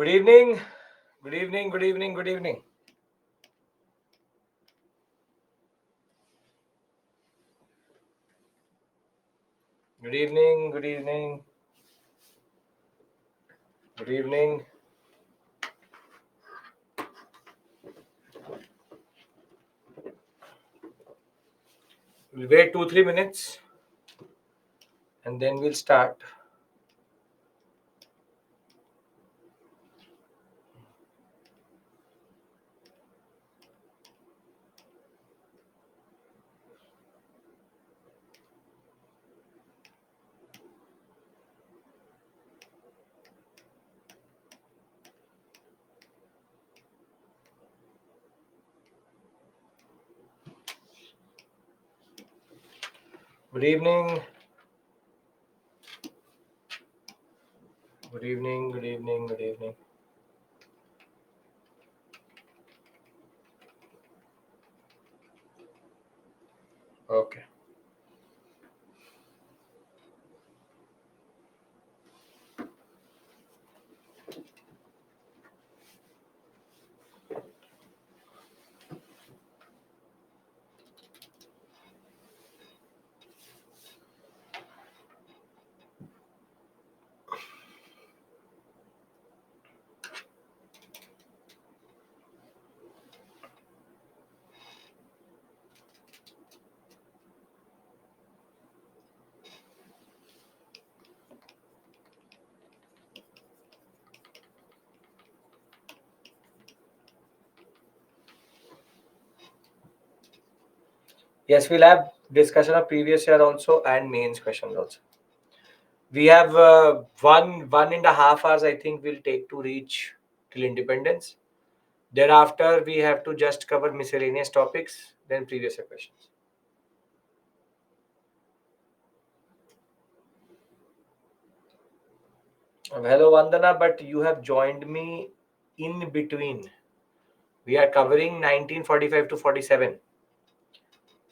Good evening. Good evening. Good evening. Good evening. Good evening. Good evening. Good evening. We'll wait 2-3 minutes and then we'll start. Good evening. Good evening. Good evening. Good evening. Okay. Yes, we'll have discussion of previous year also and mains questions also. We have 1.5 hours, I think, we'll take to reach till independence. Thereafter, we have to just cover miscellaneous topics, then previous year questions. Hello, Vandana, but you have joined me in between. We are covering 1945 to 47.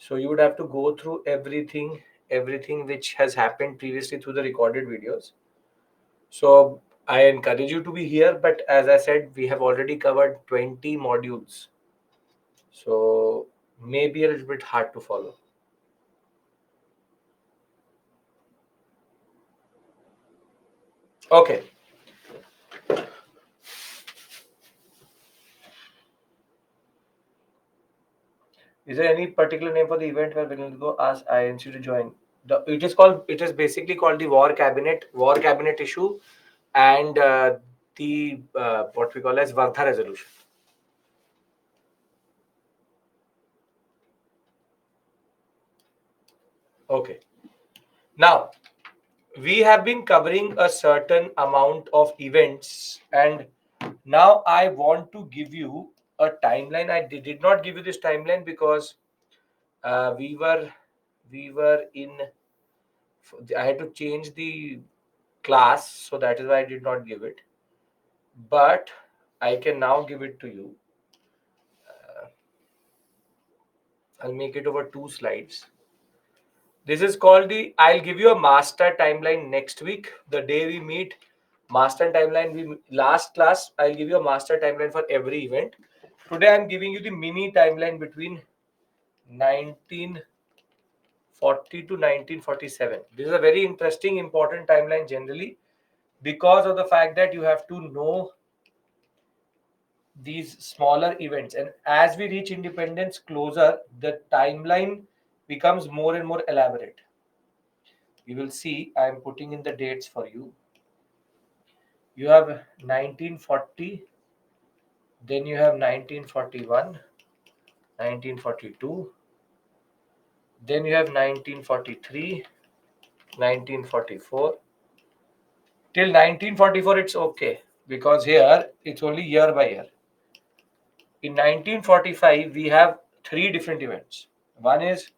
So you would have to go through everything which has happened previously through the recorded videos. So I encourage you to be here, but as I said, we have already covered 20 modules. So maybe a little bit hard to follow. Okay. Is there any particular name for the event where Vinilgo asked INC to join? It is basically called the war cabinet issue, and the what we call as Vardha resolution. Okay. Now we have been covering a certain amount of events, and now I want to give you a timeline. I did not give you this timeline because we were in. I had to change the class, so that is why I did not give it. But I can now give it to you. I'll make it over 2 slides. This is called the. I'll give you a master timeline next week. The day we meet, master timeline. Last class, I'll give you a master timeline for every event. Today, I'm giving you the mini timeline between 1940 to 1947. This is a very interesting, important timeline generally because of the fact that you have to know these smaller events, and as we reach independence closer, the timeline becomes more and more elaborate. You will see I am putting in the dates for you. You have 1940, then you have 1941, 1942, then you have 1943, 1944. Till 1944 it's okay because here it's only year by year. In 1945 we have 3 different events. One is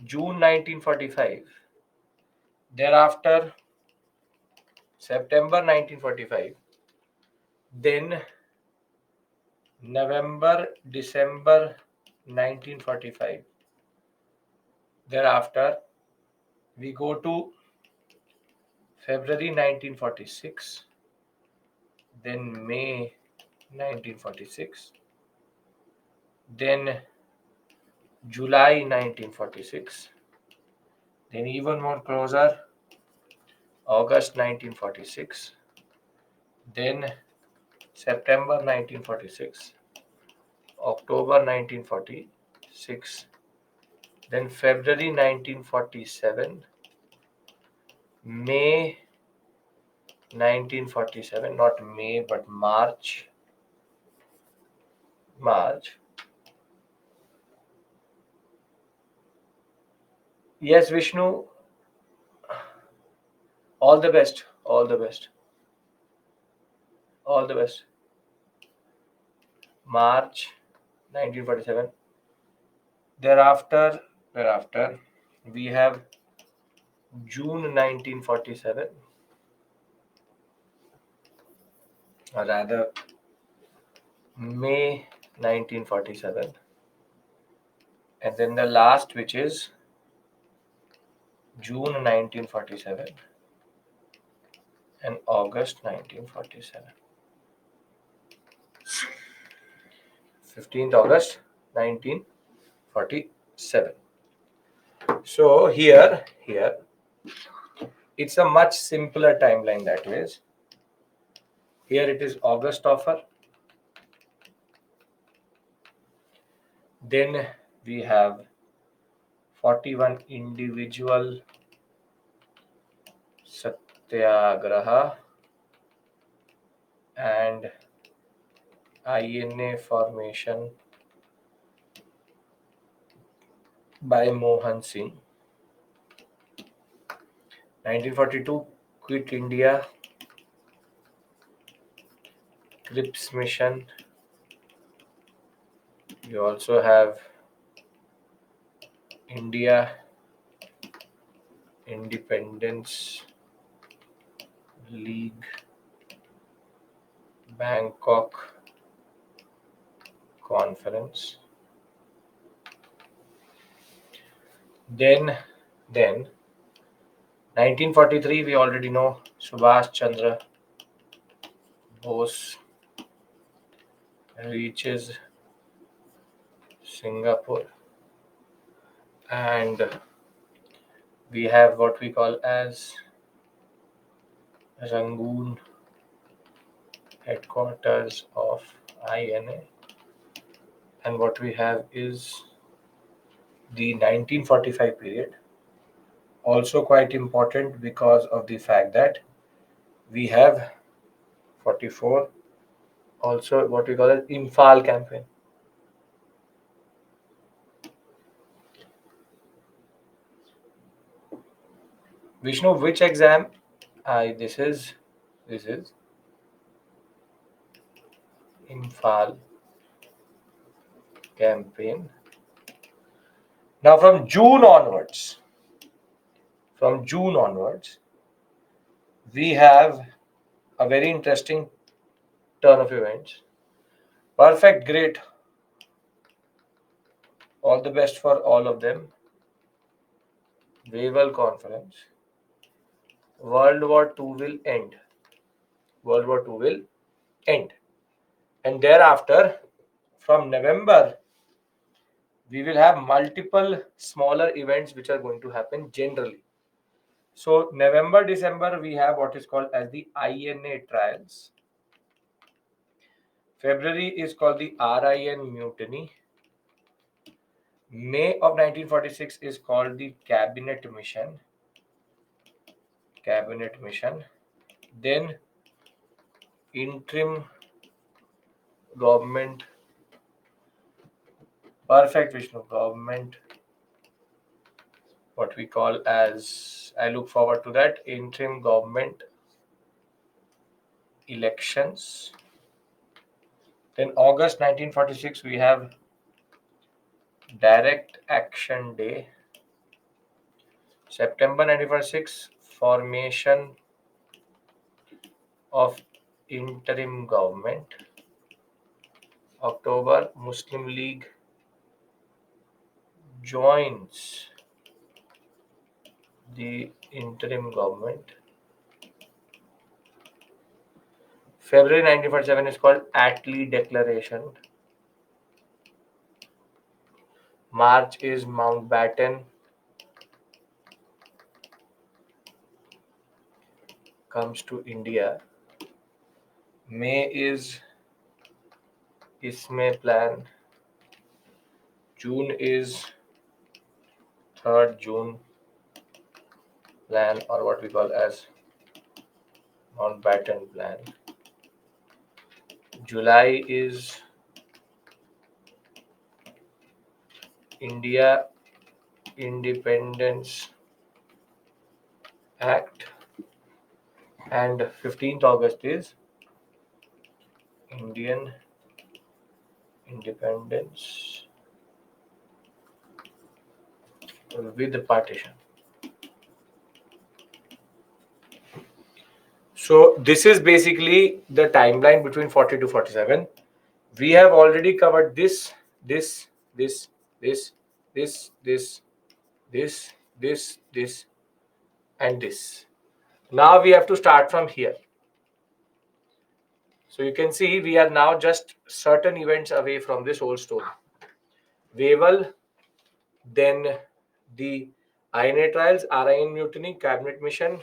June 1945. Thereafter, September 1945. Then November, December 1945. Thereafter, we go to February 1946. then May 1946, then July 1946, then even more closer, August 1946, then September 1946, October 1946, then February 1947, May 1947, not May but March. March. Yes, Vishnu, all the best, all the best, all the best. March 1947. Thereafter, we have June 1947, or rather May 1947, and then the last, which is June 1947 and August 1947. 15th August 1947. So here it's a much simpler timeline that is. Here it is August offer. Then we have 41 individual satyagraha and INA formation by Mohan Singh. 1942 Quit India, Crips Mission. You also have India Independence League, Bangkok Conference. Then 1943, we already know Subhash Chandra Bose reaches Singapore, and we have what we call as Rangoon headquarters of INA, and what we have is the 1945 period, also quite important because of the fact that we have 44 also what we call as Imphal campaign. Vishnu, which exam? This is Imphal campaign. Now from June onwards, we have a very interesting turn of events. Perfect, great. All the best for all of them. Wavell Conference. World War II will end. World War II will end. And thereafter, from November, we will have multiple smaller events which are going to happen generally. So November, December, we have what is called as the INA trials. February is called the RIN mutiny. May of 1946 is called the cabinet mission. Then interim government. Perfect, Vishnu. Government, what we call as, I look forward to that, interim government elections. Then August 1946, we have Direct Action Day. September 1946, formation of interim government. October, Muslim League joins the interim government. February 1947 is called Attlee Declaration. March is Mountbatten comes to India. May is Ismay Plan. June is 3rd June Plan, or what we call as Mountbatten Plan. July is India Independence Act, and 15th August is Indian Independence with the partition. So this is basically the timeline between 40 to 47. We have already covered this, this, this, this, this, this, this, this, and this. Now we have to start from here. So you can see we are now just certain events away from this whole story. Wavell, then the INA trials, RIN mutiny, cabinet mission,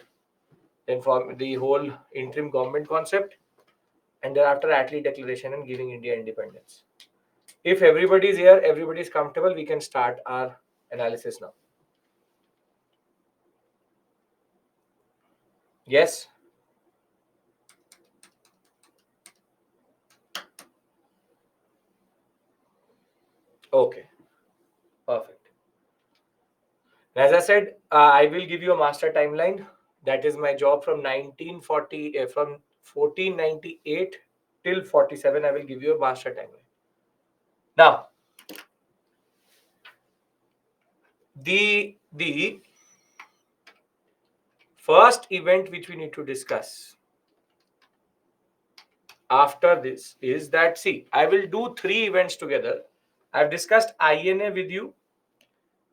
then form the whole interim government concept, and thereafter Attlee Declaration and giving India independence. If everybody is here, everybody is comfortable, we can start our analysis now. Yes? Okay, perfect. As I said, I will give you a master timeline. That is my job from 1940, from 1498 till 47. I will give you a master timeline. Now, the first event which we need to discuss after this is that, see, I will do three events together. I've discussed INA with you.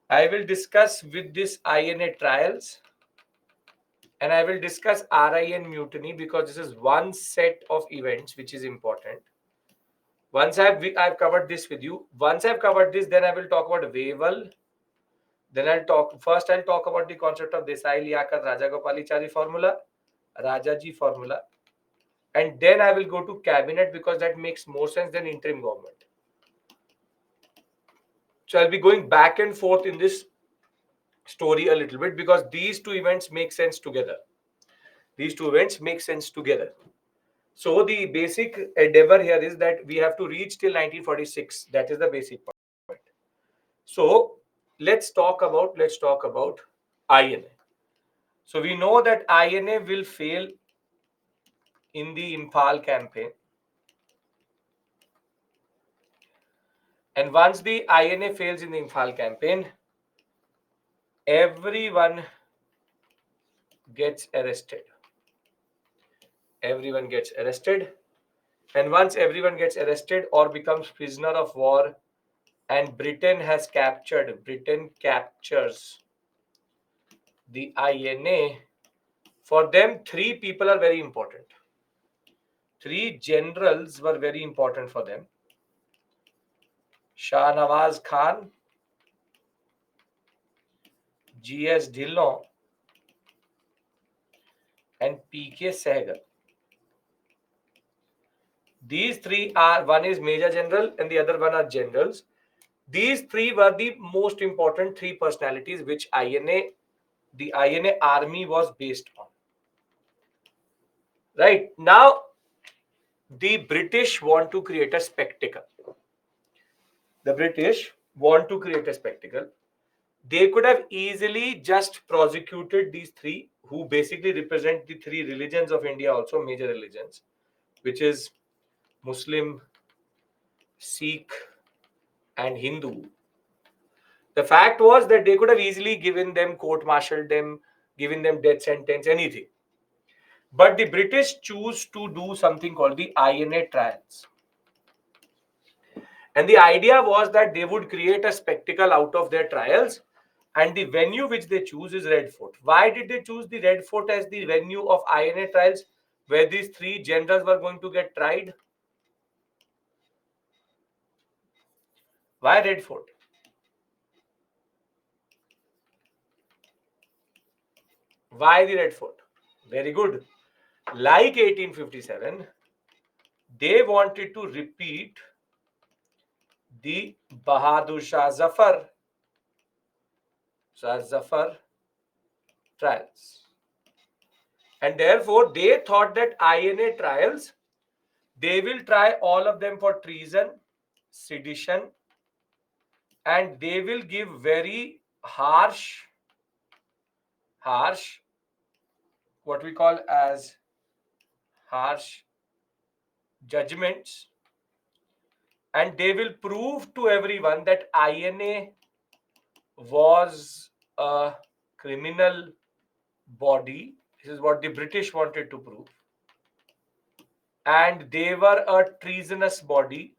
I will discuss with this INA trials, and I will discuss RIN mutiny, because this is one set of events which is important. Once I've covered this with you, once I've covered this, then I will talk about Wavell. Then I'll talk about the concept of Desai Liaquat Rajagopalachari formula, Rajaji formula, and then I will go to cabinet, because that makes more sense than interim government. So I'll be going back and forth in this story a little bit, because these two events make sense together. So the basic endeavor here is that we have to reach till 1946. That is the basic point. So let's talk about INA. So we know that INA will fail in the Imphal campaign. And once the INA fails in the Imphal campaign, everyone gets arrested. Everyone gets arrested. And once everyone gets arrested or becomes prisoner of war, and Britain captures the INA, for them, three people are very important. Three generals were very important for them. Shah Nawaz Khan, G.S. Dhillon, and P.K. Sehgal. These three are, one is Major General and the other one are generals. These three were the most important three personalities which the INA army was based on. Right now, the British want to create a spectacle. They could have easily just prosecuted these three, who basically represent the three religions of India, also major religions, which is Muslim, Sikh, and Hindu. The fact was that they could have easily given them, court-martialed them, given them death sentence, anything. But the British choose to do something called the INA trials. And the idea was that they would create a spectacle out of their trials, and the venue which they choose is Red Fort. Why did they choose the Red Fort as the venue of INA trials? where these three generals were going to get tried? Why Red Fort? Why the Red Fort? Very good. Like 1857, they wanted to repeat the Bahadur Shah Zafar trials. And therefore, they thought that INA trials, they will try all of them for treason, sedition, and they will give very harsh, what we call as harsh judgments, and they will prove to everyone that INA was a criminal body. This is what the British wanted to prove. And they were a treasonous body,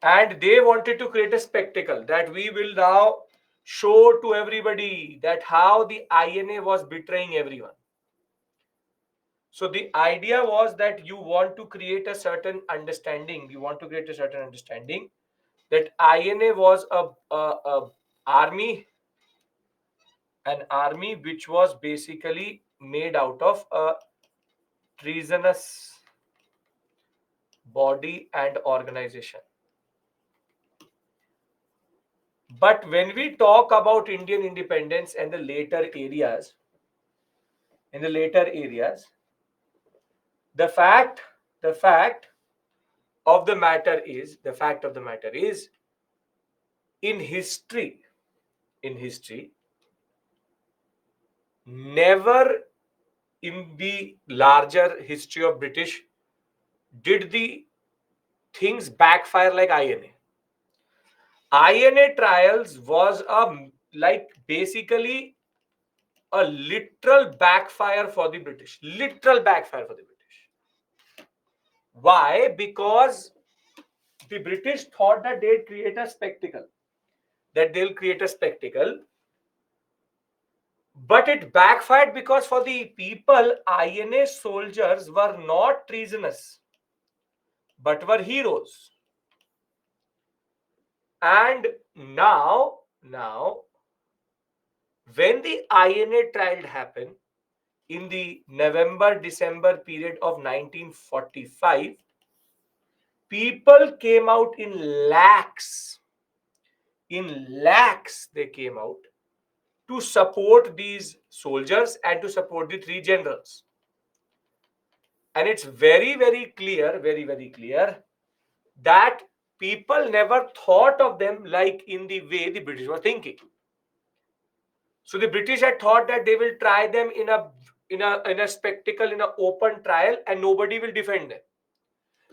and they wanted to create a spectacle that we will now show to everybody that how the INA was betraying everyone. So the idea was that you want to create a certain understanding. That INA was army, an army which was basically made out of a treasonous body and organization. But when we talk about Indian independence and the later areas, the fact of the matter is, in history, never in the larger history of British did the things backfire like INA. INA trials was basically a literal backfire for the British. Literal backfire for the British. Why? Because the British thought that they'll create a spectacle. But it backfired because for the people, INA soldiers were not treasonous, but were heroes. And now, when the INA trial happened in the November-December period of 1945, people came out in lakhs. They came out to support these soldiers and to support the three generals. And it's very, very clear that people never thought of them like in the way the British were thinking. So the British had thought that they will try them in a spectacle, in an open trial, and nobody will defend them.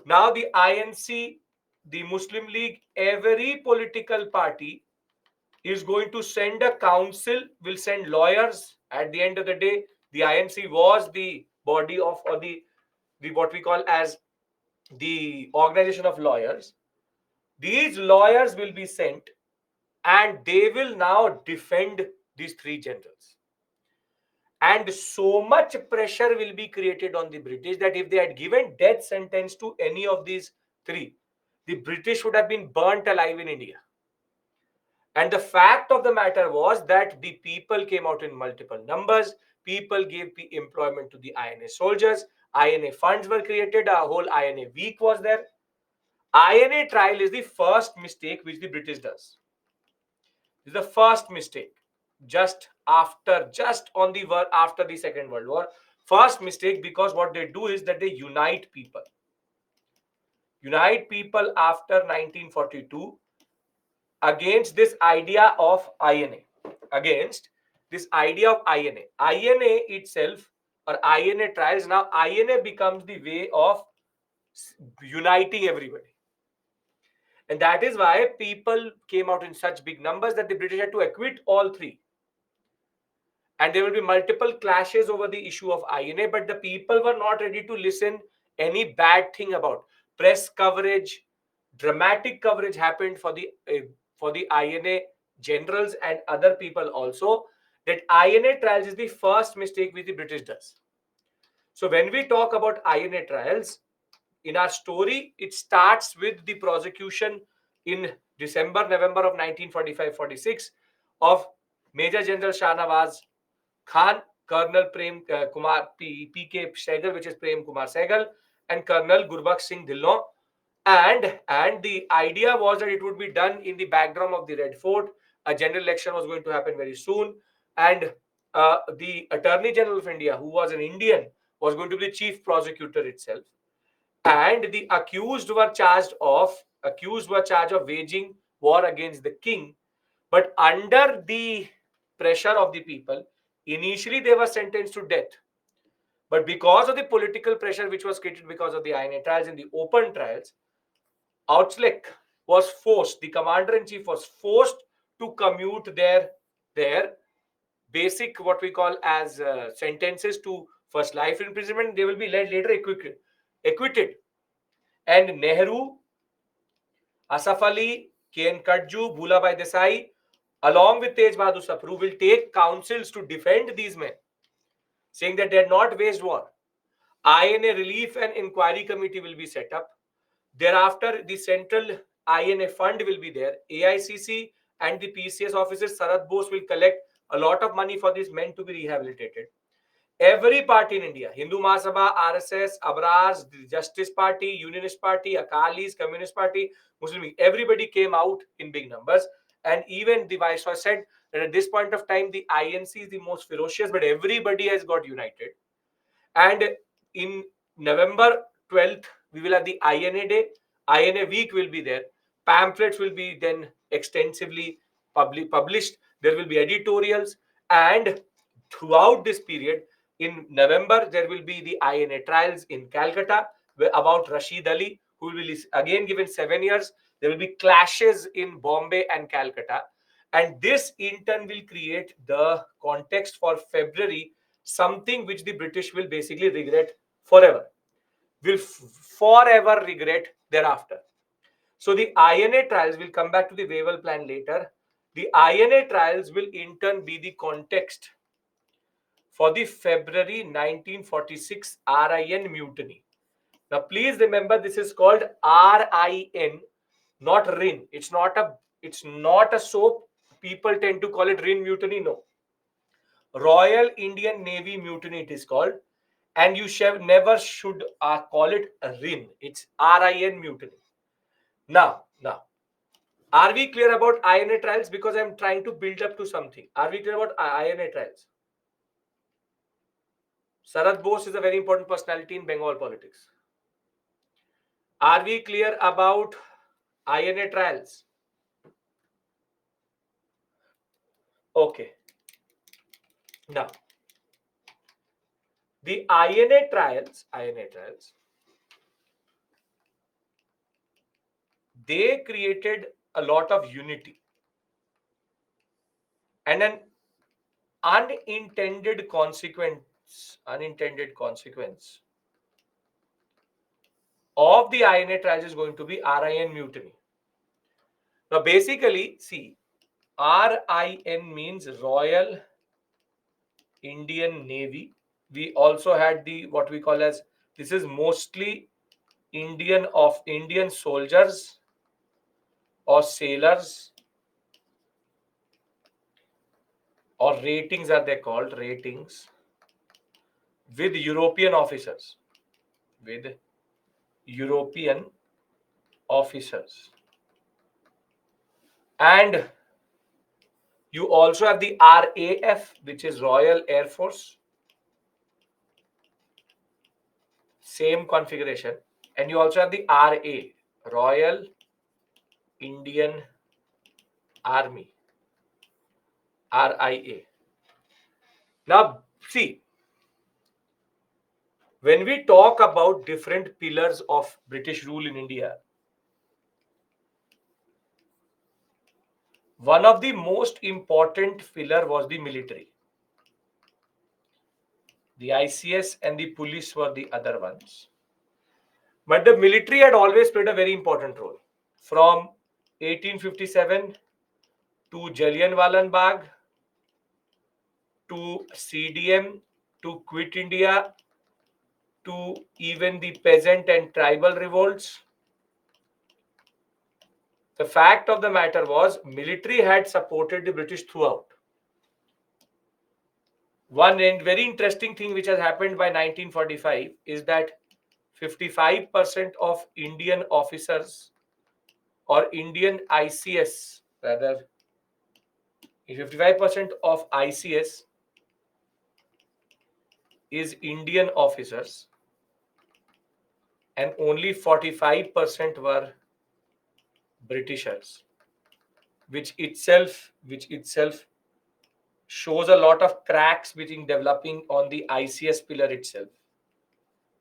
Now the INC, the Muslim League, every political party is going to send a council, will send lawyers. At the end of the day, the INC was the body of, or the what we call as the organization of lawyers. These lawyers will be sent, and they will now defend these three generals. And so much pressure will be created on the British that if they had given death sentence to any of these three, the British would have been burnt alive in India. And the fact of the matter was that the people came out in multiple numbers. People gave employment to the INA soldiers. INA funds were created. A whole INA week was there. INA trial is the first mistake which the British does. This is the first mistake. After the Second World War. First mistake, because what they do is that they unite people. After 1942 against this idea of INA. INA itself, or INA trials, now INA becomes the way of uniting everybody. And that is why people came out in such big numbers that the British had to acquit all three. And there will be multiple clashes over the issue of INA, but the people were not ready to listen any bad thing about. Press coverage, dramatic coverage happened for the INA generals and other people also. that INA trials is the first mistake which the British does. So when we talk about INA trials, in our story, it starts with the prosecution in December, November of 1945-46 of Major General Shahnawaz Khan, Colonel Prem Kumar PK Sehgal, which is Prem Kumar Sehgal, and Colonel Gurbakh Singh Dhillon. And the idea was that it would be done in the background of the Red Fort. A general election was going to happen very soon, and the Attorney General of India, who was an Indian, was going to be the chief prosecutor itself. And the accused were charged of waging war against the king, but under the pressure of the people, initially they were sentenced to death. But because of the political pressure which was created because of the INA trials and the open trials, Outslek was forced, the commander-in-chief was forced to commute their basic, what we call as sentences to first life imprisonment. They will be later acquitted. And Nehru, Asaf Ali, K.N. Kadju, Bhulabhai Desai, along with Tej Bahadur Sapru, will take counsels to defend these men, saying that they had not waged war. INA Relief and Inquiry Committee will be set up. Thereafter, the central INA fund will be there. AICC and the PCS officers, Sarad Bose, will collect a lot of money for these men to be rehabilitated. Every party in India, Hindu Mahasabha, RSS, Abrars, the Justice Party, Unionist Party, Akalis, Communist Party, Muslim League, everybody came out in big numbers. And even the Viceroy said that at this point of time, the INC is the most ferocious, but everybody has got united. And in November 12th, we will have the INA Day. INA Week will be there. Pamphlets will be then extensively published. There will be editorials. And throughout this period, in November, there will be the INA trials in Calcutta about Rashid Ali, who will be again given 7 years. There will be clashes in Bombay and Calcutta. And this in turn will create the context for February, something which the British will basically regret forever, will forever regret thereafter. So the INA trials, will come back to the Wavell Plan later. The INA trials will in turn be the context for the February 1946 RIN mutiny. Now, please remember, this is called RIN, not RIN. It's not a soap. People tend to call it RIN mutiny. No, Royal Indian Navy mutiny it is called, and you never should call it a RIN. It's RIN mutiny. Now, are we clear about INA trials? Because I'm trying to build up to something. Are we clear about INA trials? Sarad Bose is a very important personality in Bengal politics. Are we clear about INA trials? Okay. Now, the INA trials, they created a lot of unity and an unintended consequence of the INA trials is going to be RIN mutiny. Now, basically, see, RIN means Royal Indian Navy. We also had the what we call as, this is mostly Indian soldiers or sailors, or ratings are they called, ratings, with European officers. With European officers. And you also have the RAF, which is Royal Air Force. Same configuration. And you also have the RA, Royal Indian Army, RIA. Now, see, when we talk about different pillars of British rule in India, one of the most important pillar was the military. The ICS and the police were the other ones. But the military had always played a very important role. From 1857 to Jallianwala Bagh, to CDM, to Quit India, to even the peasant and tribal revolts. The fact of the matter was military had supported the British throughout. One very interesting thing which has happened by 1945 is that 55% of Indian officers or Indian ICS, rather, 55% of ICS is Indian officers and only 45% were Britishers, which itself shows a lot of cracks being developing on the ICS pillar itself.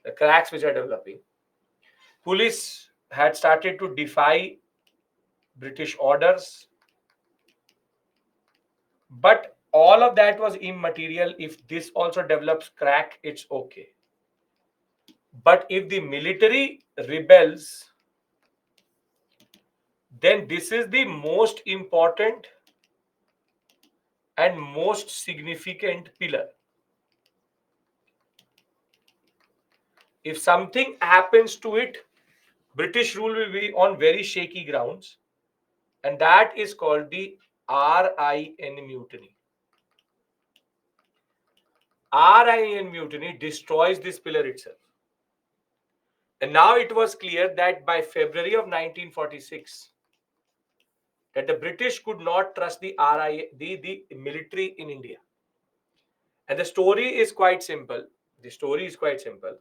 The cracks which are developing. Police had started to defy British orders, but all of that was immaterial. If this also develops crack, it's okay. But if the military rebels, then this is the most important and most significant pillar. If something happens to it, British rule will be on very shaky grounds, and that is called the RIN mutiny. RIN mutiny destroys this pillar itself. And now it was clear that by February of 1946, that the British could not trust the military in India. And the story is quite simple. The story is quite simple.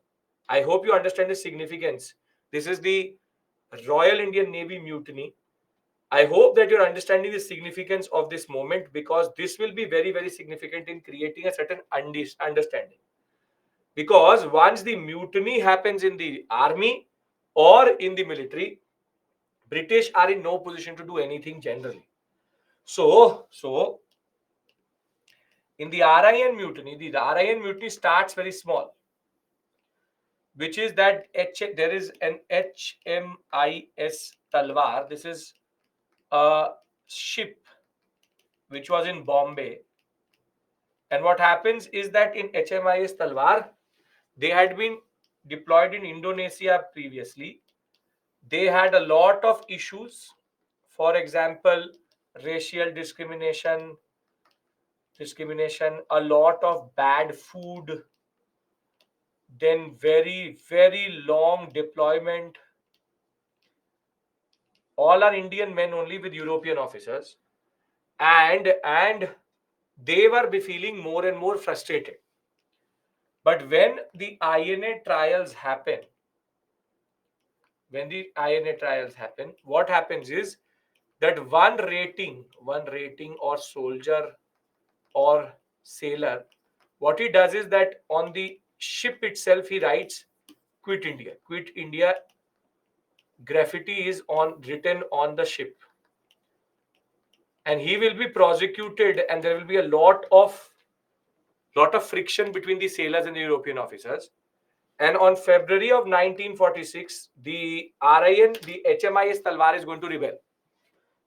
I hope you understand the significance. This is the Royal Indian Navy mutiny. I hope that you're understanding the significance of this moment, because this will be very, very significant in creating a certain understanding. Because once the mutiny happens in the army or in the military, British are in no position to do anything generally. So in the RIN mutiny, the RIN mutiny starts very small, which is that there is an HMIS Talwar. This is a ship which was in Bombay. And what happens is that in HMIS Talwar, they had been deployed in Indonesia previously. They had a lot of issues. For example, racial discrimination, a lot of bad food, then very, very long deployment. All are Indian men only with European officers. And they were be feeling more and more frustrated. But when the INA trials happen, what happens is that one rating or soldier or sailor, what he does is that on the ship itself he writes "Quit India." Quit India graffiti is on written on the ship, and he will be prosecuted, and there will be a lot of friction between the sailors and the European officers. And on February of 1946, the RIN, the HMIS Talwar is going to rebel.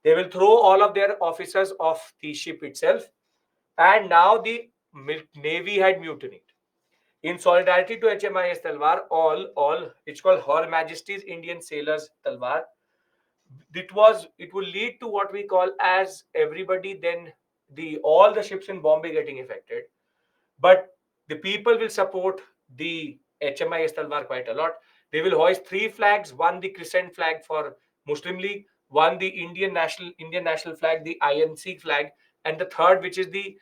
They will throw all of their officers off the ship itself, and now the Navy had mutinied. In solidarity to HMIS Talwar, all it's called Her Majesty's Indian Sailors Talwar. It will lead to what we call as everybody then the all the ships in Bombay getting affected. But the people will support the HMIS Talwar quite a lot. They will hoist three flags: one the crescent flag for Muslim League, one the Indian national flag, the INC flag, and the third, which is the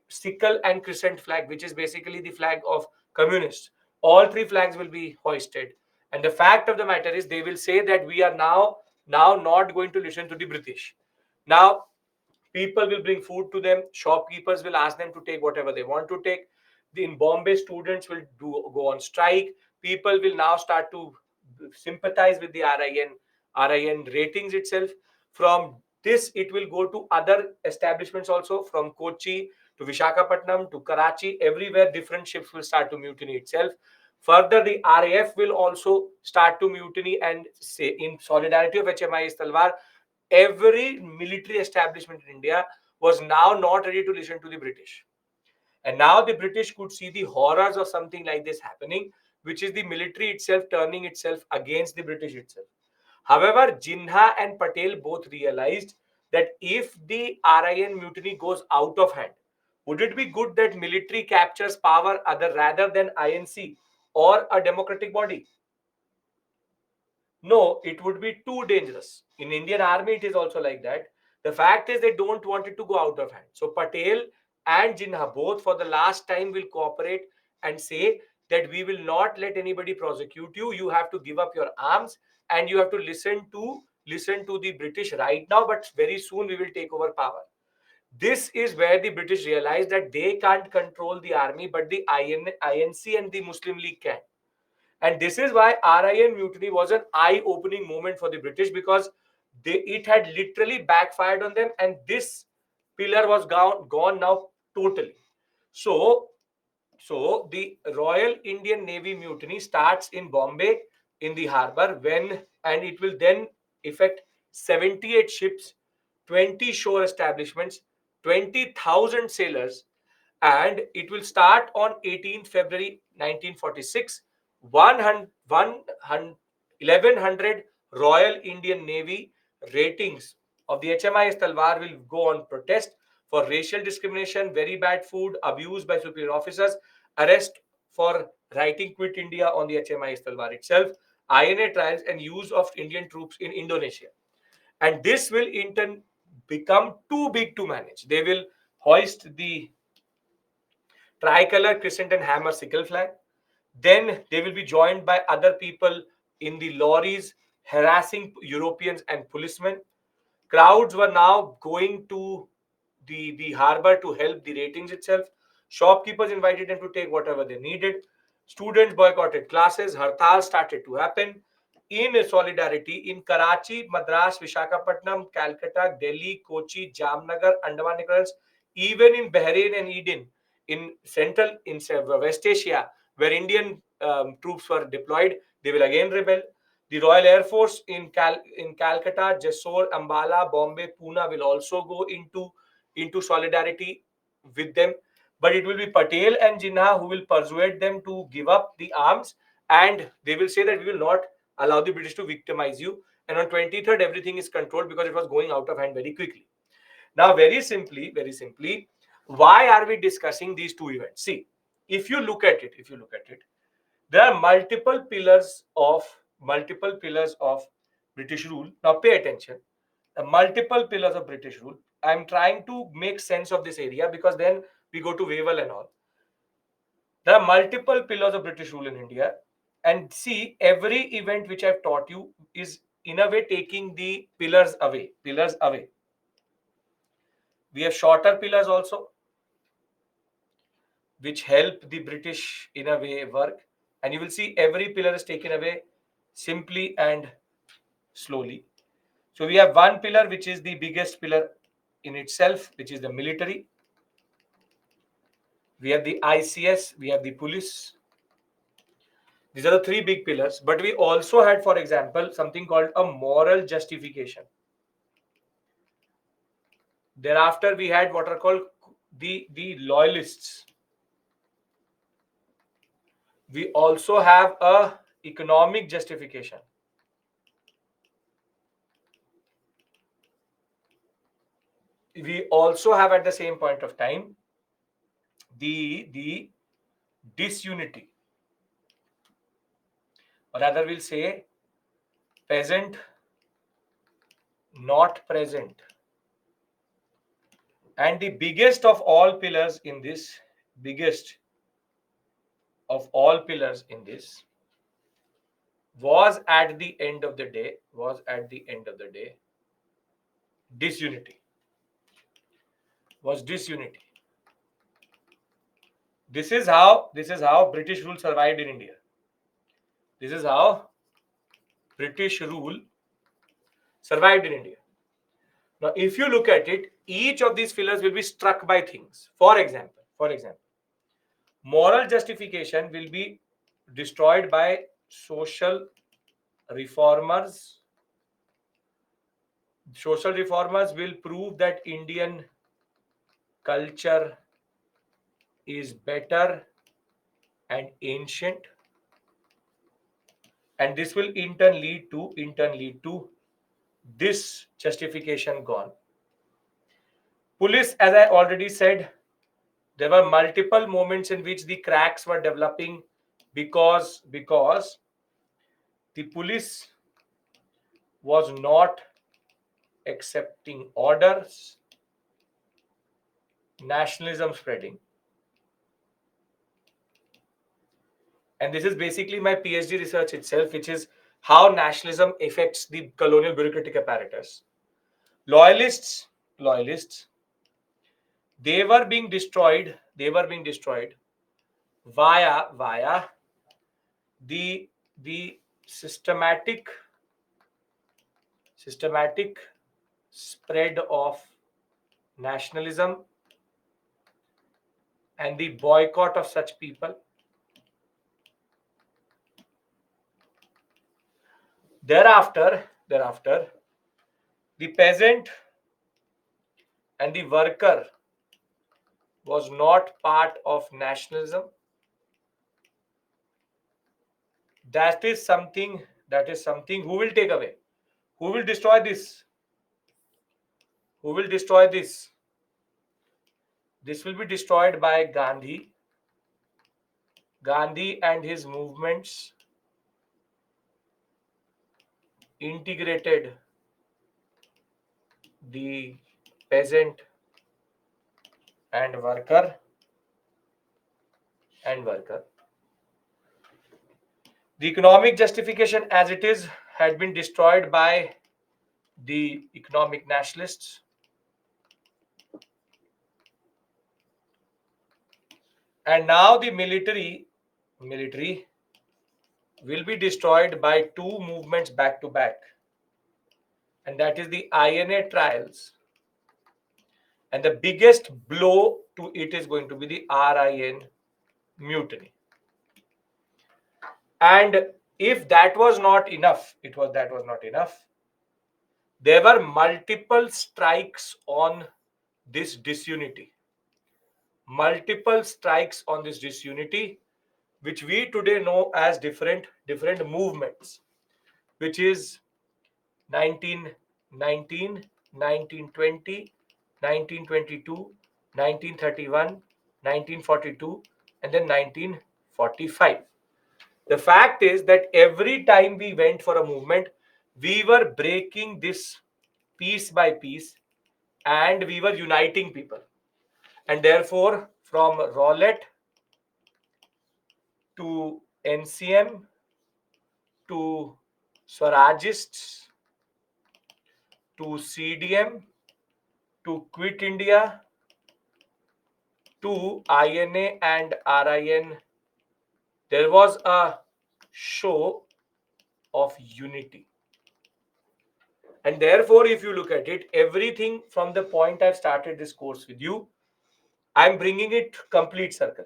sickle and crescent flag, which is basically the flag of communists. All three flags will be hoisted. And the fact of the matter is, they will say that we are now not going to listen to the British. Now people will bring food to them. Shopkeepers will ask them to take whatever they want to take. In Bombay, students will go on strike. People will now start to sympathize with the RIN ratings itself. From this, it will go to other establishments also, from Kochi to Vishakhapatnam to Karachi. Everywhere, different ships will start to mutiny itself. Further, the RAF will also start to mutiny, and say in solidarity of HMIS Talwar, every military establishment in India was now not ready to listen to the British. And now the British could see the horrors of something like this happening, which is the military itself turning itself against the British itself. However, Jinnah and Patel both realized that if the RIN mutiny goes out of hand, would it be good that military captures power other rather than INC or a democratic body? No, it would be too dangerous. In Indian Army, it is also like that. The fact is they don't want it to go out of hand. So Patel and Jinnah both for the last time will cooperate and say that we will not let anybody prosecute you. You have to give up your arms and you have to listen to the British right now, but very soon we will take over power. This is where the British realized that they can't control the army, but the INC and the Muslim League can. And this is why RIN mutiny was an eye-opening moment for the British, because it had literally backfired on them, and this pillar was gone now totally. So the Royal Indian Navy mutiny starts in Bombay in the harbor and it will then affect 78 ships, 20 shore establishments, 20,000 sailors, and it will start on 18th February 1946. 1100 Royal Indian Navy ratings of the HMIS Talwar will go on protest for racial discrimination, very bad food, abuse by superior officers, arrest for writing Quit India on the HMIS Talwar itself, INA trials, and use of Indian troops in Indonesia. And this will in turn become too big to manage. They will hoist the tricolor, crescent, and hammer sickle flag. Then they will be joined by other people in the lorries harassing Europeans and policemen. Crowds were now going to the harbor to help the ratings itself. Shopkeepers invited them to take whatever they needed. Students boycotted classes. Hartal started to happen. In solidarity, in Karachi, Madras, Vishakhapatnam, Calcutta, Delhi, Kochi, Jamnagar, Andaman Nicobaras, even in Bahrain and Eden, in West Asia, where Indian troops were deployed, they will again rebel. The Royal Air Force in Calcutta, Jessore, Ambala, Bombay, Pune will also go into solidarity with them. But it will be Patel and Jinnah who will persuade them to give up the arms, and they will say that we will not allow the British to victimize you. And on 23rd, everything is controlled because it was going out of hand very quickly. Now, very simply, why are we discussing these two events? See, if you look at it, there are multiple pillars of British rule. Now, pay attention. The multiple pillars of British rule. I'm trying to make sense of this area because then we go to Wavell and all. There are multiple pillars of British rule in India, and see, every event which I've taught you is in a way taking the pillars away. Pillars away. We have shorter pillars also, which help the British in a way work. And you will see every pillar is taken away simply and slowly. So we have one pillar, which is the biggest pillar in itself, which is the military. We have the ICS, we have the police. These are the three big pillars. But we also had, for example, something called a moral justification. Thereafter, we had what are called the loyalists. We also have a economic justification. We also have at the same point of time the disunity, or rather we'll say peasant not present. And the biggest of all pillars in this, biggest of all pillars in this was at the end of the day disunity. Was disunity. This is how British rule survived in India. This is how British rule survived in India. Now, if you look at it, each of these pillars will be struck by things. For example, moral justification will be destroyed by social reformers. Social reformers will prove that Indian culture is better and ancient, and this will in turn lead to this justification gone. Police, as I already said, there were multiple moments in which the cracks were developing because the police was not accepting orders, nationalism spreading. And this is basically my PhD research itself, which is how nationalism affects the colonial bureaucratic apparatus. Loyalists, they were being destroyed via the systematic spread of nationalism and the boycott of such people. Thereafter, the peasant and the worker was not part of nationalism. That is something who will take away, who will destroy this, this will be destroyed by Gandhi and his movements integrated the peasant and worker. The economic justification as it is had been destroyed by the economic nationalists. And now the military will be destroyed by two movements back to back. And that is the INA trials. And the biggest blow to it is going to be the RIN mutiny. And if that was not enough, there were multiple strikes on this disunity. Which we today know as different movements, which is 1919, 1920, 1922, 1931, 1942, and then 1945. The fact is that every time we went for a movement, we were breaking this piece by piece and we were uniting people. And therefore, from Rowlett to NCM to Swarajists to CDM to Quit India to INA and RIN, there was a show of unity. And therefore, if you look at it, everything from the point I've started this course with you, I'm bringing it complete circle.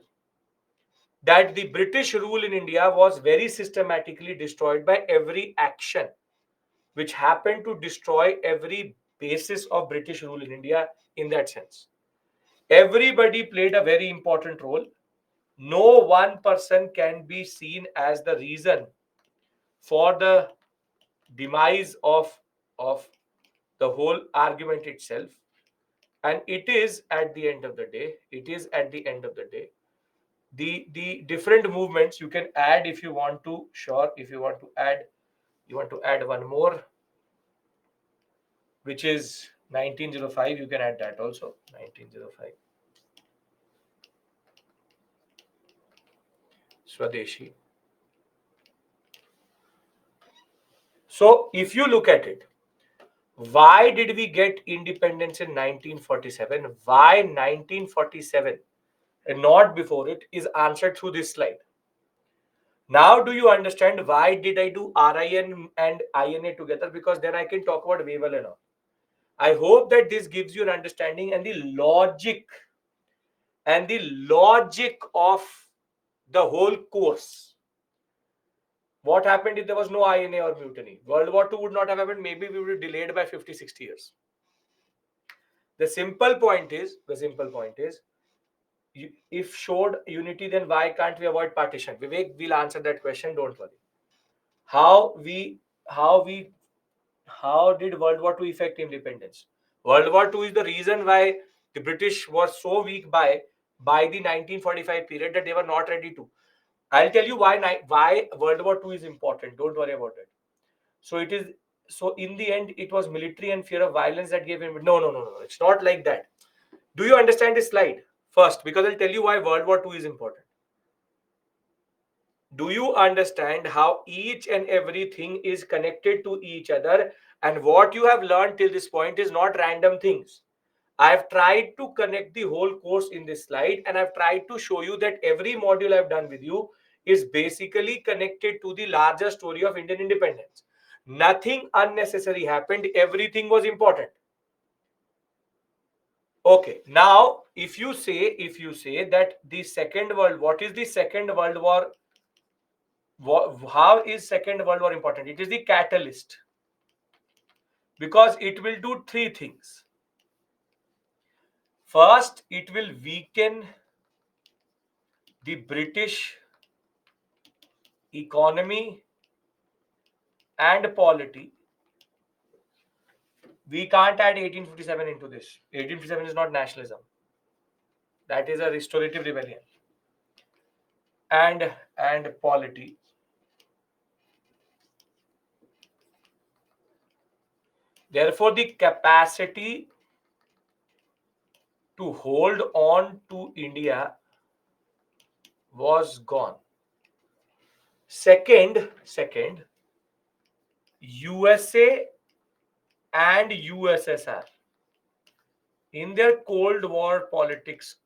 That the British rule in India was very systematically destroyed by every action which happened to destroy every basis of British rule in India in that sense. Everybody played a very important role. No one person can be seen as the reason for the demise of the whole argument itself. And it is at the end of the day, the different movements you can add if you want to. Sure, if you want to add one more, which is 1905, you can add that also. 1905 Swadeshi. So if you look at it, why did we get independence in 1947? Why 1947 and not before it is answered through this slide. Now do you understand why did I do RIN and INA together? Because then I can talk about Wavell and all. I hope that this gives you an understanding and the logic of the whole course. What happened if there was no INA or mutiny? World War II would not have happened. Maybe we would have delayed by 50, 60 years. The simple point is, If showed unity, then why can't we avoid partition? Vivek will answer that question. Don't worry. How we how we how did World War II affect independence? World War II is the reason why the British was so weak by the 1945 period that they were not ready to. I'll tell you why World War II is important. Don't worry about it. So it is so in the end it was military and fear of violence that gave him. No. It's not like that. Do you understand this slide first? Because I'll tell you why World War II is important. Do you understand how each and everything is connected to each other? And what you have learned till this point is not random things. I've tried to connect the whole course in this slide, and I've tried to show you that every module I've done with you is basically connected to the larger story of Indian independence. Nothing unnecessary happened, everything was important. Okay, now if you say that the second world, what is the second world war? How is second world war important? It is the catalyst, because it will do three things. First, it will weaken the British economy and polity. We can't add 1857 into this. 1857 is not nationalism. That is a restorative rebellion. And polity. Therefore, the capacity to hold on to India was gone. Second, USA and USSR in their Cold War politics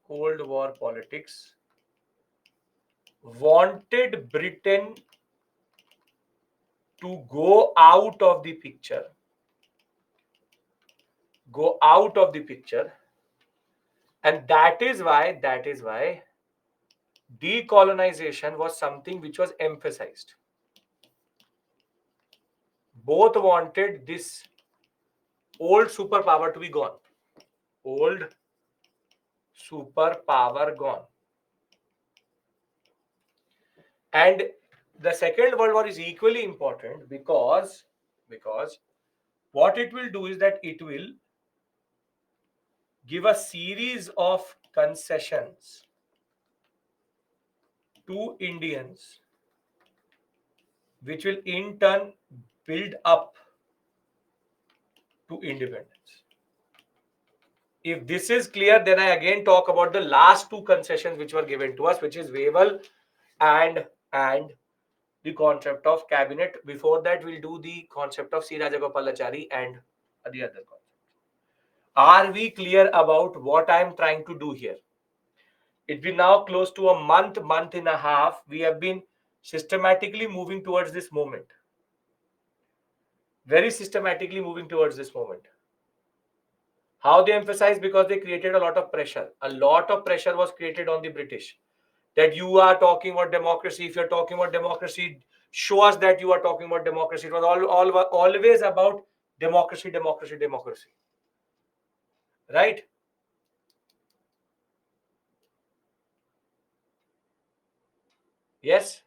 wanted Britain to go out of the picture, and that is why decolonization was something which was emphasized. Both wanted this old superpower to be gone. Old superpower gone. And the Second World War is equally important because what it will do is that it will give a series of concessions to Indians, which will in turn build up to independence. If this is clear, then I again talk about the last two concessions which were given to us, which is Wavell and the concept of cabinet. Before that, we'll do the concept of C. Rajagopalachari and the other concept. Are we clear about what I'm trying to do here? It's been now close to a month and a half. We have been systematically moving towards this moment. Very systematically moving towards this moment. How they emphasize? Because they created a lot of pressure. A lot of pressure was created on the British. That you are talking about democracy. If you're talking about democracy, show us that you are talking about democracy. It was always about democracy. Right? Yes?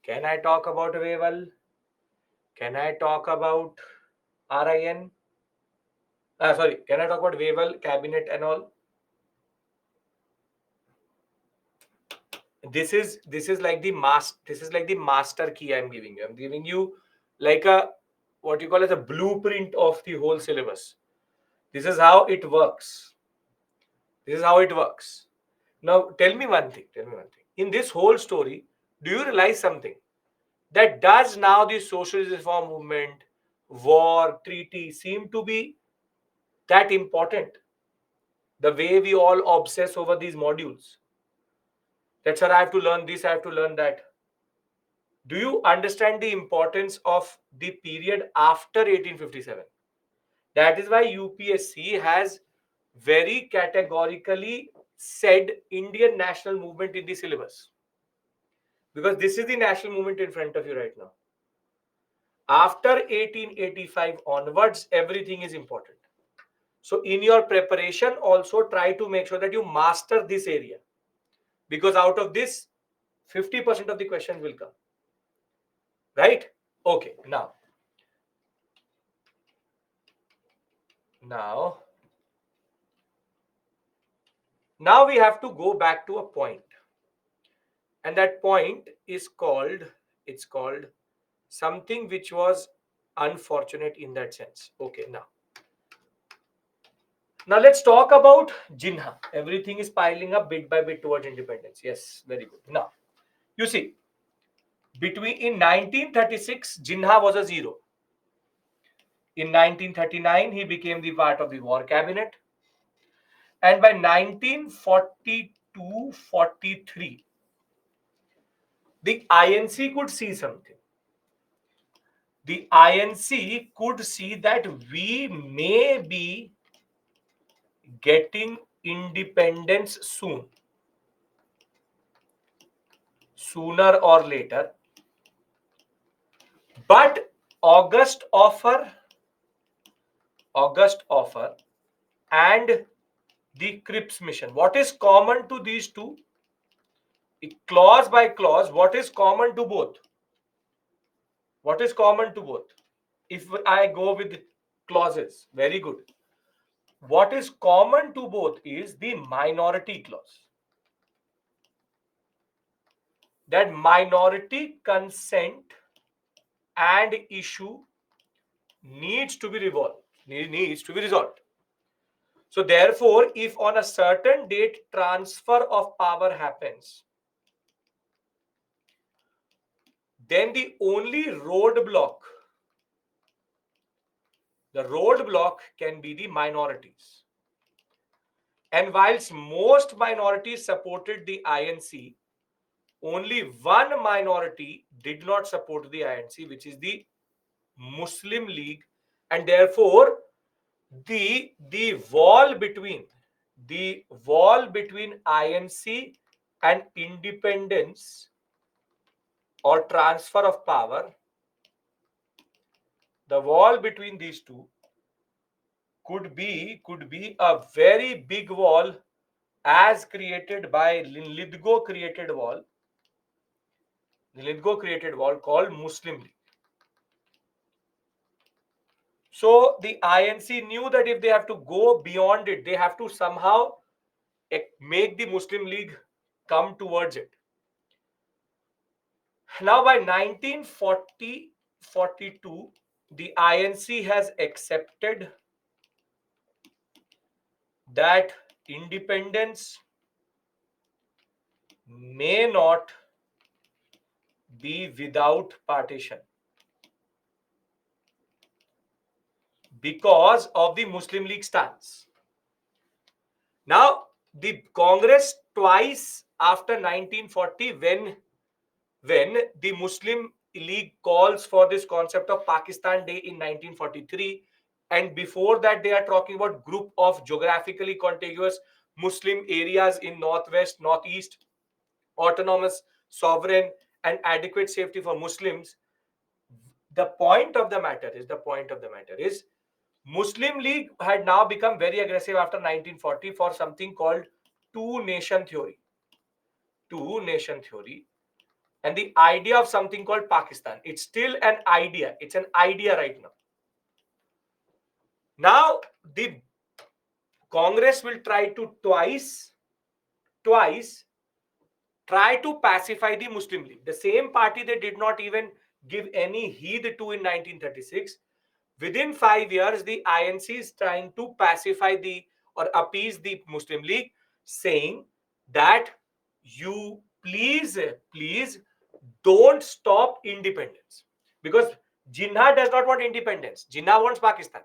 Can I talk about Wavell? Can I talk about RIN? Sorry, can I talk about Wavell, cabinet and all? This is like the master key I'm giving you. I'm giving you like a what you call as a blueprint of the whole syllabus. This is how it works. This is how it works. Now tell me one thing. In this whole story, do you realize something? That does now the socialist reform movement, war, treaty seem to be that important? The way we all obsess over these modules. That's why I have to learn this, I have to learn that. Do you understand the importance of the period after 1857? That is why UPSC has very categorically said Indian national movement in the syllabus? Because this is the national movement in front of you right now. After 1885 onwards, everything is important. So in your preparation, also try to make sure that you master this area, because out of this, 50% of the questions will come. Right? Okay. Now we have to go back to a point, and that point is called, it's called something which was unfortunate in that sense. Okay. Now let's talk about Jinnah. Everything is piling up bit by bit towards independence. Yes, very good. Now, you see, in 1936, Jinnah was a zero. In 1939, he became the part of the war cabinet. And by 1942-43, the INC could see something. The INC could see that we may be getting independence soon, sooner or later. But August offer and the Cripps mission, what is common to these two? Clause by clause, what is common to both? What is common to both? If I go with clauses, very good. What is common to both is the minority clause. That minority consent and issue needs to be resolved. So therefore, if on a certain date transfer of power happens, then the roadblock can be the minorities. And whilst most minorities supported the INC, only one minority did not support the INC, which is the Muslim League. And therefore, the wall between INC and independence or transfer of power, the wall between these two could be a very big wall, as created by Lithgow created wall called Muslim League. So the INC knew that if they have to go beyond it, they have to somehow make the Muslim League come towards it. Now by 1942, the INC has accepted that independence may not be without partition because of the Muslim League stance. Now, the Congress twice after 1940, when the Muslim League calls for this concept of Pakistan Day in 1943, and before that they are talking about group of geographically contiguous Muslim areas in northwest, northeast, autonomous, sovereign, and adequate safety for Muslims. The point of the matter is Muslim League had now become very aggressive after 1940 for something called two nation theory. And the idea of something called Pakistan. It's still an idea. It's an idea right now. Now, the Congress will try to twice try to pacify the Muslim League. The same party they did not even give any heed to in 1936. Within 5 years, the INC is trying to pacify or appease the Muslim League, saying that you please don't stop independence, because Jinnah does not want independence. Jinnah wants Pakistan.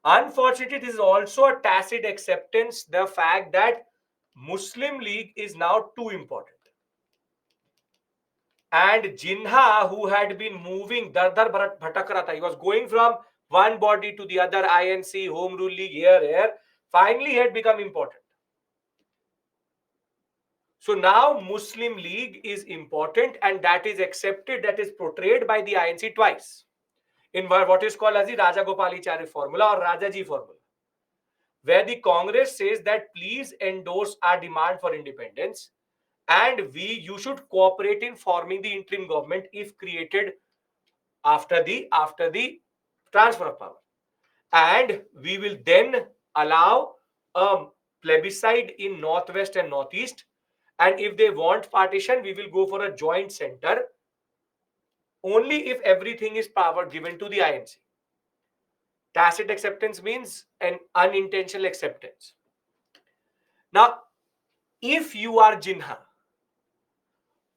Unfortunately, this is also a tacit acceptance, the fact that Muslim League is now too important. And Jinnah, who had been moving, dar bhatak raha tha, he was going from one body to the other, INC, Home Rule League, here, finally had become important. So now Muslim League is important, and that is accepted, that is portrayed by the INC twice in what is called as the Rajagopalachari formula or Rajaji formula, where the Congress says that please endorse our demand for independence, and you should cooperate in forming the interim government if created after the transfer of power, and we will then allow a plebiscite in northwest and northeast, and if they want partition we will go for a joint center only if everything is power given to the INC. Tacit acceptance means an unintentional acceptance. Now, if you are Jinha,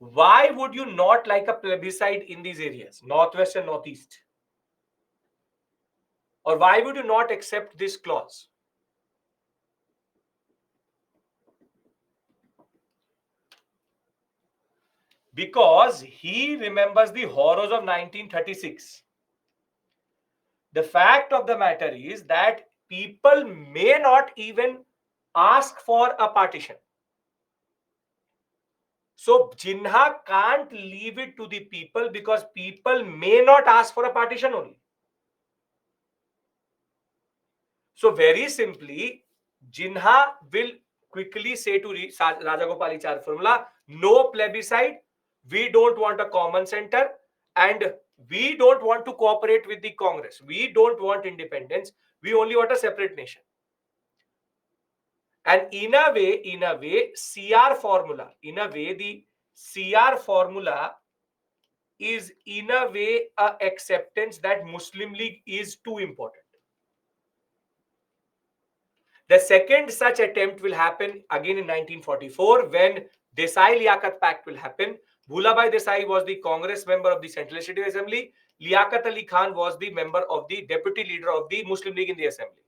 why would you not like a plebiscite in these areas, northwest and northeast? Or why would you not accept this clause? Because he remembers the horrors of 1936. The fact of the matter is that people may not even ask for a partition. So Jinha can't leave it to the people because people may not ask for a partition only. So very simply, Jinha will quickly say to Rajagopalachari formula, no plebiscite, we don't want a common center, and we don't want to cooperate with the Congress. We don't want independence. We only want a separate nation. And in a way, CR formula, in a way, the CR formula is in a way a acceptance that Muslim League is too important. The second such attempt will happen again in 1944 when Desai-Liaquat Pact will happen. Bhulabhai Desai was the Congress member of the Central Legislative Assembly. Liaquat Ali Khan was the member of the deputy leader of the Muslim League in the Assembly.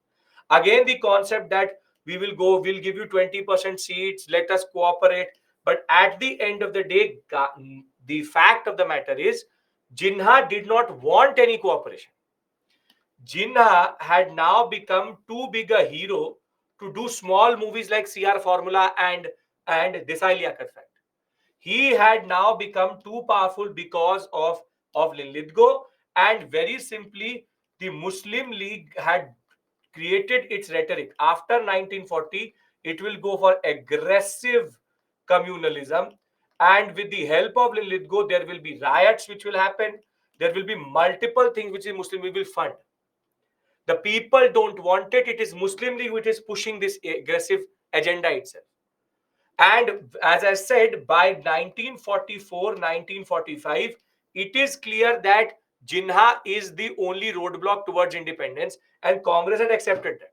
Again, the concept that we'll give you 20% seats, let us cooperate. But at the end of the day, the fact of the matter is, Jinha did not want any cooperation. Jinnah had now become too big a hero to do small movies like CR Formula and Desai Liaquat Fact. He had now become too powerful because of Lilithgo, and very simply, the Muslim League had created its rhetoric. After 1940, it will go for aggressive communalism, and with the help of Lilithgo, there will be riots which will happen. There will be multiple things which the Muslim League will fund. The people don't want it. It is Muslim League which is pushing this aggressive agenda itself. And as I said, by 1944, 1945, it is clear that Jinnah is the only roadblock towards independence, and Congress had accepted that.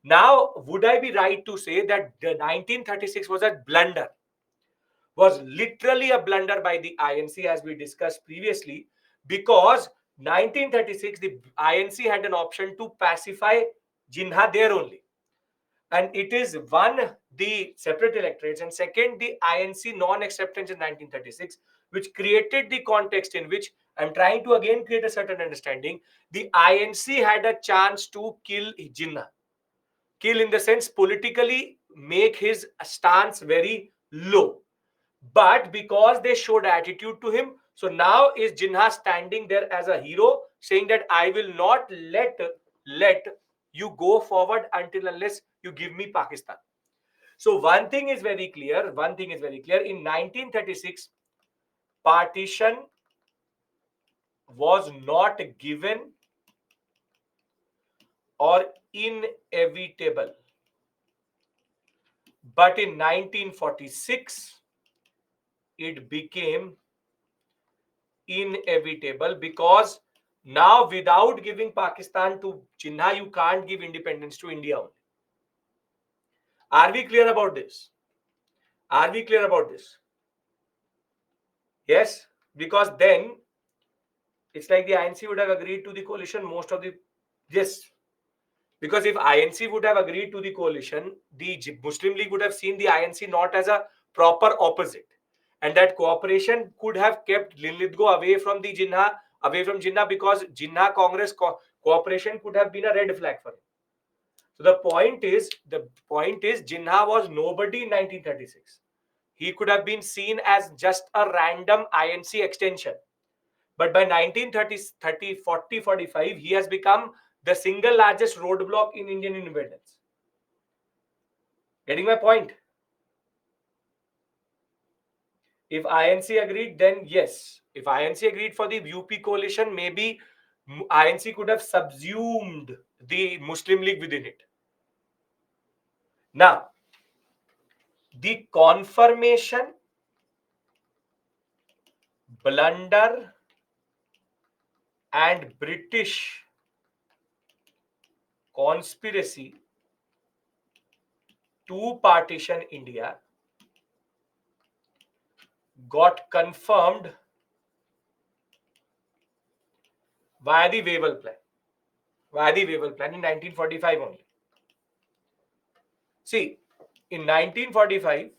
Now, would I be right to say that the 1936 was a blunder? Was literally a blunder by the INC, as we discussed previously, because 1936 the INC had an option to pacify Jinnah there only, and it is one, the separate electorates, and second, the INC non-acceptance in 1936, which created the context in which I'm trying to again create a certain understanding. The INC had a chance to kill Jinnah, kill in the sense politically make his stance very low. But because they showed attitude to him, so now is Jinnah standing there as a hero, saying that I will not let you go forward until unless you give me Pakistan. So one thing is very clear. One thing is very clear. In 1936, partition was not given or inevitable. But in 1946, it became inevitable, because now without giving Pakistan to Jinnah, you can't give independence to India only. Are we clear about this? Are we clear about this? Yes, because then it's like the INC would have agreed to the coalition most of the, yes, because if INC would have agreed to the coalition, the Muslim League would have seen the INC not as a proper opposite, and that cooperation could have kept Lilithgo away from the Jinnah, away from Jinnah, because Jinnah Congress cooperation could have been a red flag for him. So the point is Jinnah was nobody in 1936. he could have been seen as just a random INC extension. But by 1930, 40, 45, he has become the single largest roadblock in Indian independence. Getting my point? If INC agreed, then yes. If INC agreed for the UP coalition, maybe INC could have subsumed the Muslim League within it. Now, the confirmation, blunder, and British conspiracy to partition India got confirmed via the Wavell Plan. Via the Wavell Plan in 1945 only. See, in 1945,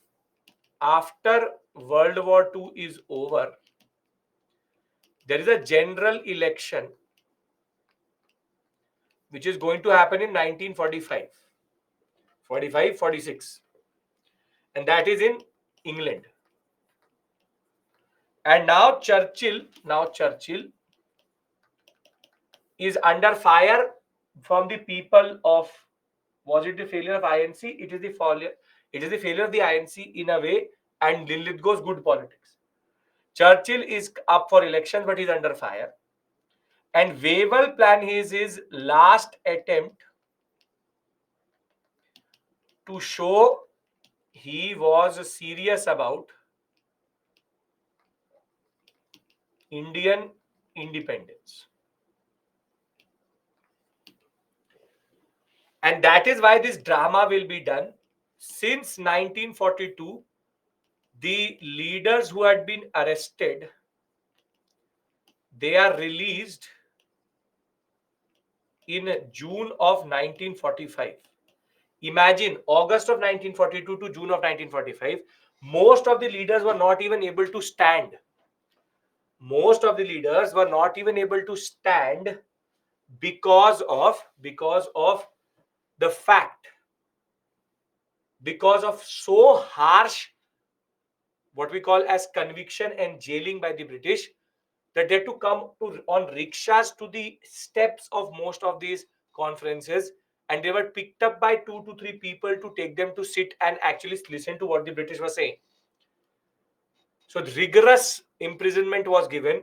after World War II is over, there is a general election which is going to happen in 1945, 45, 46. And that is in England. And now Churchill is under fire from the people of, was it the failure of INC? It is the failure of the INC in a way, and Linlithgow's good politics. Churchill is up for election, but he's under fire. And Wavell Plan is his last attempt to show he was serious about Indian independence. And that is why this drama will be done. Since 1942, the leaders who had been arrested, they are released in June of 1945. Imagine August of 1942 to June of 1945. Most of the leaders were not even able to stand. Most of the leaders were not even able to stand because of the fact, because of so harsh what we call as conviction and jailing by the British, that they had to come on rickshaws to the steps of most of these conferences, and they were picked up by 2 to 3 people to take them to sit and actually listen to what the British were saying. So rigorous imprisonment was given,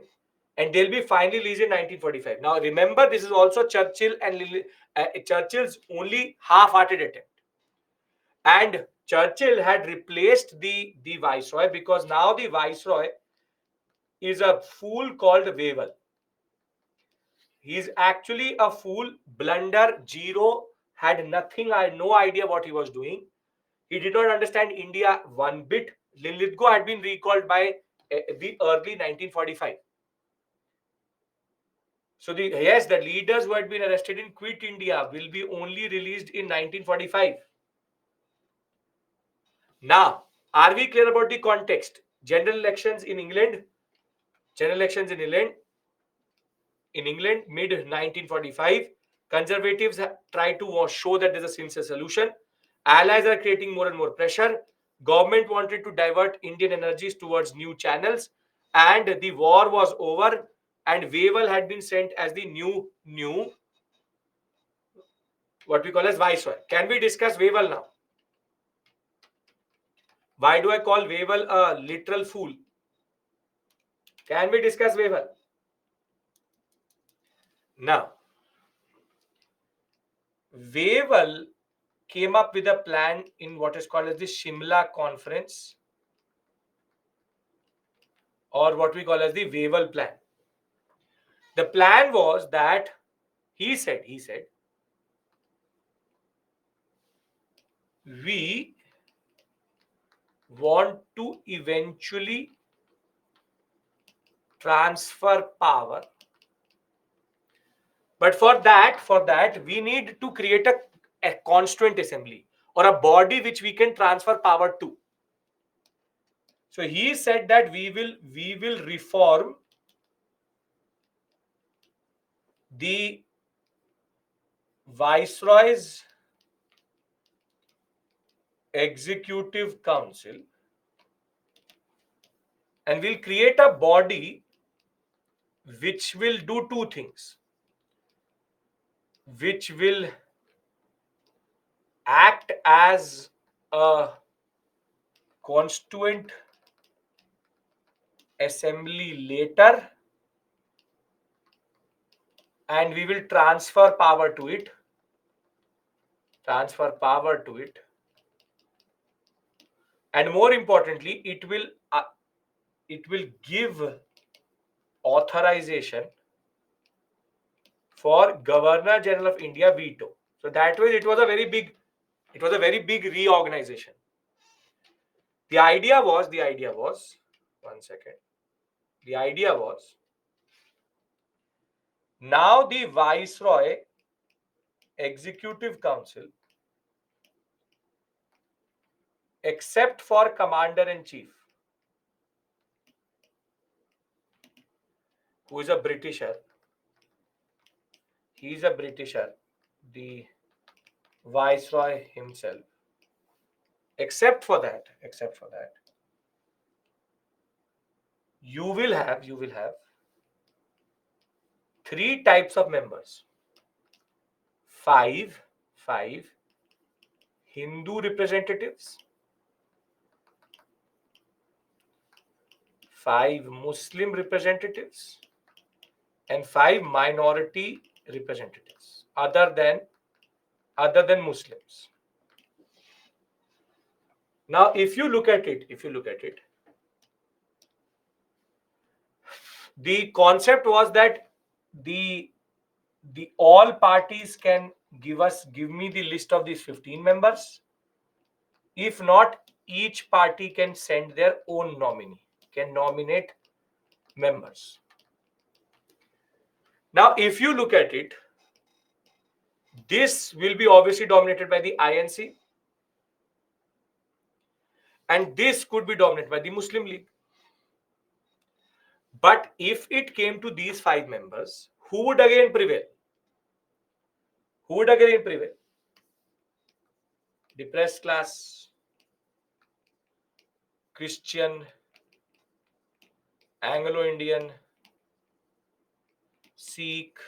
and they'll be finally released in 1945. Now remember, this is also Churchill's only half-hearted attempt. And Churchill had replaced the viceroy, because now the viceroy is a fool called Wavell. He's actually a fool, blunder, zero, had nothing, I had no idea what he was doing. He did not understand India one bit. Linlithgow had been recalled by the early 1945. So the leaders who had been arrested in Quit India will be only released in 1945. Now, are we clear about the context? General elections in England, mid 1945. Conservatives try to show that there's a sincere solution. Allies are creating more and more pressure. Government wanted to divert Indian energies towards new channels, and the war was over. And Wavell had been sent as the new what we call as viceroy. Can we discuss Wavell now? Why do I call Wavell a literal fool? Can we discuss Wavell? Now, Wavell came up with a plan in what is called as the Shimla Conference, or what we call as the Wavell Plan. The plan was that he said, we want to eventually transfer power, but for that we need to create a constituent assembly, or a body which we can transfer power to. So he said that we will reform the Viceroy's Executive Council, and we'll create a body which will do two things, which will act as a constituent assembly later, and we will transfer power to it, and more importantly, it will give authorization for Governor General of India veto. So that way, it was a very big reorganization. The idea was, one second. The idea was, now the Viceroy Executive Council, except for Commander in Chief, who is a Britisher, he is a Britisher, the Viceroy himself. Except for that, you will have three types of members. Five Hindu representatives, 5 Muslim representatives, and 5 minority representatives other than Muslims. Now, if you look at it, the concept was that the all parties can give me the list of these 15 members. If not, each party can send their own nominee, can nominate members. Now, if you look at it, this will be obviously dominated by the INC, and this could be dominated by the Muslim League. But if it came to these 5 members, who would again prevail? Depressed class, Christian, Anglo-Indian, Sikh,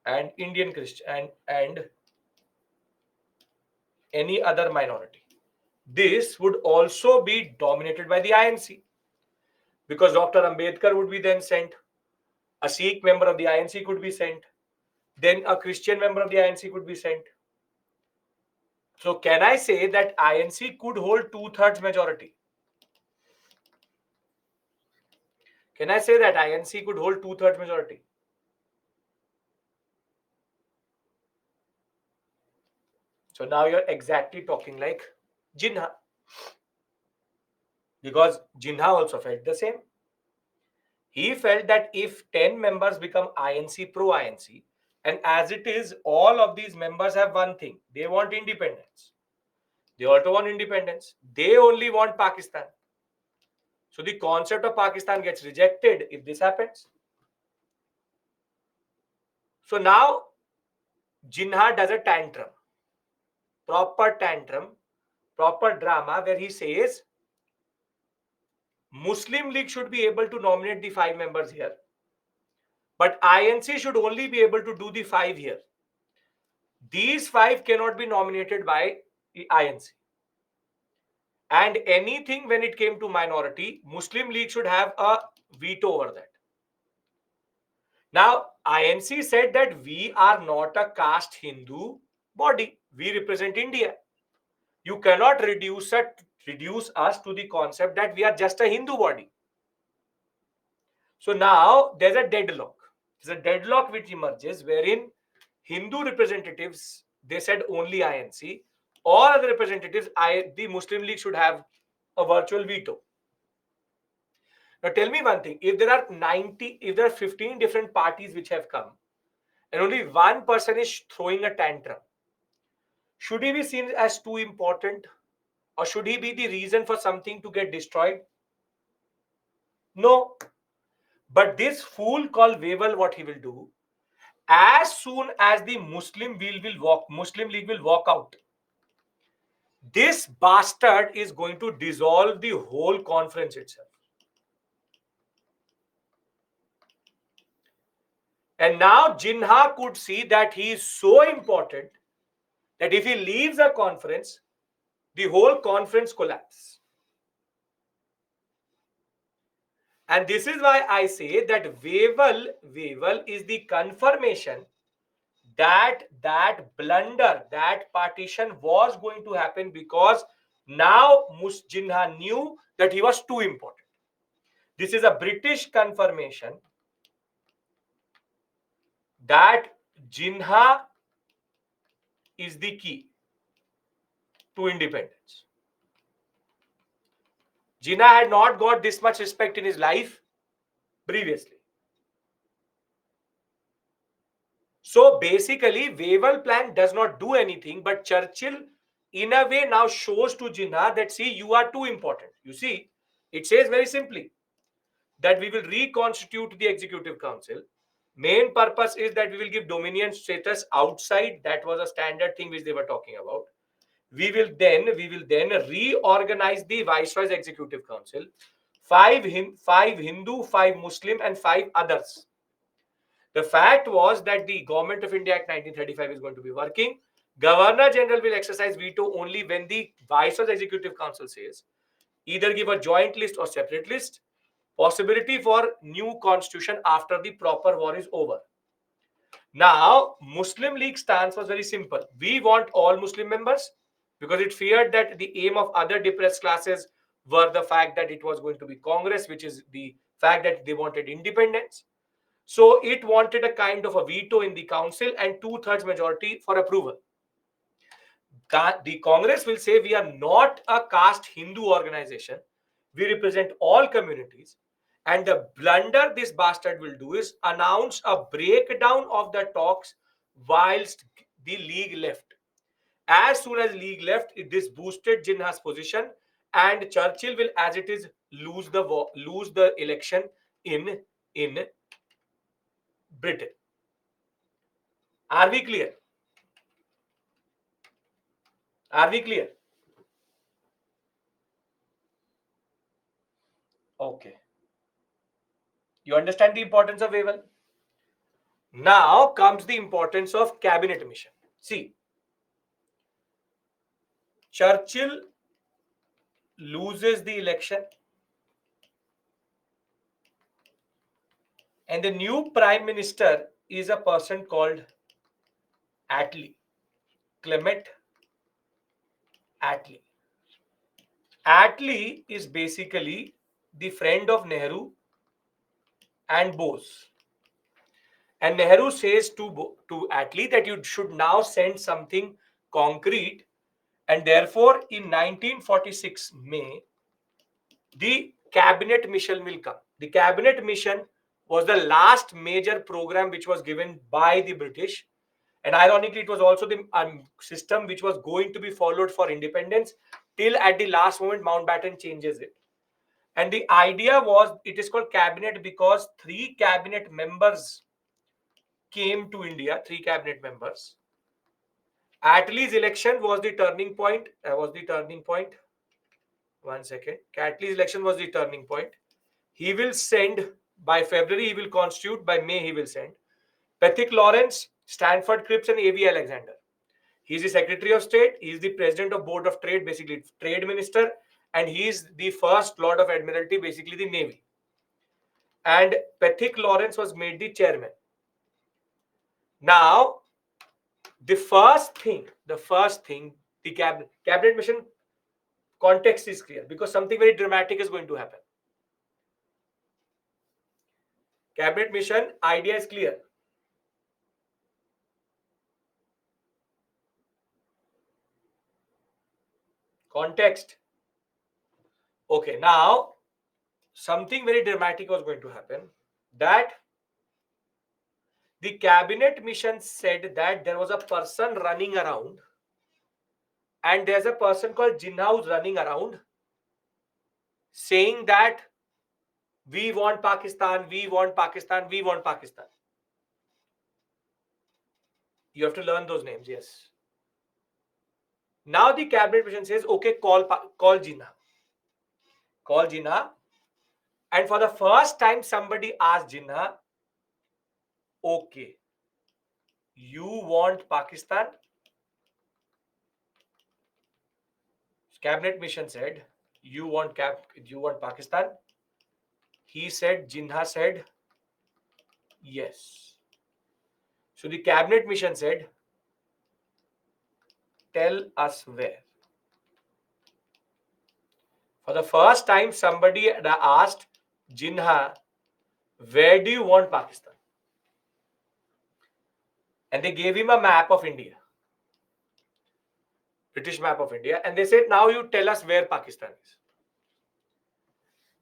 and Indian Christian, and any other minority. This would also be dominated by the INC, because Dr. Ambedkar would be then sent, a Sikh member of the INC could be sent, then a Christian member of the INC could be sent. So can I say that INC could hold 2/3 majority? Can I say that INC could hold 2/3 majority? So now you're exactly talking like Jinnah, because Jinnah also felt the same. He felt that if 10 members become INC, pro-INC, and as it is, all of these members have one thing: they want independence. They also want independence. They only want Pakistan. So the concept of Pakistan gets rejected if this happens. So now Jinnah does a tantrum, proper drama, where he says Muslim League should be able to nominate the 5 members here, but INC should only be able to do the 5 here. These 5 cannot be nominated by the INC. And anything when it came to minority, Muslim League should have a veto over that. Now, INC said that we are not a caste Hindu body. We represent India. You cannot reduce us to the concept that we are just a Hindu body. So now there's a deadlock. There's a deadlock which emerges wherein Hindu representatives, they said only INC. All other representatives, the Muslim League should have a virtual veto. Now tell me one thing: if there are 15 different parties which have come, and only one person is throwing a tantrum, should he be seen as too important, or should he be the reason for something to get destroyed? No. But this fool called Wavell, what he will do, as soon as the Muslim League will walk out, this bastard is going to dissolve the whole conference itself. And now Jinnah could see that he is so important that if he leaves a conference, the whole conference collapses. And this is why I say that Waival is the confirmation that that blunder, that partition was going to happen, because now Jinnah knew that he was too important. This is a British confirmation that Jinnah is the key to independence. Jinnah had not got this much respect in his life previously. So basically, Wavell plan does not do anything, but Churchill, in a way, now shows to Jinnah that, see, you are too important. You see, it says very simply that we will reconstitute the Executive Council. Main purpose is that we will give dominion status outside. That was a standard thing which they were talking about. We will then reorganize the Viceroy's Executive Council. Five Hindu, five Muslim, and five others. The fact was that the Government of India Act 1935 is going to be working. Governor General will exercise veto only when the Viceroy's Executive Council says either give a joint list or separate list. Possibility for new constitution after the proper war is over. Now, Muslim League stance was very simple. We want all Muslim members, because it feared that the aim of other depressed classes were the fact that it was going to be Congress, which is the fact that they wanted independence. So it wanted a kind of a veto in the council and two-thirds majority for approval. The Congress will say we are not a caste Hindu organization. We represent all communities. And the blunder this bastard will do is announce a breakdown of the talks whilst the League left. As soon as League left, this boosted Jinnah's position, and Churchill will, as it is, lose the election in Britain. Are we clear? Are we clear? Okay. You understand the importance of Wavell? Now comes the importance of cabinet mission. See, Churchill loses the election, and the new prime minister is a person called Attlee, Clement Attlee. Attlee is basically the friend of Nehru and Bose. And Nehru says to Attlee that you should now send something concrete. And therefore, in 1946 May, the cabinet mission will come. The cabinet mission was the last major program which was given by the British. And ironically, it was also the system which was going to be followed for independence till at the last moment Mountbatten changes it. And the idea was, it is called cabinet because three cabinet members came to India, three cabinet members. Attlee's election was the turning point. One second. Attlee's election was the turning point. He will send by February, he will constitute, by May, he will send Pethick Lawrence, Stanford Cripps, and A.V. Alexander. He is the Secretary of State. He is the President of Board of Trade, basically Trade Minister, and he is the First Lord of Admiralty, basically the Navy. And Pethick Lawrence was made the chairman. Now, the first thing, the cabinet mission context is clear because something very dramatic is going to happen. Cabinet mission idea is clear. Context. Okay, now something very dramatic was going to happen, that the cabinet mission said that there was a person running around, and there's a person called Jinnah who's running around saying that we want Pakistan, we want Pakistan, we want Pakistan. You have to learn those names, yes. Now the cabinet mission says, okay, call Jinnah. Call Jinnah. And for the first time, somebody asked Jinnah, Okay, you want Pakistan? Cabinet mission said, you want Pakistan? He said, Jinnah said, yes. So the cabinet mission said, tell us where. For the first time, somebody asked Jinnah, where do you want Pakistan? And they gave him a map of India, British map of India, and they said, now you tell us where Pakistan is.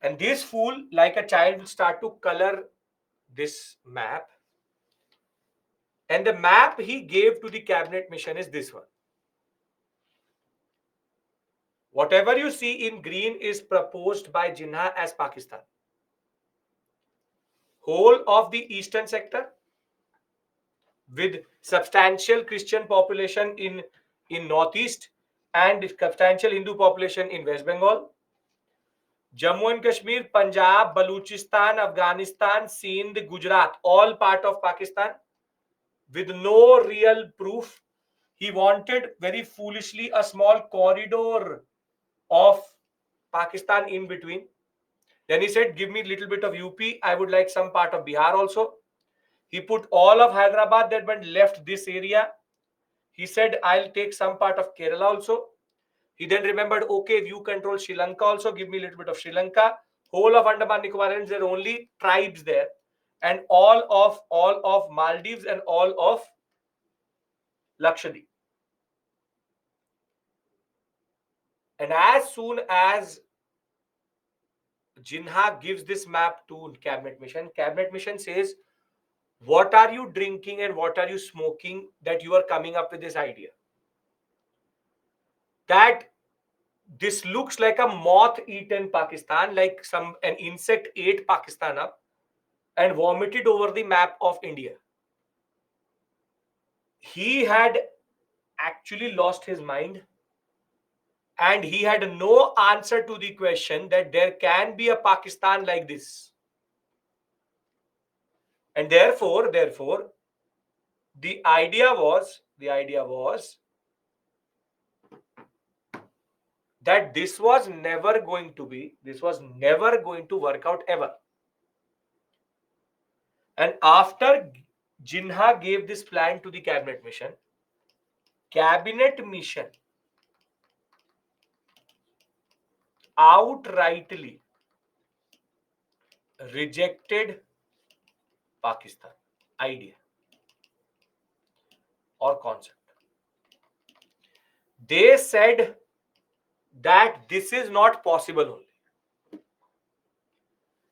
And this fool, like a child, will start to color this map. And the map he gave to the cabinet mission is this one. Whatever you see in green is proposed by Jinnah as Pakistan. Whole of the eastern sector with substantial Christian population in northeast and substantial Hindu population in West Bengal. Jammu and Kashmir, Punjab, Baluchistan, Afghanistan, Sindh, Gujarat, all part of Pakistan with no real proof. He wanted very foolishly a small corridor of Pakistan in between. Then he said, give me a little bit of UP. I would like some part of Bihar also. He put all of Hyderabad that went left this area. He said, I'll take some part of Kerala also. He then remembered, okay, if you control Sri Lanka also, give me a little bit of Sri Lanka. Whole of Andaman Nicobar Islands, there are only tribes there. And all of Maldives and all of Lakshadweep. And as soon as Jinnah gives this map to cabinet mission says, what are you drinking and what are you smoking that you are coming up with this idea? That this looks like a moth eaten Pakistan, like an insect ate Pakistan up and vomited over the map of India. He had actually lost his mind and he had no answer to the question that there can be a Pakistan like this. And therefore, the idea was that this was never going to work out ever. And after Jinnah gave this plan to the cabinet mission outrightly rejected Pakistan idea or concept. They said that this is not possible only.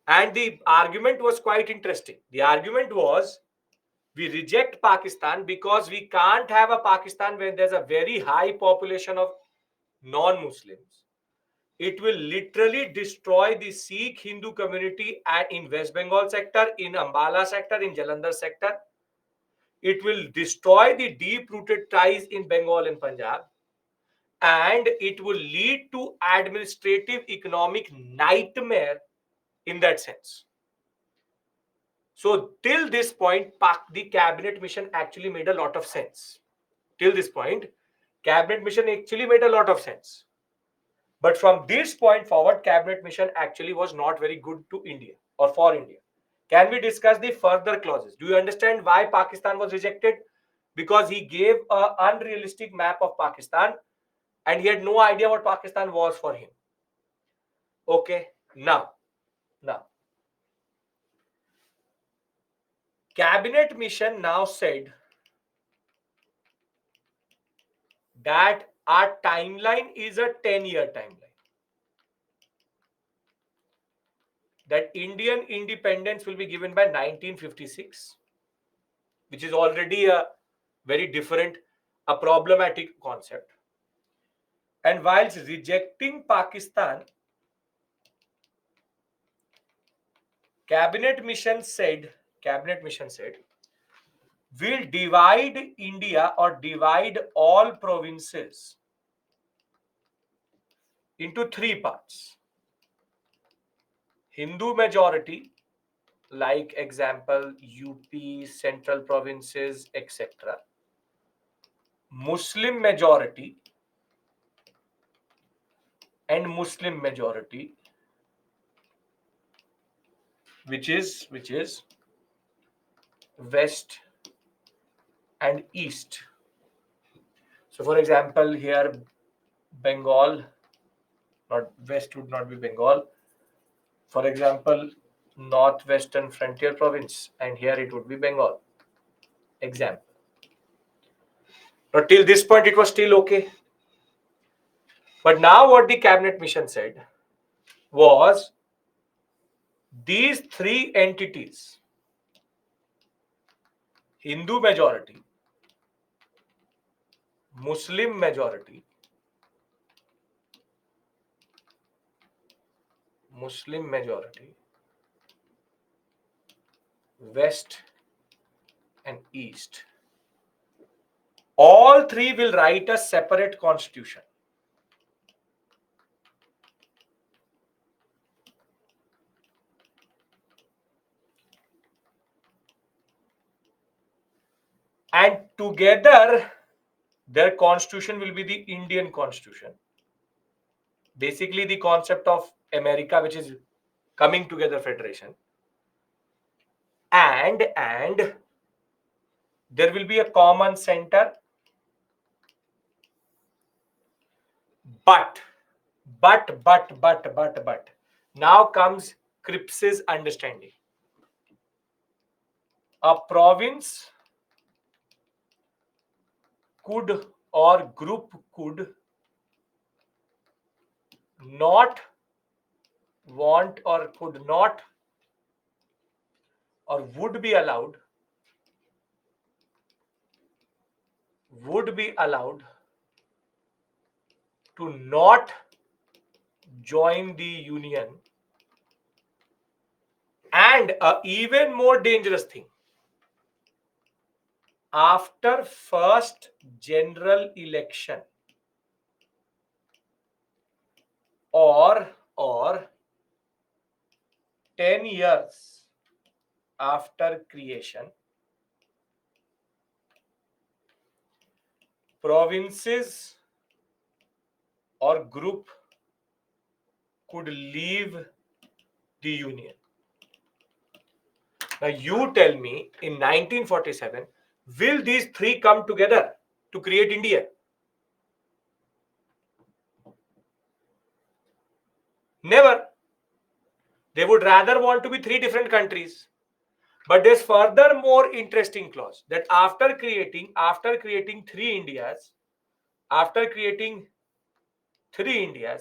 And the argument was quite interesting. The argument was, we reject Pakistan because we can't have a Pakistan when there's a very high population of non-Muslims. It will literally destroy the Sikh Hindu community in West Bengal sector, in Ambala sector, in Jalandhar sector. It will destroy the deep-rooted ties in Bengal and Punjab. And it will lead to administrative economic nightmare in that sense. So till this point, the cabinet mission actually made a lot of sense. Till this point, cabinet mission actually made a lot of sense. But from this point forward, cabinet mission actually was not very good to India or for India. Can we discuss the further clauses? Do you understand why Pakistan was rejected? Because he gave an unrealistic map of Pakistan and he had no idea what Pakistan was for him. Okay, now, cabinet mission now said that our timeline is a 10-year timeline. That Indian independence will be given by 1956, which is already a very different, a problematic concept. And whilst rejecting Pakistan, cabinet mission said, we'll divide India or divide all provinces into three parts: Hindu majority, like example UP, central provinces, etc. Muslim majority and Muslim majority, which is west and east. So for example, here Bengal, not west would not be Bengal. For example, northwestern frontier province, and here it would be Bengal. Example. Now till this point it was still okay. But now what the cabinet mission said was these three entities, Hindu majority, Muslim majority, Muslim majority, west and east, all three will write a separate constitution. And together their constitution will be the Indian constitution. Basically the concept of America, which is coming together federation. And there will be a common center. But now comes Cripps's understanding. A province could or group could not want or could not or would be allowed to not join the union. And a even more dangerous thing, after first general election or 10 years after creation, provinces or group could leave the union. Now you tell me, in 1947, will these three come together to create India? Never. They would rather want to be three different countries. But there's further more interesting clause that after creating three Indias,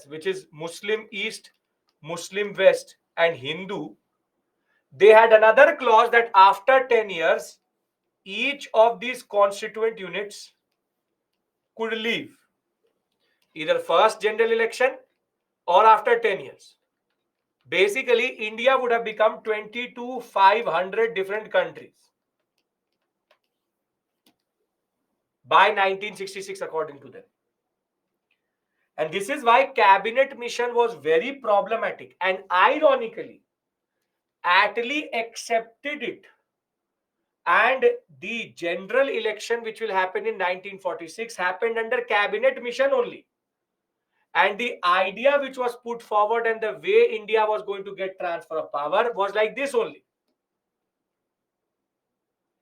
which is Muslim East, Muslim West, and Hindu, they had another clause that after 10 years, each of these constituent units could leave, either first general election or after 10 years. Basically, India would have become 20 to 500 different countries by 1966, according to them. And this is why cabinet mission was very problematic. And ironically, Attlee accepted it. And the general election, which will happen in 1946, happened under cabinet mission only. And the idea which was put forward and the way India was going to get transfer of power was like this only.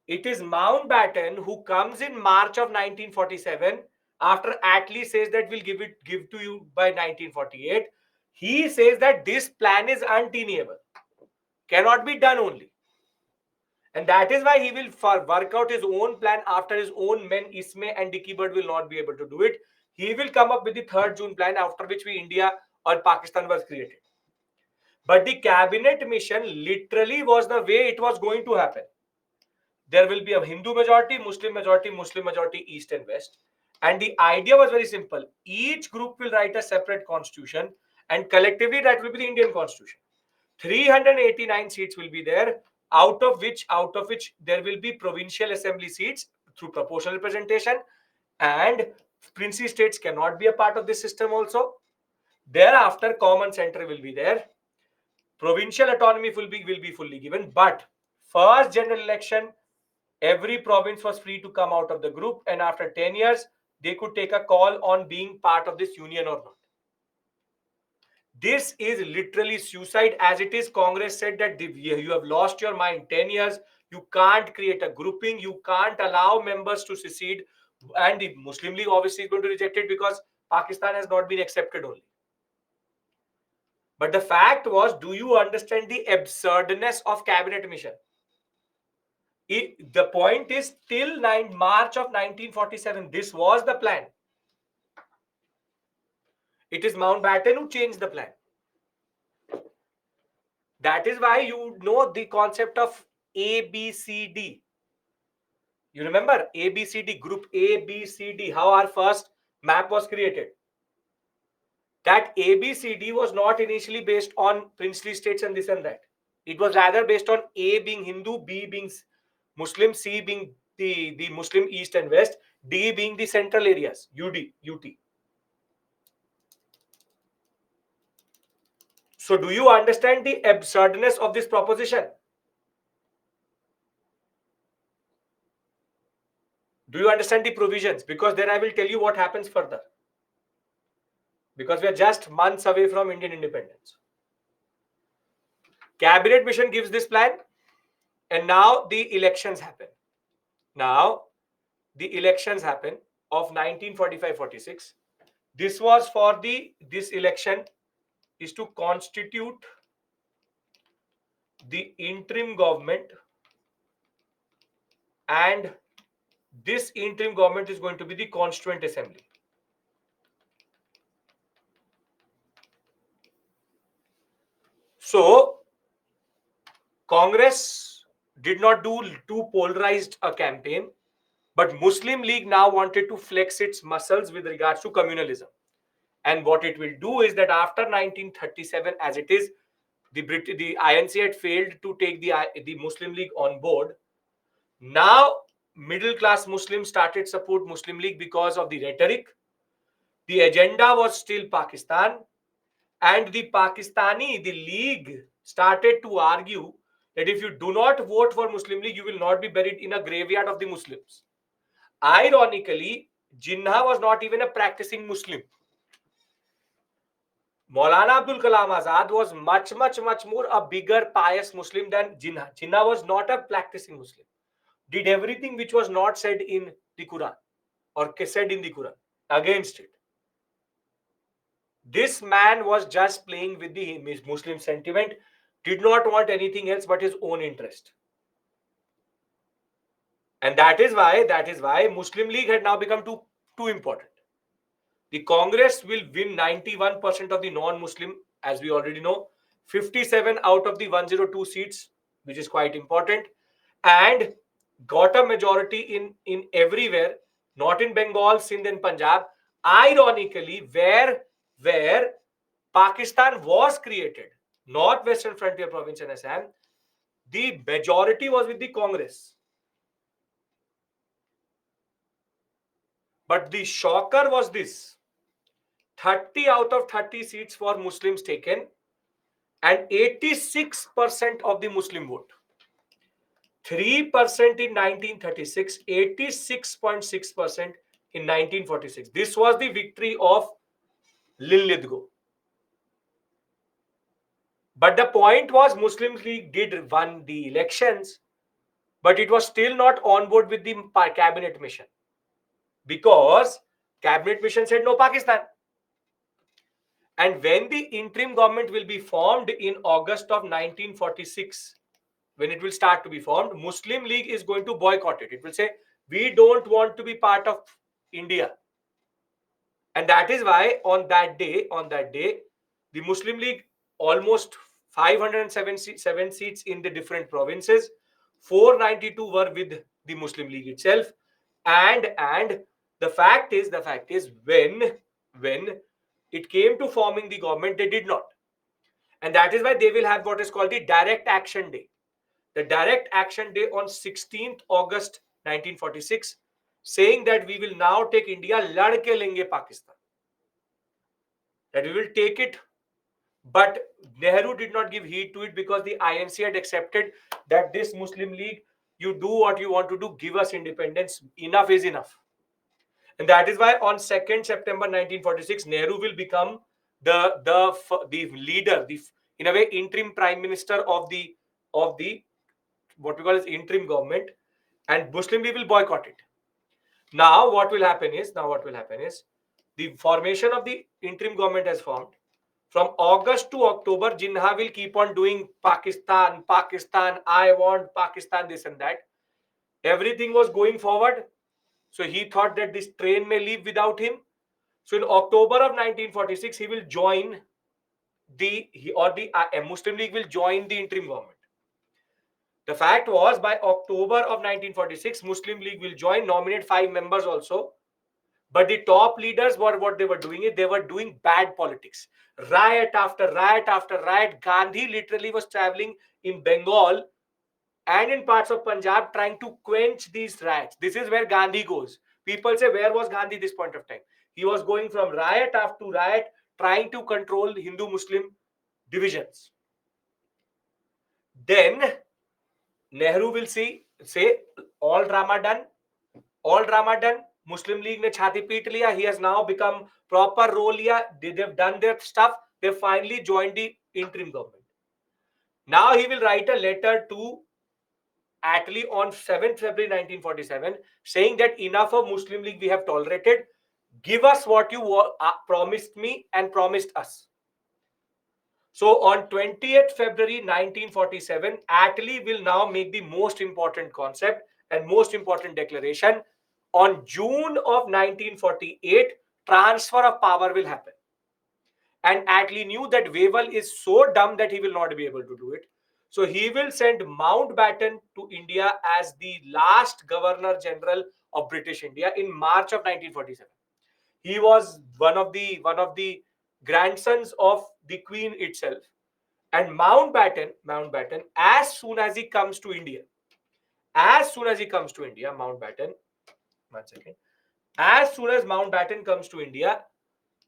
It is Mountbatten who comes in March of 1947 after Attlee says that we'll give to you by 1948. He says that this plan is untenable, cannot be done only. And that is why he will work out his own plan after his own men, Ismay and Dicky Bird, will not be able to do it. He will come up with the 3rd June plan, after which India or Pakistan was created. But the cabinet mission literally was the way it was going to happen. There will be a Hindu majority, Muslim majority, East and West. And the idea was very simple. Each group will write a separate constitution, and collectively that will be the Indian constitution. 389 seats will be there, out of which there will be provincial assembly seats through proportional representation, and princely states cannot be a part of this system also. Thereafter, common center will be there. Provincial autonomy will be fully given, but first general election, every province was free to come out of the group, and after 10 years, they could take a call on being part of this union or not. This is literally suicide. As it is, Congress said that you have lost your mind. 10 years, you can't create a grouping, you can't allow members to secede, and the Muslim League obviously is going to reject it because Pakistan has not been accepted only. But the fact was, do you understand the absurdness of cabinet mission? The point is, till March of 1947, this was the plan. It is Mountbatten who changed the plan. That is why you know the concept of ABCD. You remember ABCD, group ABCD, how our first map was created. That ABCD was not initially based on princely states and this and that. It was rather based on A being Hindu, B being Muslim, C being the Muslim East and West, D being the central areas, UT. So do you understand the absurdness of this proposition? Do you understand the provisions? Because then I will tell you what happens further. Because we are just months away from Indian independence. Cabinet mission gives this plan, and now the elections happen. Now, the elections happen of 1945-46. This was for this election is to constitute the interim government, and this interim government is going to be the Constituent Assembly. So, Congress did not do too polarized a campaign, but Muslim League now wanted to flex its muscles with regards to communalism. And what it will do is that after 1937, as it is, the INC had failed to take the Muslim League on board. Now, middle class Muslims started support Muslim League because of the rhetoric. The agenda was still Pakistan, and the League started to argue that if you do not vote for Muslim League, you will not be buried in a graveyard of the Muslims. Ironically, Jinnah was not even a practicing Muslim. Maulana Abdul Kalam Azad was much more a bigger pious Muslim than Jinnah. Jinnah was not a practicing Muslim. Did everything which was not said in the Quran or said in the Quran against it. This man was just playing with the Muslim sentiment, did not want anything else but his own interest. And that is why Muslim League had now become too important. The Congress will win 91% of the non-Muslim, as we already know, 57 out of the 102 seats, which is quite important, and got a majority in everywhere, not in Bengal, Sindh, and Punjab. Ironically, where Pakistan was created, not Western Frontier Province and Assam, the majority was with the Congress. But the shocker was this: 30 out of 30 seats for Muslims taken, and 86% of the Muslim vote. 3% in 1936, 86.6% in 1946. This was the victory of Lilithgo. But the point was, Muslim League did won the elections, but it was still not on board with the cabinet mission, because cabinet mission said no Pakistan. And when the interim government will be formed in August of 1946, when it will start to be formed, Muslim League is going to boycott it. It will say, we don't want to be part of India. And that is why on that day, the Muslim League almost 507 seats in the different provinces, 492 were with the Muslim League itself. And the fact is when it came to forming the government, they did not. And that is why they will have what is called the direct action day. The direct action day on 16th August 1946, saying that we will now take India, lad ke lenge Pakistan. That we will take it But Nehru did not give heed to it because the INC had accepted that this Muslim League, you do what you want to do, give us independence. Enough is enough. And that is why on 2nd September 1946, Nehru will become the leader, the in a way interim prime minister of the what we call as interim government, and Muslim League will boycott it. Now what will happen is the formation of the interim government has formed. From August to October, Jinnah will keep on doing Pakistan, Pakistan, I want Pakistan, this and that. Everything was going forward. So he thought that this train may leave without him. So in October of 1946, he will join the Muslim League will join the interim government. The fact was, by October of 1946, Muslim League will join, nominate 5 members also. But the top leaders were what they were doing is they were doing bad politics. Riot after riot after riot. Gandhi literally was traveling in Bengal and in parts of Punjab trying to quench these riots. This is where Gandhi goes. People say, where was Gandhi this point of time? He was going from riot after riot, trying to control Hindu-Muslim divisions. Then Nehru will say, all drama done, all drama done. Muslim League ने छाती पीट लिया. He has now become proper role लिया. They've done their stuff. They finally joined the interim government. Now he will write a letter to Attlee on 7th February 1947 saying that enough of Muslim League we have tolerated. Give us what you promised me and promised us. So on 20th February 1947, Attlee will now make the most important concept and most important declaration. On June of 1948, transfer of power will happen. And Attlee knew that Wavell is so dumb that he will not be able to do it. So he will send Mountbatten to India as the last Governor General of British India in March of 1947. He was one of the grandsons of the Queen itself. And Mountbatten, as soon as he comes to India, Mountbatten, one second. As soon as Mountbatten comes to India,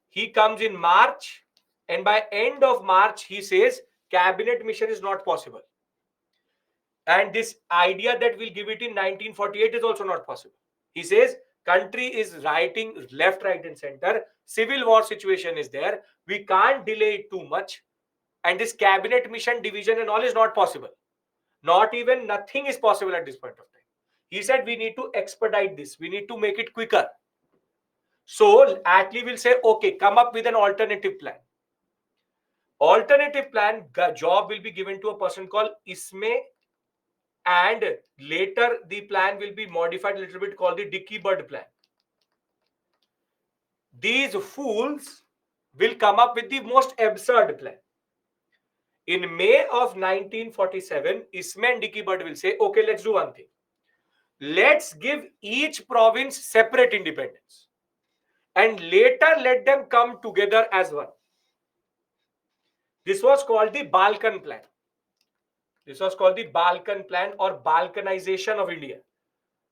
he comes in March, and by end of March, he says cabinet mission is not possible. And this idea that we'll give it in 1948 is also not possible. He says country is rioting left, right, and center. Civil war situation is there. We can't delay it too much. And this cabinet mission division and all is not possible. Nothing is possible at this point of time. He said we need to expedite this. We need to make it quicker. So Attlee will say, okay, come up with an alternative plan. Alternative plan, job will be given to a person called Ismay, and later the plan will be modified a little bit called the Dicky Bird plan. These fools will come up with the most absurd plan. In May of 1947, Ismay and Dicky Bird will say, okay, let's do one thing. Let's give each province separate independence. And later let them come together as one. This was called the Balkan plan. This was called the Balkan plan or Balkanization of India.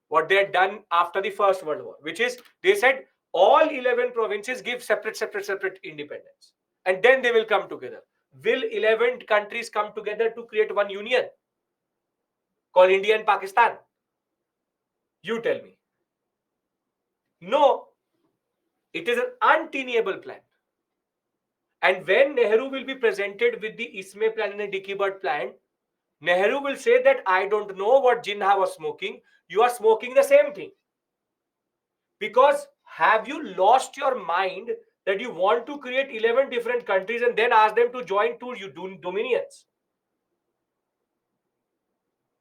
What they had done after the First World War, which is they said all 11 provinces give separate independence. And then they will come together. Will 11 countries come together to create one union called India and Pakistan? You tell me. No. It is an untenable plan. And when Nehru will be presented with the Ismay plan and the Dicky Bird plan, Nehru will say that I don't know what Jinnah was smoking. You are smoking the same thing. Because have you lost your mind that you want to create 11 different countries and then ask them to join two dominions?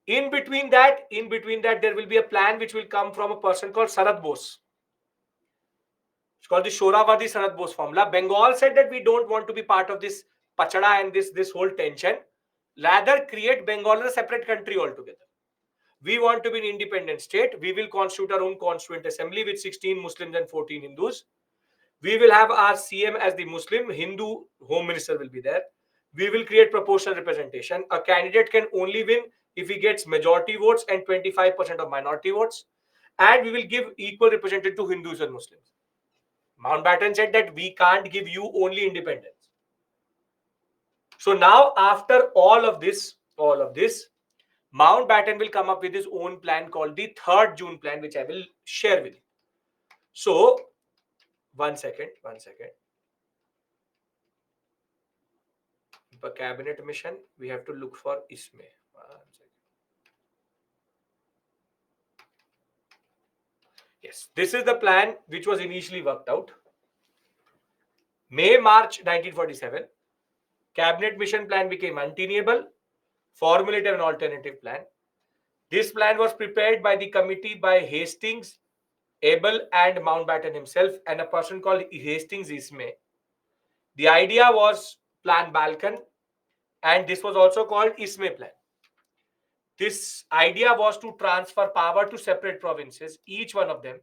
In between that, there will be a plan which will come from a person called Sarad Bose. It's called the Shoravadi Sarad Bose formula. Bengal said that we don't want to be part of this pachada and this whole tension. Rather, create Bengal as a separate country altogether. We want to be an independent state. We will constitute our own constituent assembly with 16 Muslims and 14 Hindus. We will have our CM as the Muslim. Hindu home minister will be there. We will create proportional representation. A candidate can only win if he gets majority votes and 25% of minority votes. And we will give equal representation to Hindus and Muslims. Mountbatten said that we can't give you only independence. So now after all of this, Mountbatten will come up with his own plan called the 3rd June plan, which I will share with you. So, one second. The cabinet mission, we have to look for ISME. One second. Yes, this is the plan which was initially worked out. March 1947, cabinet mission plan became untenable, formulated an alternative plan. This plan was prepared by the committee by Hastings, Abel, and Mountbatten himself, and a person called Hastings Ismay. The idea was Plan Balkan, and this was also called Ismay Plan. This idea was to transfer power to separate provinces, each one of them,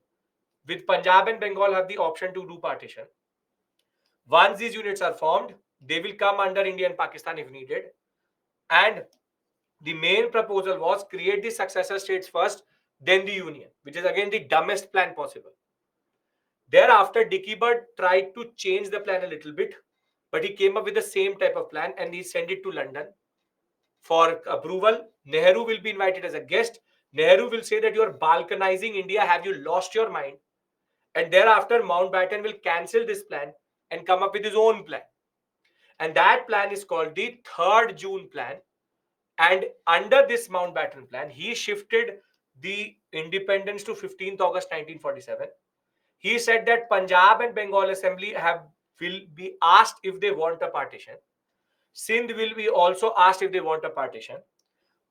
with Punjab and Bengal have the option to do partition. Once these units are formed, they will come under India and Pakistan if needed. And the main proposal was create the successor states first, then the union, which is again the dumbest plan possible. Thereafter, Dickey Bird tried to change the plan a little bit, but he came up with the same type of plan and he sent it to London for approval. Nehru will be invited as a guest. Nehru will say that you are balkanizing India. Have you lost your mind? And thereafter, Mountbatten will cancel this plan and come up with his own plan. And that plan is called the 3rd June plan. And under this Mountbatten plan, he shifted the independence to 15th August 1947. He said that Punjab and Bengal Assembly will be asked if they want a partition. Sindh will be also asked if they want a partition.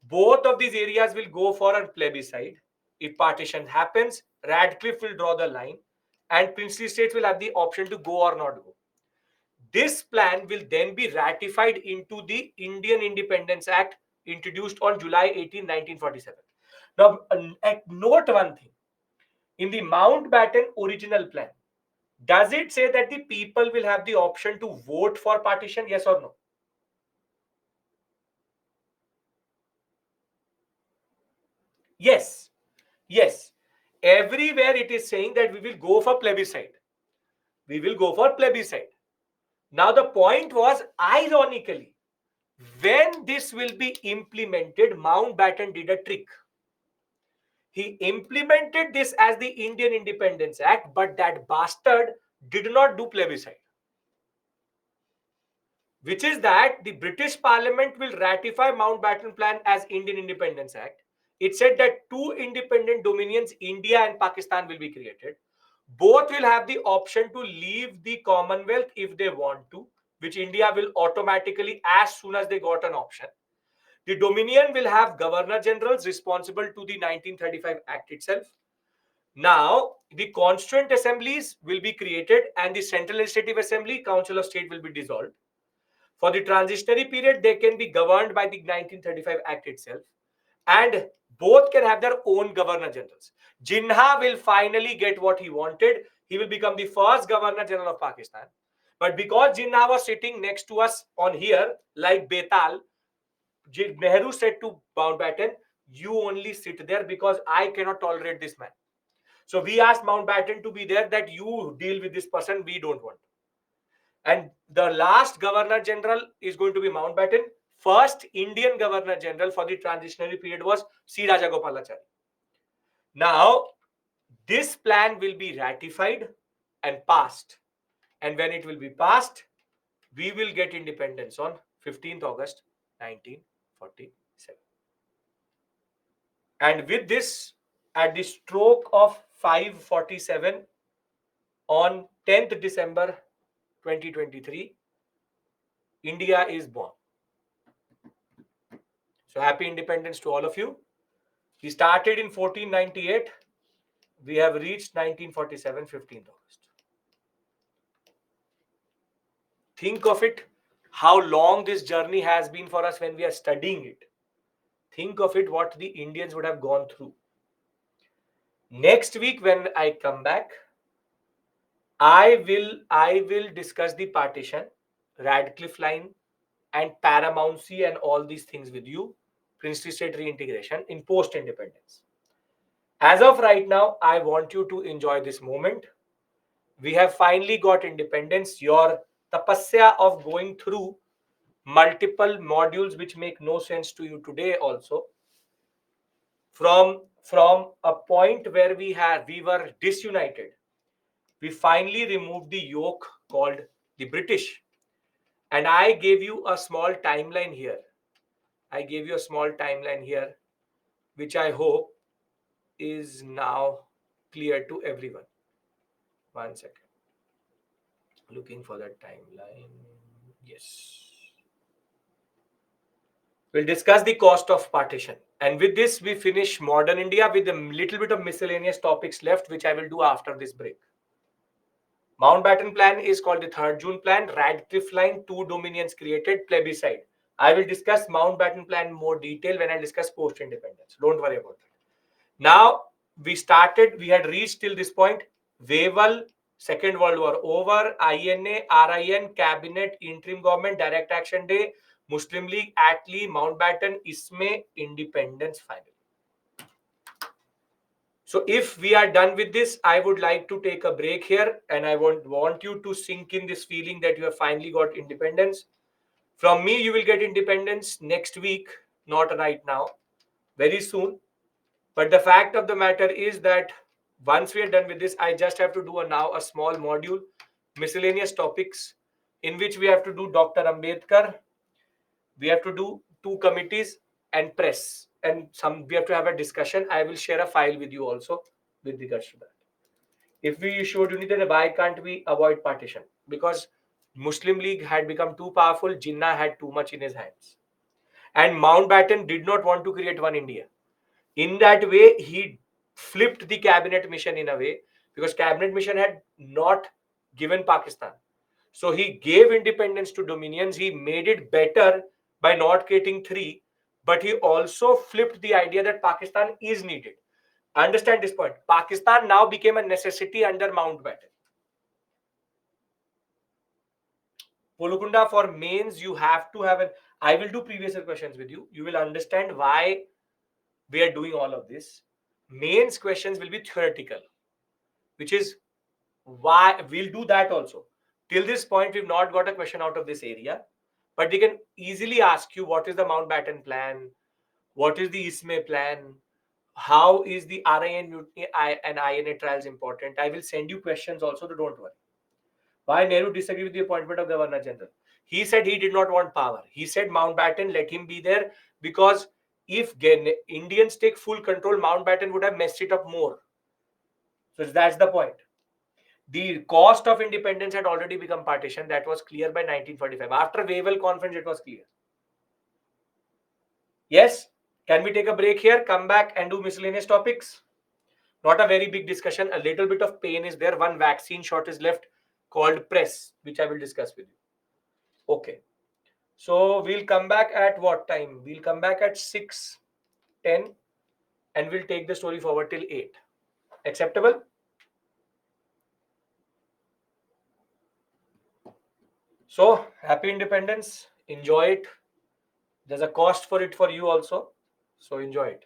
Both of these areas will go for a plebiscite. If partition happens, Radcliffe will draw the line and princely states will have the option to go or not go. This plan will then be ratified into the Indian Independence Act introduced on July 18, 1947. Now, note one thing. In the Mountbatten original plan, does it say that the people will have the option to vote for partition? Yes or no? Yes. Yes. Everywhere it is saying that we will go for plebiscite. We will go for plebiscite. Now the point was, ironically, when this will be implemented, Mountbatten did a trick. He implemented this as the Indian Independence Act, but that bastard did not do plebiscite. Which is that the British Parliament will ratify Mountbatten Plan as Indian Independence Act. It said that 2 independent dominions, India and Pakistan, will be created. Both will have the option to leave the Commonwealth if they want to, which India will automatically as soon as they got an option. The Dominion will have Governor Generals responsible to the 1935 Act itself. Now, the Constituent Assemblies will be created and the Central Legislative Assembly, Council of State, will be dissolved. For the transitionary period, they can be governed by the 1935 Act itself. And both can have their own Governor Generals. Jinnah will finally get what he wanted. He will become the first Governor General of Pakistan. But because Jinnah was sitting next to us on here, like Betal, Nehru said to Mountbatten, you only sit there because I cannot tolerate this man. So we asked Mountbatten to be there, that you deal with this person, we don't want. And the last Governor General is going to be Mountbatten. First Indian Governor General for the transitionary period was C. Rajagopalachari. Now, this plan will be ratified and passed. And when it will be passed, we will get independence on 15th August 1947. And with this, at the stroke of 5:47 on 10th December 2023, India is born. So happy independence to all of you. We started in 1498. We have reached 1947, 15th August. Think of it, how long this journey has been for us when we are studying it. Think of it, what the Indians would have gone through. Next week, when I come back, I will discuss the partition, Radcliffe line, and paramountcy and all these things with you, princely state reintegration in post-independence. As of right now, I want you to enjoy this moment. We have finally got independence. Your tapasya of going through multiple modules which make no sense to you today also. From a point where we were disunited, we finally removed the yoke called the British. And I gave you a small timeline here. I gave you a small timeline here, which I hope is now clear to everyone. One second. Looking for that timeline. Yes. We'll discuss the cost of partition. And with this, we finish modern India with a little bit of miscellaneous topics left, which I will do after this break. Mountbatten Plan is called the 3rd June Plan. Radcliffe Line, 2 dominions created, plebiscite. I will discuss Mountbatten Plan in more detail when I discuss post-independence. Don't worry about that. Now, we had reached till this point. Wavell, Second World War over, INA, RIN, Cabinet, Interim Government, Direct Action Day, Muslim League, Attlee, Mountbatten, ISME, Independence finally. So if we are done with this, I would like to take a break here, and I want you to sink in this feeling that you have finally got independence. From me, you will get independence next week, not right now, very soon. But the fact of the matter is that once we are done with this, I just have to do now a small module, miscellaneous topics, in which we have to do Dr. Ambedkar, we have to do 2 committees and press, and we have to have a discussion. I will share a file with you also with regards to that. If we showed unity, then why can't we avoid partition? Because Muslim League had become too powerful, Jinnah had too much in his hands. And Mountbatten did not want to create one India. In that way, he flipped the cabinet mission in a way, because cabinet mission had not given Pakistan. So he gave independence to dominions. He made it better by not creating three, but he also flipped the idea that Pakistan is needed. Understand this point. Pakistan now became a necessity under Mountbatten. Polukunda, for mains, you have to have an. I will do previous year questions with you. You will understand why we are doing all of this. Mains questions will be theoretical, which is why we'll do that also. Till this point, we've not got a question out of this area, but they can easily ask you what is the Mountbatten plan, what is the ISME plan, how is the RIN mutiny and INA trials important. I will send you questions also, so don't worry. Why Nehru disagreed with the appointment of Governor General? He said he did not want power. He said Mountbatten, let him be there, because if Indians take full control, Mountbatten would have messed it up more. So that's the point. The cost of independence had already become partition. That was clear by 1945. After Wavell Conference, it was clear. Yes? Can we take a break here, come back and do miscellaneous topics? Not a very big discussion. A little bit of pain is there. One vaccine shot is left called press, which I will discuss with you. Okay. So we'll come back at what time? We'll come back at 6:10 and we'll take the story forward till 8. Acceptable? So, happy independence. Enjoy it. There's a cost for it for you also. So, enjoy it.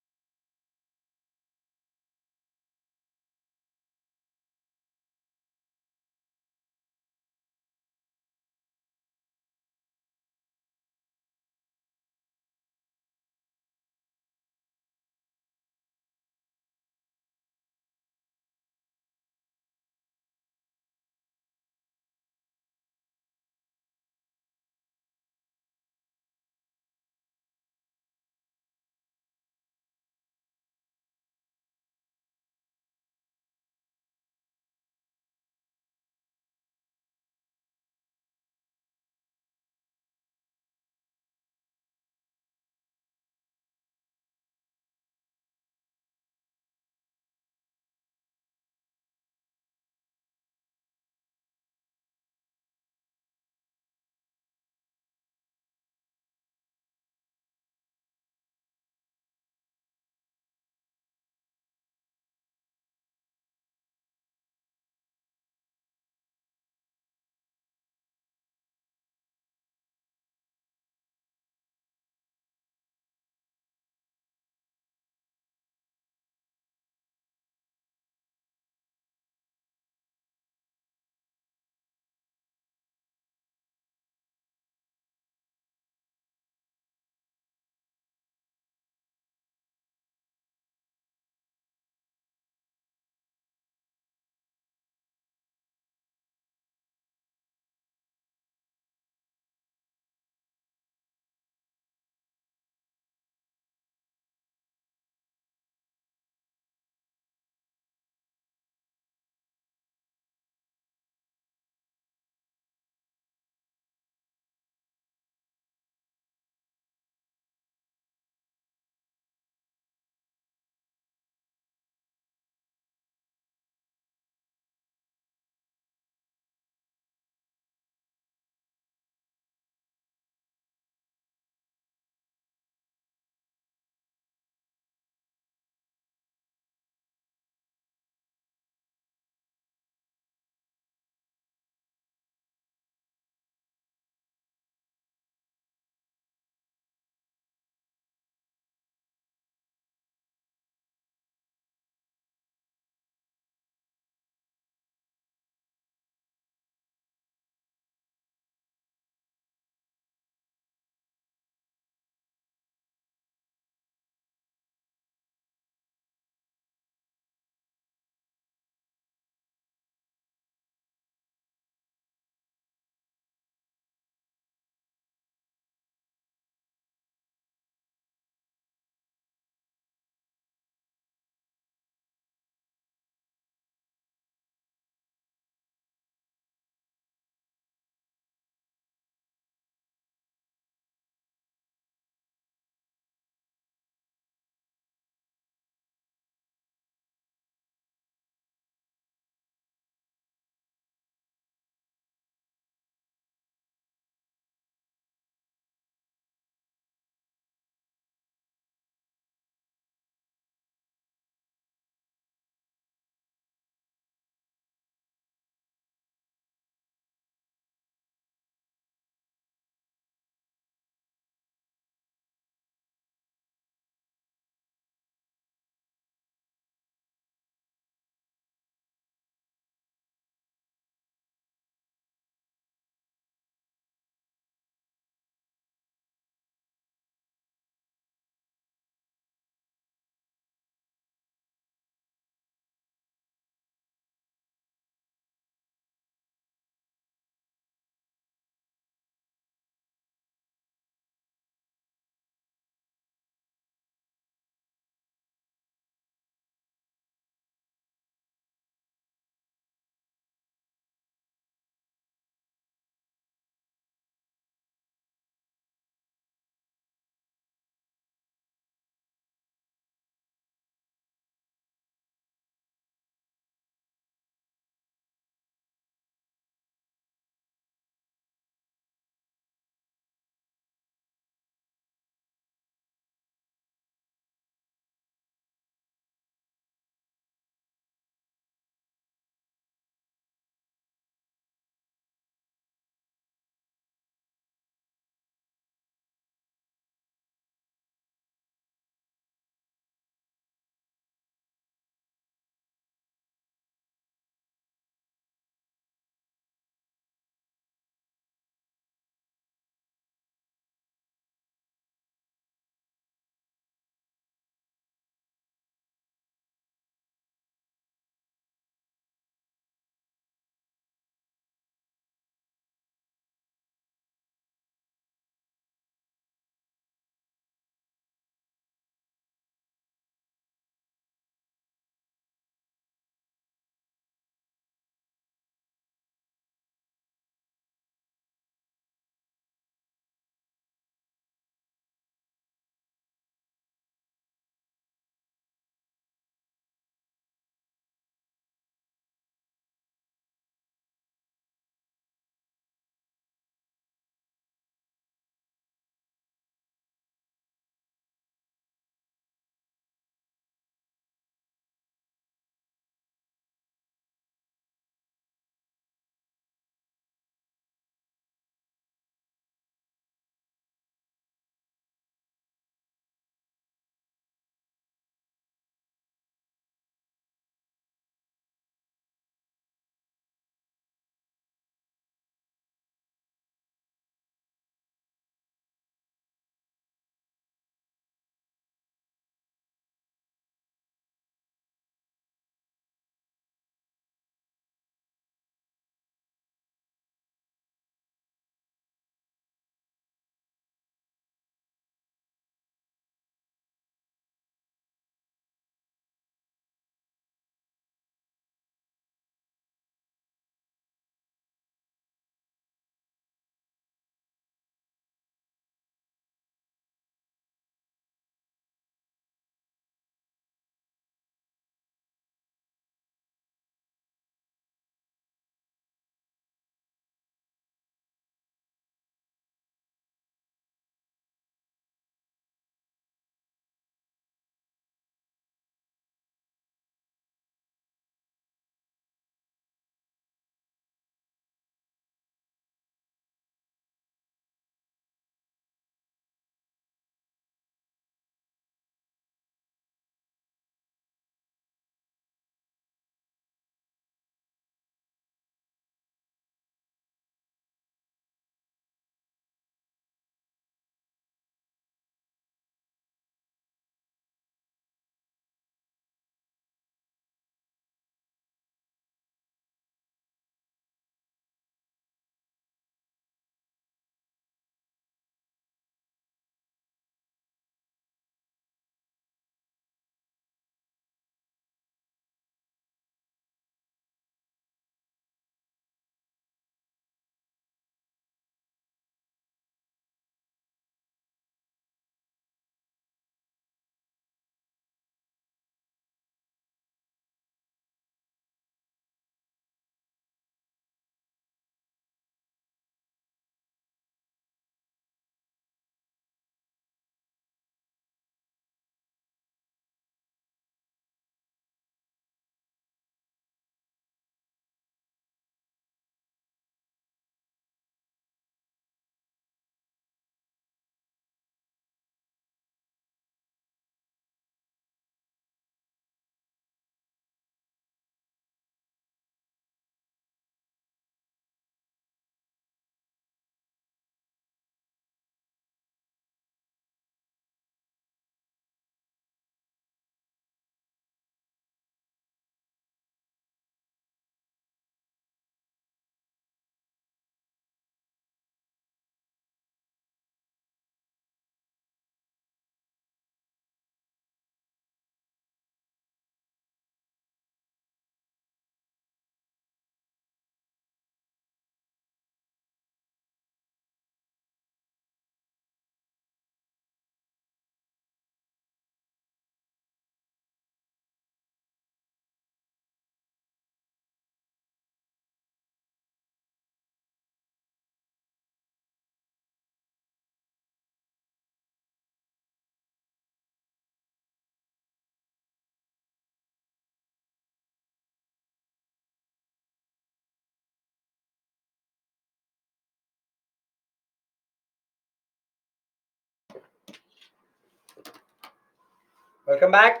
Welcome back.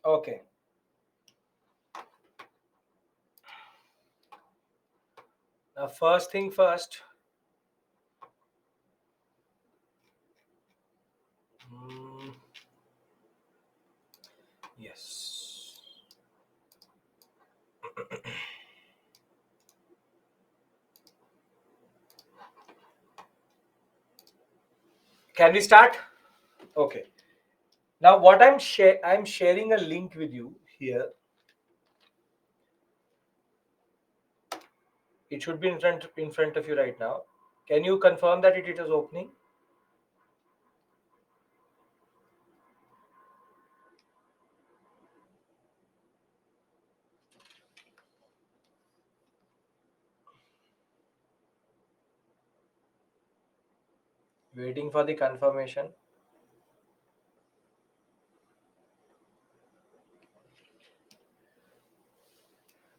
Okay. Now, first thing first. Hmm, yes. Can we start? Okay. Now, what I'm sharing a link with you here. It should be in front of you right now. Can you confirm that it is opening? Waiting for the confirmation.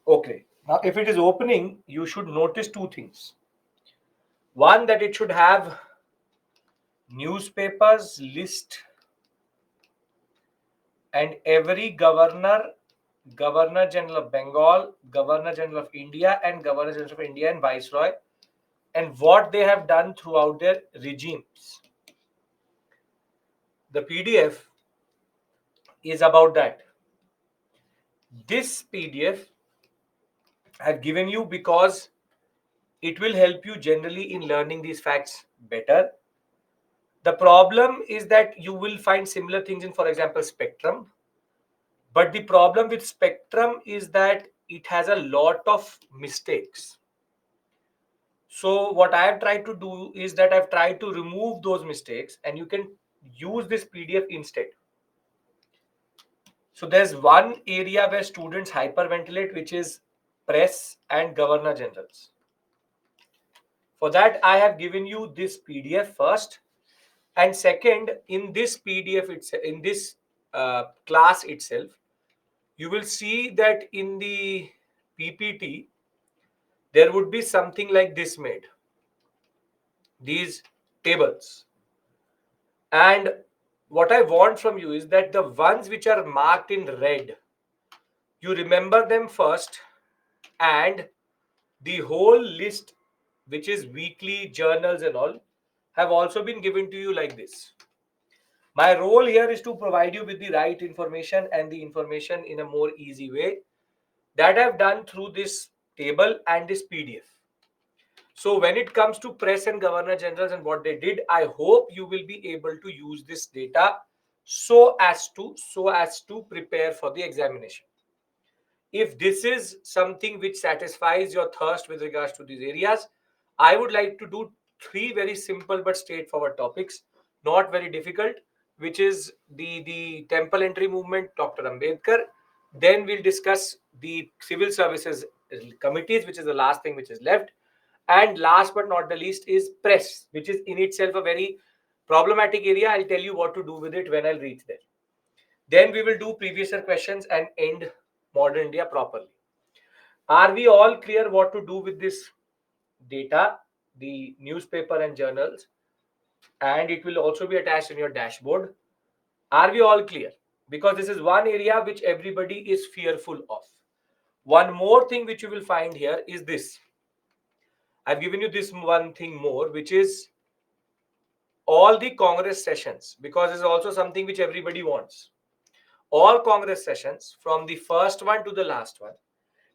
Okay. Now, if it is opening, you should notice two things. One, that it should have newspapers list and every governor, Governor General of Bengal, Governor General of India, and Governor General of India and Viceroy, and what they have done throughout their regimes. The PDF is about that. This PDF I have given you because it will help you generally in learning these facts better. The problem is that you will find similar things in, for example, spectrum. But the problem with spectrum is that it has a lot of mistakes. So what I have tried to do is that I've tried to remove those mistakes and you can use this PDF instead. So there's one area where students hyperventilate, which is press and governor generals. For that, I have given you this PDF first. And second, in this PDF, in this class itself, you will see that in the PPT, there would be something like this made. These tables. And what I want from you is that the ones which are marked in red, you remember them first, and the whole list, which is weekly journals and all, have also been given to you like this. My role here is to provide you with the right information and the information in a more easy way. That I've done through this table and this PDF. So when it comes to press and governor generals and what they did, I hope you will be able to use this data so as to prepare for the examination. If this is something which satisfies your thirst with regards to these areas, I would like to do three very simple but straightforward topics, not very difficult, which is the temple entry movement, Dr. Ambedkar. Then we'll discuss the civil services committees, which is the last thing which is left. And last but not the least is press, which is in itself a very problematic area. I'll tell you what to do with it when I'll reach there. Then we will do previous year questions and end modern India properly. Are we all clear what to do with this data, the newspaper and journals? And it will also be attached in your dashboard. Are we all clear? Because this is one area which everybody is fearful of. One more thing which you will find here is this. I've given you this one thing more, which is all the Congress sessions, because it's also something which everybody wants. All Congress sessions from the first one to the last one.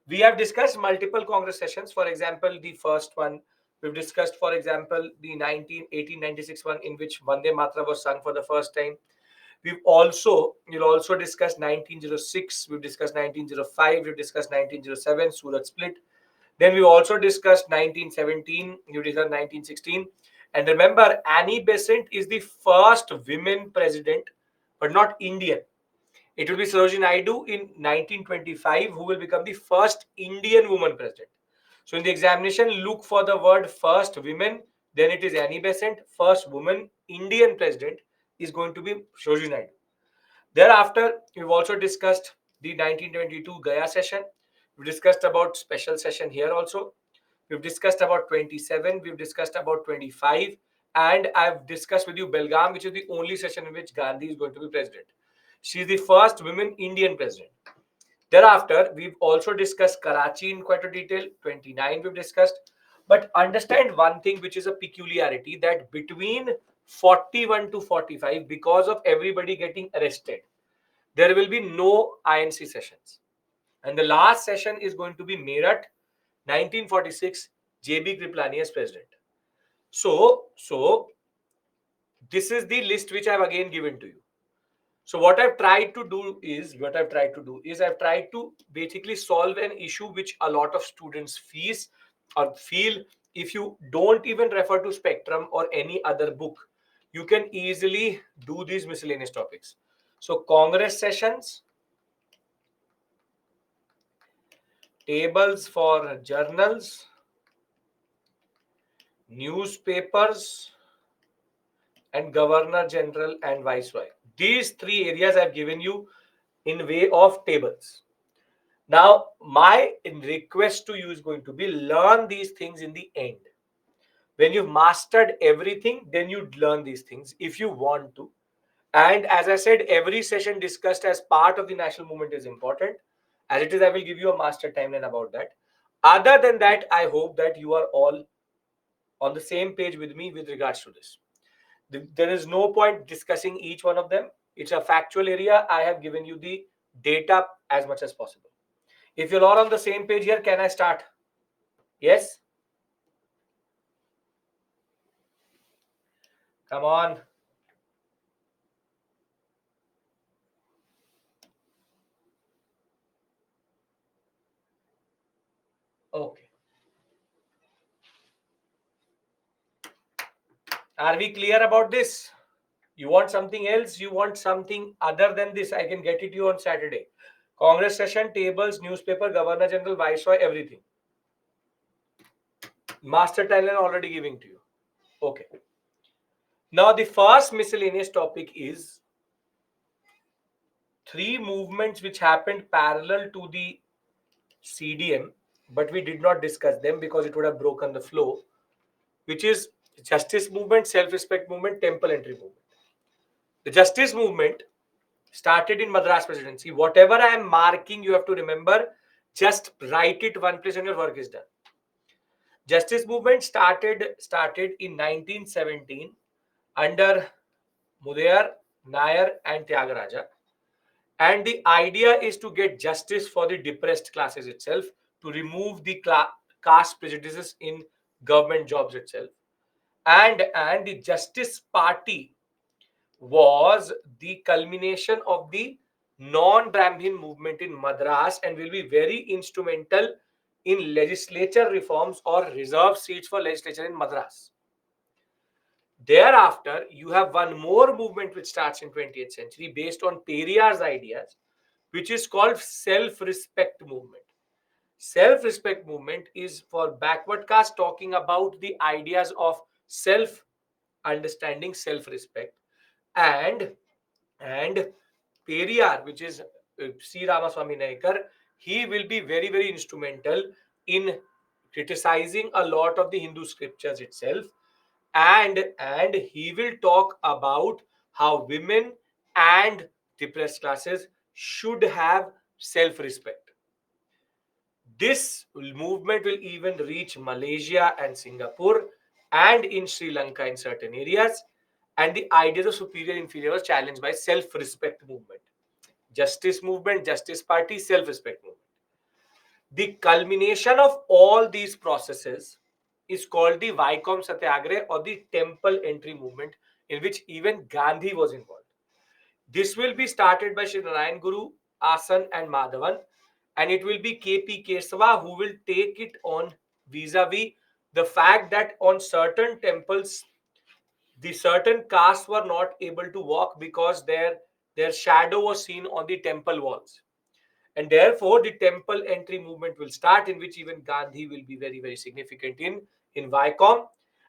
We have discussed multiple Congress sessions. For example, the first one, we've discussed, for example, the 1896 one in which Vande Matra was sung for the first time. We'll also discuss 1906, we've discussed 1905, we've discussed 1907, Surat split. Then we also discussed 1917, we discussed 1916. And remember, Annie Besant is the first women president, but not Indian. It will be Sarojini Naidu in 1925, who will become the first Indian woman president. So in the examination, look for the word first women, then it is Annie Besant. First woman Indian president is going to be Sarojini Naidu. Thereafter, we've also discussed the 1922 Gaya session. We discussed about special session here also. we've discussed about 27, we've discussed about 25, and I've discussed with you Belgaum, which is the only session in which Gandhi is going to be president. She's the first women Indian president. Thereafter, we've also discussed Karachi in quite a detail. 29 we've discussed. But understand one thing which is a peculiarity, that between 41 to 45, because of everybody getting arrested, there will be no INC sessions. And the last session is going to be Meerut, 1946, JB Kriplani as president. So this is the list which I've again given to you. So I've tried to basically solve an issue which a lot of students face or feel. If you don't even refer to Spectrum or any other book, you can easily do these miscellaneous topics. So Congress sessions, tables for journals, newspapers, and Governor General and Viceroy. These three areas I've given you in way of tables. Now, my request to you is going to be learn these things in the end. When you've mastered everything, then you learn these things if you want to. And as I said, every session discussed as part of the national movement is important. As it is, I will give you a master timeline about that. Other than that, I hope that you are all on the same page with me with regards to this. There is no point discussing each one of them. It's a factual area. I have given you the data as much as possible. If you're all on the same page here, can I start? Yes? Come on. Okay. Are we clear about this? You want something else? You want something other than this? I can get it to you on Saturday. Congress session, tables, newspaper, Governor General, Viceroy, everything. Master timeline already giving to you. Okay. Now the first miscellaneous topic is three movements which happened parallel to the CDM, but we did not discuss them because it would have broken the flow, which is justice movement, self-respect movement, temple entry movement. The justice movement started in Madras Presidency. Whatever I am marking, you have to remember, just write it one place and your work is done. Justice movement started in 1917 under Mudayar, Nair and Tyagaraja. And the idea is to get justice for the depressed classes itself, to remove the caste prejudices in government jobs itself. And the Justice Party was the culmination of the non-Brahmin movement in Madras and will be very instrumental in legislature reforms or reserved seats for legislature in Madras. Thereafter, you have one more movement which starts in 20th century based on Periyar's ideas, which is called self-respect movement. Self-respect movement is for backward caste, talking about the ideas of self-understanding, self-respect, and and Periyar, which is C. Ramaswamy Naikar, he will be very, very instrumental in criticizing a lot of the Hindu scriptures itself, and he will talk about how women and depressed classes should have self-respect. This movement will even reach Malaysia and Singapore and in Sri Lanka in certain areas. And the ideas of superior inferior was challenged by self-respect movement. Justice movement, Justice Party, self-respect movement. The culmination of all these processes is called the Vaikom Satyagraha or the Temple Entry movement, in which even Gandhi was involved. This will be started by Sri Narayan Guru, Asan and Madhavan, and it will be KP Kesava who will take it on vis-a-vis the fact that on certain temples, the certain castes were not able to walk because their shadow was seen on the temple walls. And therefore, the temple entry movement will start, in which even Gandhi will be very, very significant in Vaikom.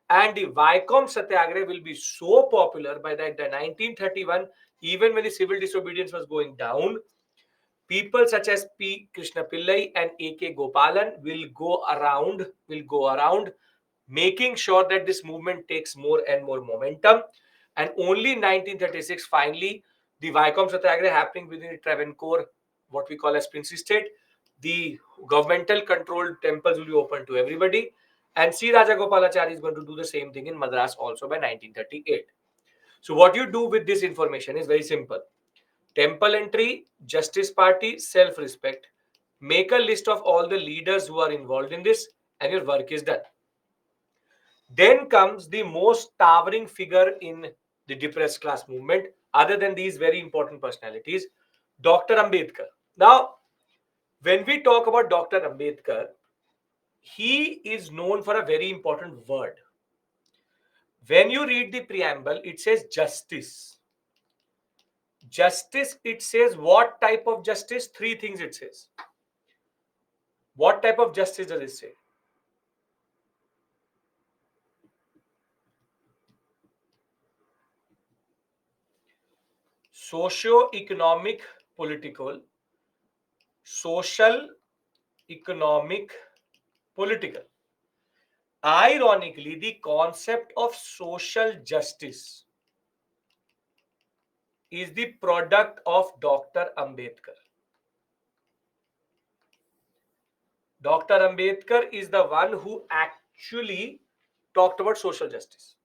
And the Vaikom Satyagraha will be so popular by the 1931, even when the civil disobedience was going down, People such as P. Krishna Pillai and A.K. Gopalan will go around making sure that this movement takes more and more momentum. And only in 1936, finally, the Vaikom Satyagraha happening within the Travancore, what we call as Princely State, the governmental controlled temples will be open to everybody. And C. Rajagopalachari is going to do the same thing in Madras also by 1938. So what you do with this information is very simple. Temple entry, Justice Party, self-respect. Make a list of all the leaders who are involved in this, and your work is done. Then comes the most towering figure in the depressed class movement, other than these very important personalities, Dr. Ambedkar. Now, when we talk about Dr. Ambedkar, he is known for a very important word. When you read the preamble, it says justice. Justice, it says what type of justice? Three things it says. What type of justice does it say? Socio-economic, political, social, economic, political. Ironically, the concept of social justice is the product of Dr. Ambedkar. Dr. Ambedkar is the one who actually talked about social justice.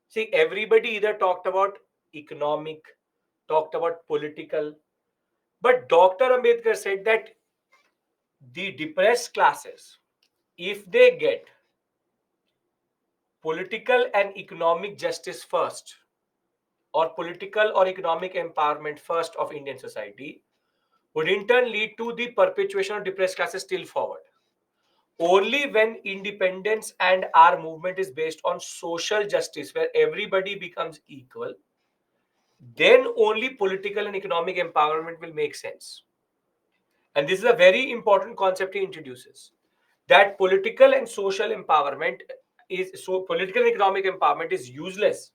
See, everybody either talked about economic, talked about political, but Dr. Ambedkar said that the depressed classes, if they get political and economic justice first, or political or economic empowerment first of Indian society, would in turn lead to the perpetuation of depressed classes still forward. Only when independence and our movement is based on social justice, where everybody becomes equal, then only political and economic empowerment will make sense. And this is a very important concept he introduces, that political and social empowerment political and economic empowerment is useless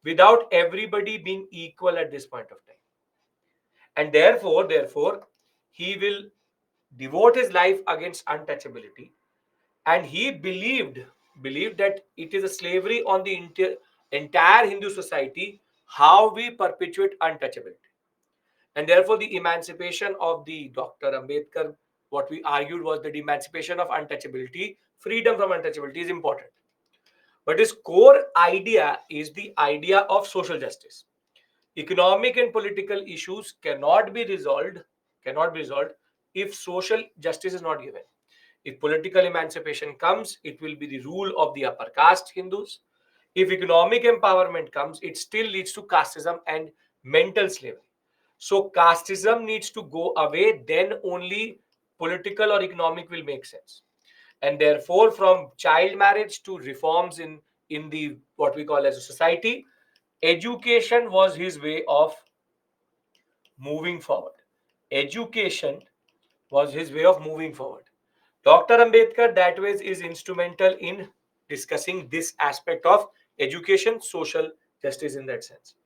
without everybody being equal at this point of time. And therefore, he will devote his life against untouchability. And he believed that it is a slavery on the entire Hindu society how we perpetuate untouchability. And therefore, the emancipation of the Dr. Ambedkar, what we argued was that the emancipation of untouchability, freedom from untouchability is important. But his core idea is the idea of social justice. Economic and political issues cannot be resolved if social justice is not given. If political emancipation comes, it will be the rule of the upper caste Hindus. If economic empowerment comes, it still leads to casteism and mental slavery. So casteism needs to go away, then only political or economic will make sense. And therefore, from child marriage to reforms in the what we call as a society, education was his way of moving forward. Education was his way of moving forward. Dr. Ambedkar, that way, is instrumental in discussing this aspect of education, social justice in that sense.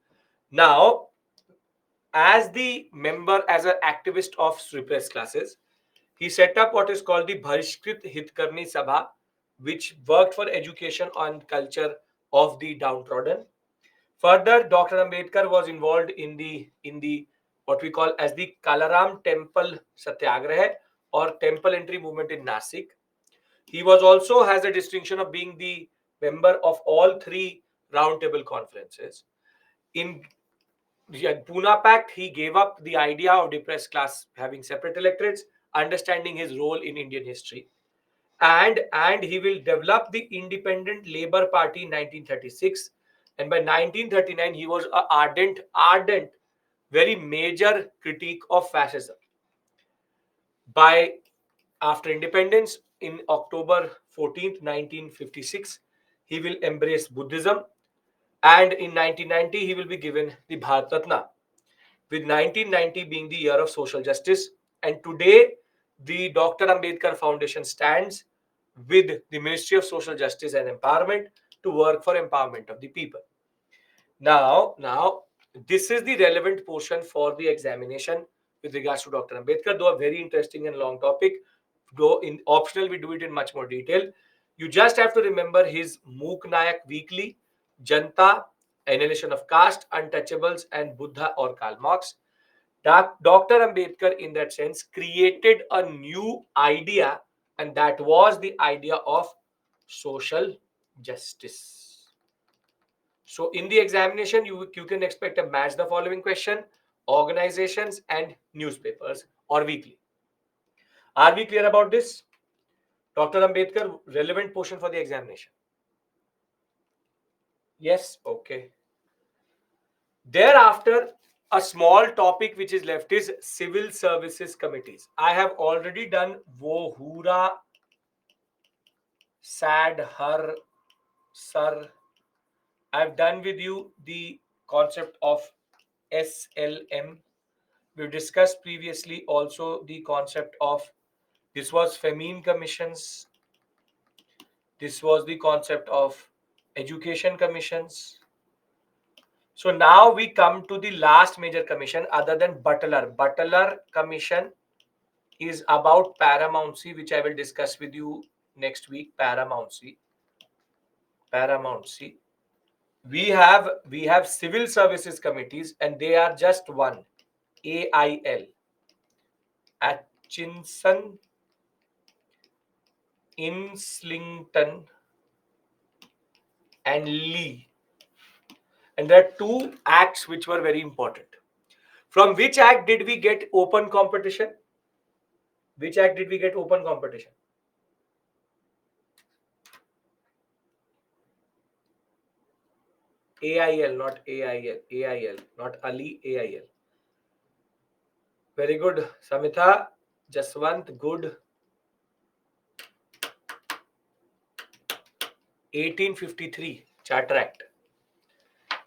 Now, as an activist of repressed classes, he set up what is called the Bharishkrit Hitkarni Sabha, which worked for education and culture of the downtrodden. Further, Dr. Ambedkar was involved in the what we call as the Kalaram Temple Satyagraha or Temple Entry movement in Nasik. He was also has a distinction of being the member of all three roundtable conferences. In Pune Pact, he gave up the idea of depressed class having separate electorates, understanding his role in Indian history. And he will develop the Independent Labour Party in 1936. And by 1939, he was an ardent, very major critique of fascism. By after independence in October 14th, 1956, he will embrace Buddhism, and in 1990 he will be given the Bharat Ratna, with 1990 being the year of social justice. And today, the Dr. Ambedkar Foundation stands with the Ministry of Social Justice and Empowerment to work for empowerment of the people. Now, this is the relevant portion for the examination with regards to Dr. Ambedkar, though a very interesting and long topic. Though in optional, we do it in much more detail. You just have to remember his Mook Nayak Weekly, Janta, Annihilation of Caste, Untouchables, and Buddha or Karl Marx. Dr. Ambedkar, in that sense, created a new idea, and that was the idea of social justice. So, in the examination, you can expect a match the following question: organizations and newspapers or weekly. Are we clear about this? Dr. Ambedkar, relevant portion for the examination. Yes, okay. Thereafter, a small topic which is left is civil services committees. I have already done Wohura, Sad, Har, Sir. I've done with you the concept of SLM. We discussed previously also the concept of this was Femine commissions. This was the concept of education commissions. So now we come to the last major commission other than Butler. Butler commission is about paramountcy, which I will discuss with you next week. Paramountcy. Paramountcy. We have civil services committees, and they are just one. AIL. Atchison, Inslington, and Lee. And there are two acts which were very important. From which act did we get open competition? Which act did we get open competition? AIL, not AIL. AIL, not Ali, AIL. Very good. Samitha, Jaswant, good. 1853, Charter Act.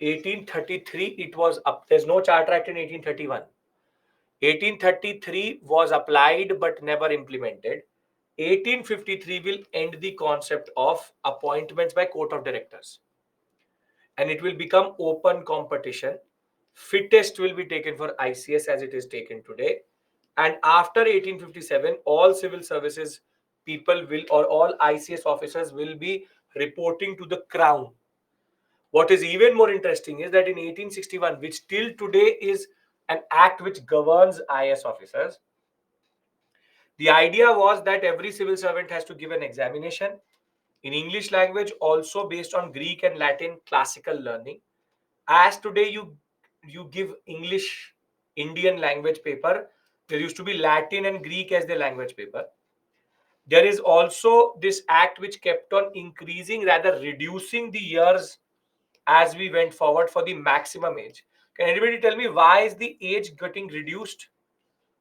1833, it was up. There's no Charter Act in 1831. 1833 was applied but never implemented. 1853 will end the concept of appointments by court of directors, and it will become open competition. Fittest will be taken for ICS as it is taken today. And after 1857, all civil services people will, or all ICS officers will be reporting to the crown. What is even more interesting is that in 1861, which till today is an act which governs IS officers, the idea was that every civil servant has to give an examination in English language, also based on Greek and Latin classical learning. As today you give English Indian language paper, there used to be Latin and Greek as the language paper. There is also this act which kept on increasing, rather reducing the years as we went forward for the maximum age. Can anybody tell me why is the age getting reduced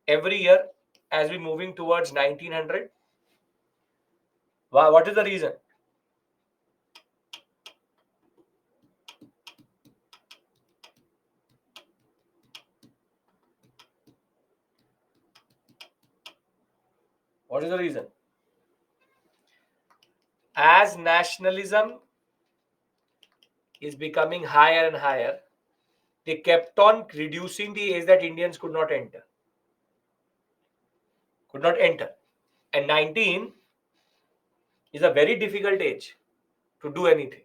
every year as we moving towards 1900? Why, what is the reason? What is the reason? As nationalism is becoming higher and higher, they kept on reducing the age that Indians could not enter. Could not enter. And 19 is a very difficult age to do anything.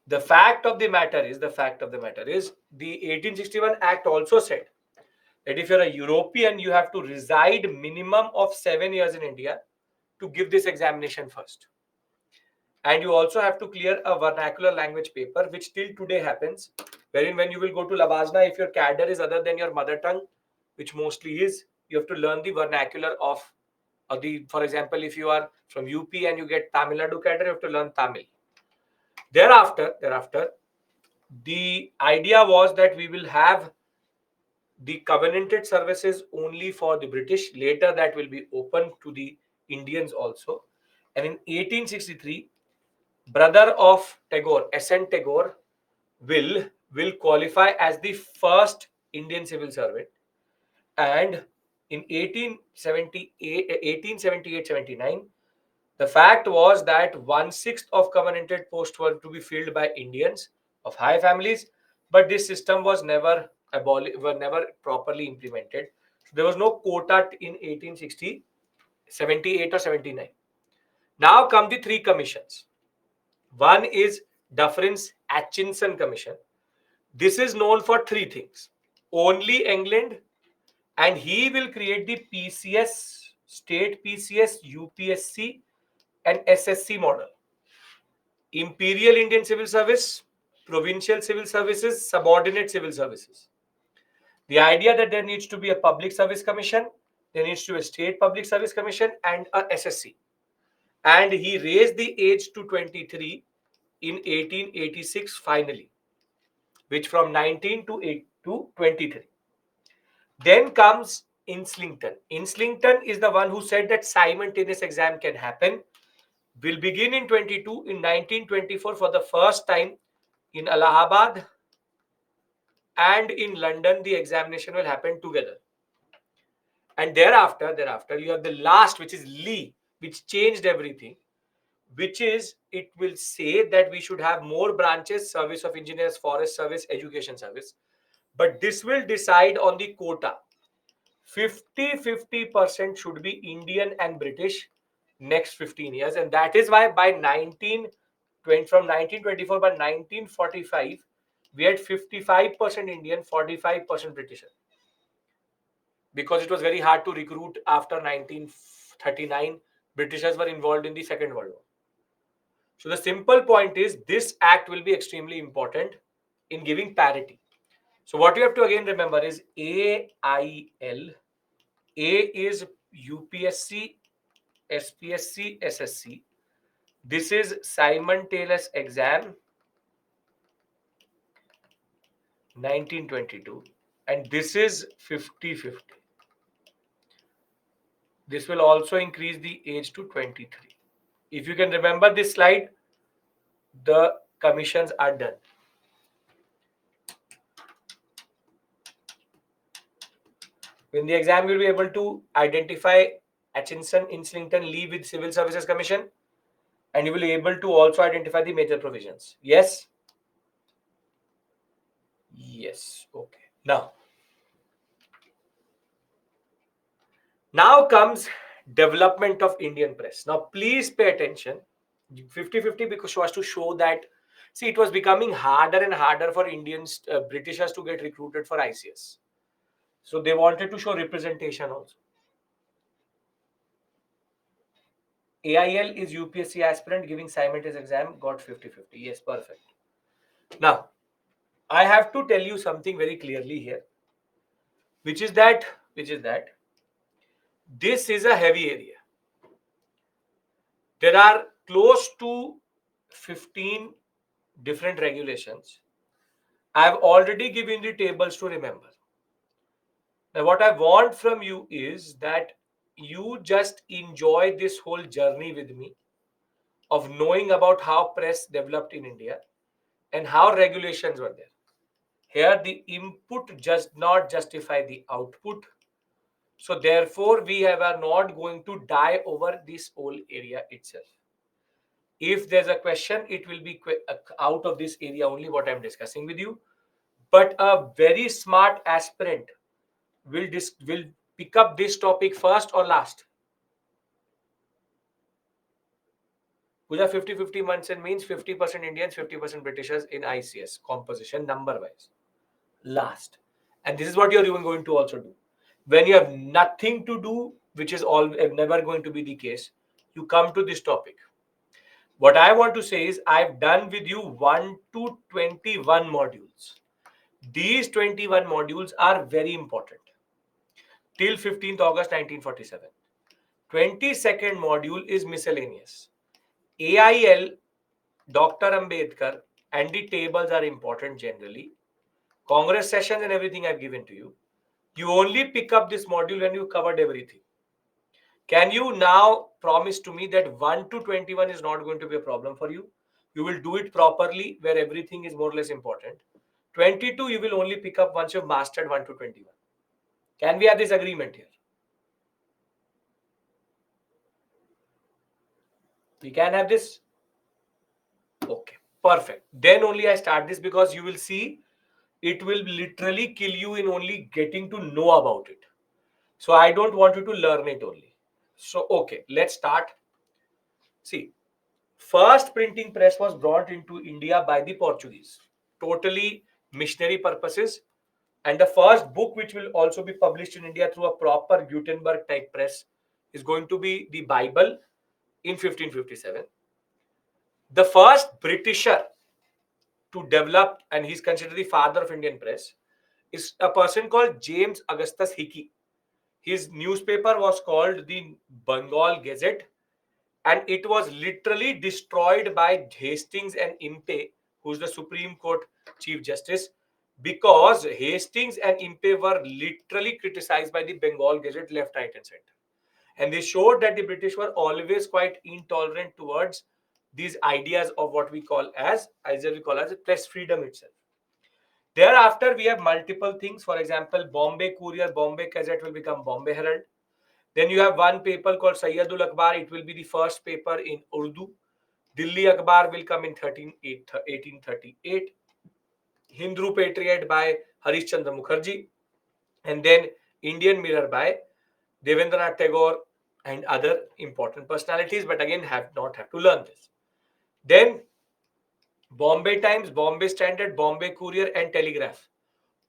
The fact of the matter is, the 1861 Act also said that if you're a European, you have to reside minimum of 7 years in India to give this examination first. And you also have to clear a vernacular language paper, which till today happens, wherein when you will go to Labasna, if your cadre is other than your mother tongue, which mostly is, you have to learn the vernacular of for example, if you are from UP and you get Tamil Nadu cadre, you have to learn Tamil. Thereafter, the idea was that we will have the covenanted services only for the British. Later, that will be open to the Indians also. And in 1863, brother of Tagore, SN Tagore, will qualify as the first Indian civil servant. And in 1878-79, the fact was that 1/6 of covenanted posts were to be filled by Indians of high families, but this system was never were never properly implemented. So there was no quota in 1860, 78 or 79. Now come the three commissions. One is Dufferin-Atchison Commission. This is known for three things. Only England, and he will create the PCS, state PCS, UPSC, and SSC model. Imperial Indian Civil Service, provincial civil services, subordinate civil services. The idea that there needs to be a public service commission, there needs to be a state public service commission, and a SSC. And he raised the age to 23 in 1886 finally, which from 19 to 23. Then comes Inslington. Inslington is the one who said that simultaneous exam can happen. Will begin in 22. In 1924, for the first time in Allahabad and in London, the examination will happen together. And thereafter, you have the last, which is Lee, which changed everything. Which is, it will say that we should have more branches: service of engineers, forest service, education service. But this will decide on the quota. 50-50% should be Indian and British next 15 years. And that is why by 1920, from 1924, by 1945, we had 55% Indian, 45% British. Because it was very hard to recruit after 1939. Britishers were involved in the Second World War. So the simple point is, this act will be extremely important in giving parity. So what you have to again remember is AIL. A is UPSC, SPSC, SSC. This is simultaneous exam 1922. And this is 50-50. This will also increase the age to 23. If you can remember this slide, the commissions are done. In the exam, you will be able to identify Atchison, Inslington, Lee with Civil Services Commission, and you will be able to also identify the major provisions. Yes? Yes. Okay. Now comes development of Indian press. Now, please pay attention. 50-50, because so as to show that, see, it was becoming harder and harder for Indians, Britishers to get recruited for ICS. So they wanted to show representation also. AIL is UPSC aspirant giving simultaneous exam, got 50-50. Yes, perfect. Now, I have to tell you something very clearly here, which is that this is a heavy area. There are close to 15 different regulations. I have already given the tables to remember. Now, what I want from you is that you just enjoy this whole journey with me of knowing about how press developed in India and how regulations were there. Here, the input does not justify the output. So, therefore, are not going to die over this whole area itself. If there's a question, it will be out of this area only, what I'm discussing with you. But a very smart aspirant will pick up this topic first or last. Puja, 50-50 months and means 50% Indians, 50% Britishers in ICS composition number wise. Last. And this is what you're even going to also do. When you have nothing to do, which is never going to be the case, you come to this topic. What I want to say is, I've done with you 1 to 21 modules. These 21 modules are very important till 15th August 1947. 22nd module is miscellaneous. AIL, Dr. Ambedkar, and the tables are important generally. Congress sessions and everything I've given to you. You only pick up this module when you covered everything. Can you now promise to me that 1 to 21 is not going to be a problem for you? You will do it properly where everything is more or less important. 22 you will only pick up once you've mastered 1 to 21. Can we have this agreement here? We can have this? Okay, perfect. Then only I start this, because you will see it will literally kill you in only getting to know about it. So I don't want you to learn it only. So okay, let's start. See, first printing press was brought into India by the Portuguese, totally missionary purposes. And the first book which will also be published in India through a proper Gutenberg type press is going to be the Bible in 1557. The first Britisher to develop, and he's considered the father of Indian press, is a person called James Augustus Hickey. His newspaper was called the Bengal Gazette, and it was literally destroyed by Hastings and Impey, who's the Supreme Court Chief Justice, because Hastings and Impey were literally criticized by the Bengal Gazette left, right, and center. And they showed that the British were always quite intolerant towards these ideas of what we call as, press freedom itself. Thereafter, we have multiple things. For example, Bombay Courier, Bombay Gazette will become Bombay Herald. Then you have one paper called Sayyadul Akbar. It will be the first paper in Urdu. Delhi Akbar will come in 1838. Hindu Patriot by Harish Chandra Mukherjee. And then Indian Mirror by Devendranath Tagore and other important personalities, but again, have to learn this. Then Bombay Times, Bombay Standard, Bombay Courier, and Telegraph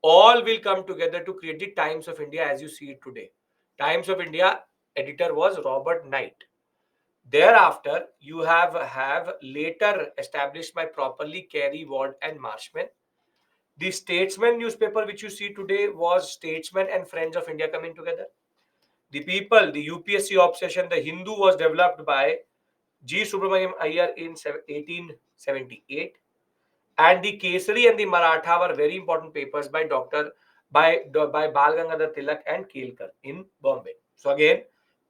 all will come together to create the Times of India as you see it today. Times of India editor was Robert Knight. Thereafter, you have later established by properly Carey, Ward, and Marshman. The Statesman newspaper which you see today was Statesman and Friends of India coming together. The People, the UPSC obsession, the Hindu was developed by G. Subramaniam Iyer in 1878. And the Kesari and the Maratha were very important papers by Bal Gangadhar Tilak and Kelkar in Bombay. So again,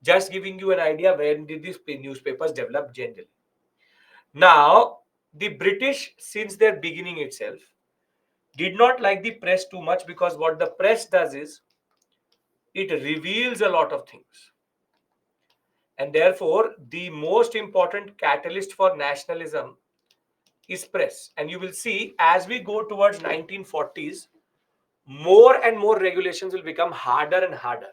just giving you an idea when did these newspapers develop generally. Now, the British, since their beginning itself, did not like the press too much because what the press does is it reveals a lot of things. And therefore, the most important catalyst for nationalism is press. And you will see as we go towards 1940s, more and more regulations will become harder and harder.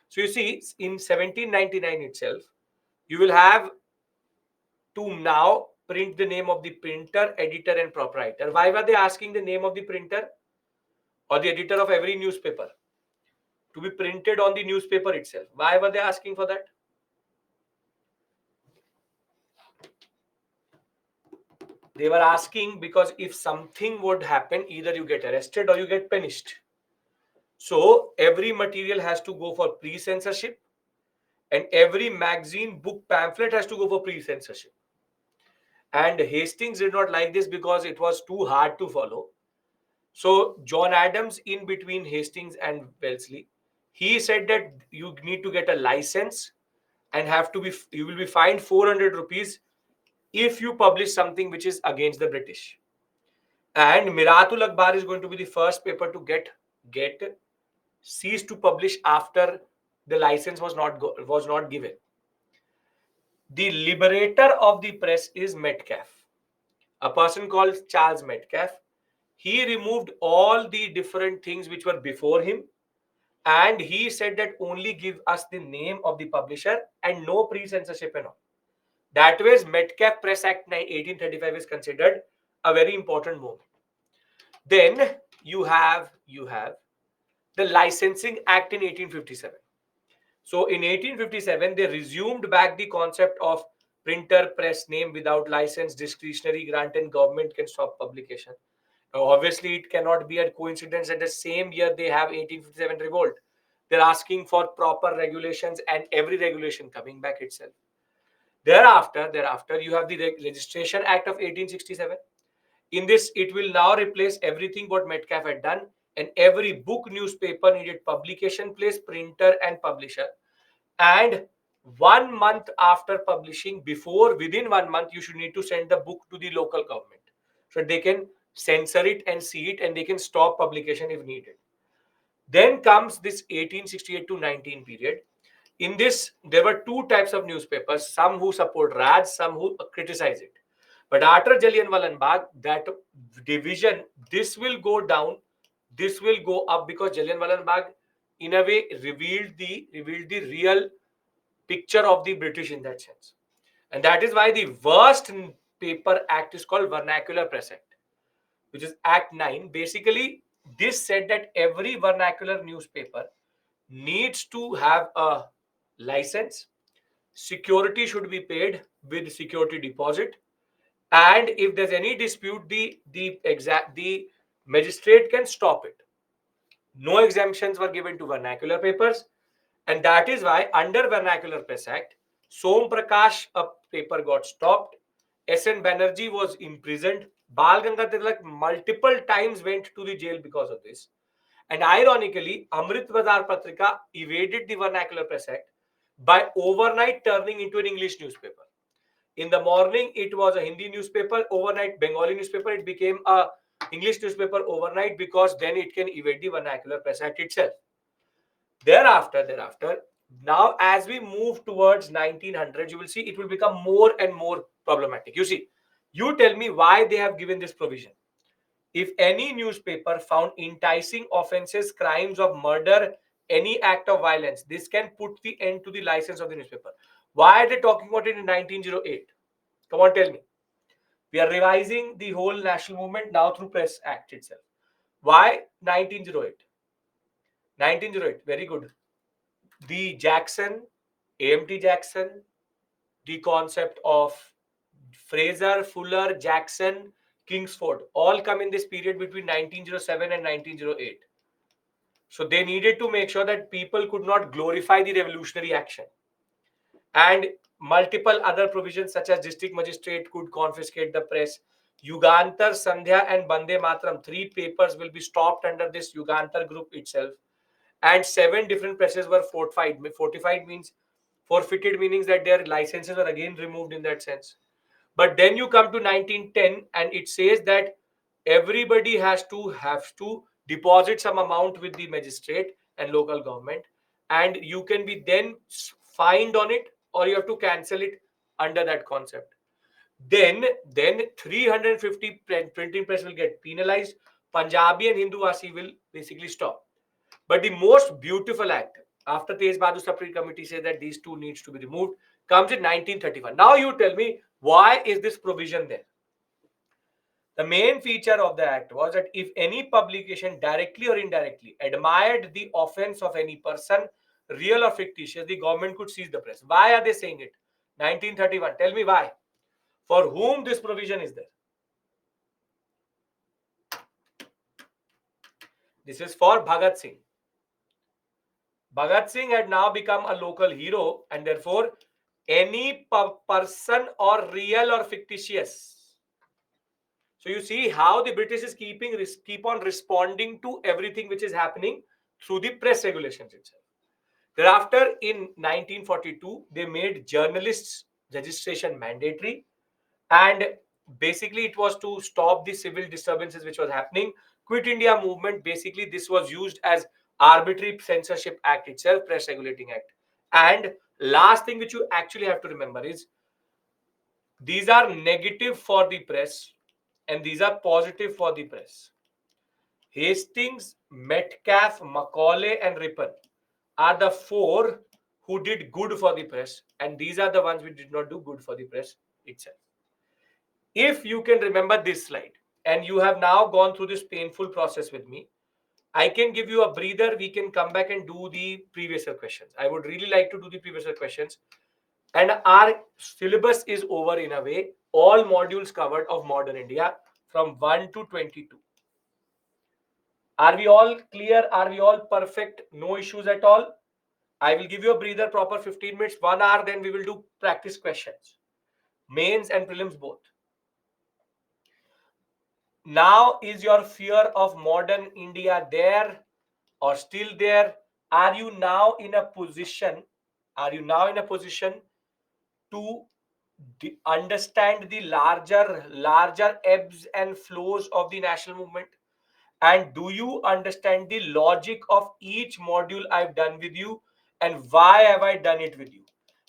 So you see, in 1799 itself, you will have to now print the name of the printer, editor, and proprietor. Why were they asking the name of the printer or the editor of every newspaper to be printed on the newspaper itself? Why were they asking for that? They were asking because if something would happen, either you get arrested or you get punished. So every material has to go for pre-censorship, and every magazine, book, pamphlet has to go for pre-censorship. And Hastings did not like this because it was too hard to follow. So John Adams, in between Hastings and Wellesley, he said that you need to get a license and you will be fined 400 rupees if you publish something which is against the British. And Miratul Akbar is going to be the first paper to get ceased to publish after the license was not given. The liberator of the press is Metcalfe, a person called Charles Metcalfe. He removed all the different things which were before him, and he said that only give us the name of the publisher and no pre-censorship and all. That way, Metcalfe Press Act 1835 is considered a very important moment. Then you have the Licensing Act in 1857. So in 1857, they resumed back the concept of printer press name without license, discretionary grant, and government can stop publication. Now, obviously, it cannot be a coincidence that the same year they have 1857 revolt. They're asking for proper regulations and every regulation coming back itself. Thereafter, you have the Registration Act of 1867. In this, it will now replace everything what Metcalfe had done, and every book, newspaper needed publication place, printer, and publisher. And 1 month after publishing, within 1 month, you should need to send the book to the local government so they can censor it and see it, and they can stop publication if needed. Then comes this 1868 to 19 period. In this, there were two types of newspapers, some who support Raj, some who criticize it. But after Jallianwala Bagh, that division, this will go down this will go up because Jallianwala Bagh, in a way, revealed the real picture of the British in that sense. And that is why the worst paper act is called Vernacular Press Act, which is Act 9. Basically, this said that every vernacular newspaper needs to have a license, security should be paid with security deposit, and if there's any dispute, the magistrate can stop it. No exemptions were given to vernacular papers, and that is why under Vernacular Press Act, Som Prakash, a paper, got stopped. S.N. Banerjee was imprisoned. Bal Gangadhar Tilak multiple times went to the jail because of this. And ironically, Amrit Bazar Patrika evaded the Vernacular Press Act by overnight turning into an English newspaper. In the morning, it was a Hindi newspaper. Overnight, Bengali newspaper. It became a English newspaper overnight because then it can evade the Vernacular Press Act itself. Thereafter, now as we move towards 1900, you will see it will become more and more problematic. You see, you tell me why they have given this provision. If any newspaper found enticing offenses, crimes of murder, any act of violence, this can put the end to the license of the newspaper. Why are they talking about it in 1908? Come on, tell me. We are revising the whole national movement now through Press Act itself. Why 1908? 1908, very good. The Jackson, AMT Jackson, the concept of Fraser, Fuller, Jackson, Kingsford, all come in this period between 1907 and 1908. So they needed to make sure that people could not glorify the revolutionary action. And multiple other provisions such as district magistrate could confiscate the press. Yugantar, Sandhya and Bande Matram, three papers will be stopped under this Yugantar group itself. And seven different presses were fortified. Fortified means forfeited, meaning that their licenses were again removed in that sense. But then you come to 1910 and it says that everybody has to deposit some amount with the magistrate and local government, and you can be then fined on it or you have to cancel it under that concept. Then 350 printing press will get penalized. Punjabi and Hinduvasi will basically stop. But the most beautiful act, after Tej Bahadur Supreme Committee said that these two needs to be removed, comes in 1931. Now you tell me, why is this provision there? The main feature of the act was that if any publication directly or indirectly admired the offense of any person, real or fictitious, the government could seize the press. Why are they saying it? 1931. Tell me why. For whom this provision is there? This is for Bhagat Singh. Bhagat Singh had now become a local hero, and therefore, any person or real or fictitious. So you see how the British is keep on responding to everything which is happening through the press regulations itself. Thereafter, in 1942, they made journalists' registration mandatory, and basically it was to stop the civil disturbances which was happening. Quit India movement, basically this was used as arbitrary censorship act itself, press regulating act. And last thing which you actually have to remember is these are negative for the press and these are positive for the press. Hastings, Metcalfe, Macaulay and Ripon are the four who did good for the press, and these are the ones who did not do good for the press itself. If you can remember this slide and you have now gone through this painful process with me, I can give you a breather. We can come back and do the previous year questions. I would really like to do the previous year questions. And our syllabus is over in a way. All modules covered of modern India from 1 to 22. Are we all clear? Are we all perfect? No issues at all? I will give you a breather, proper 15 minutes, 1 hour, then we will do practice questions. Mains and prelims both. Now, is your fear of modern India there or still there? Are you now in a position? Are you now in a position to understand the larger ebbs and flows of the national movement? And do you understand the logic of each module I've done with you, and why have I done it with you?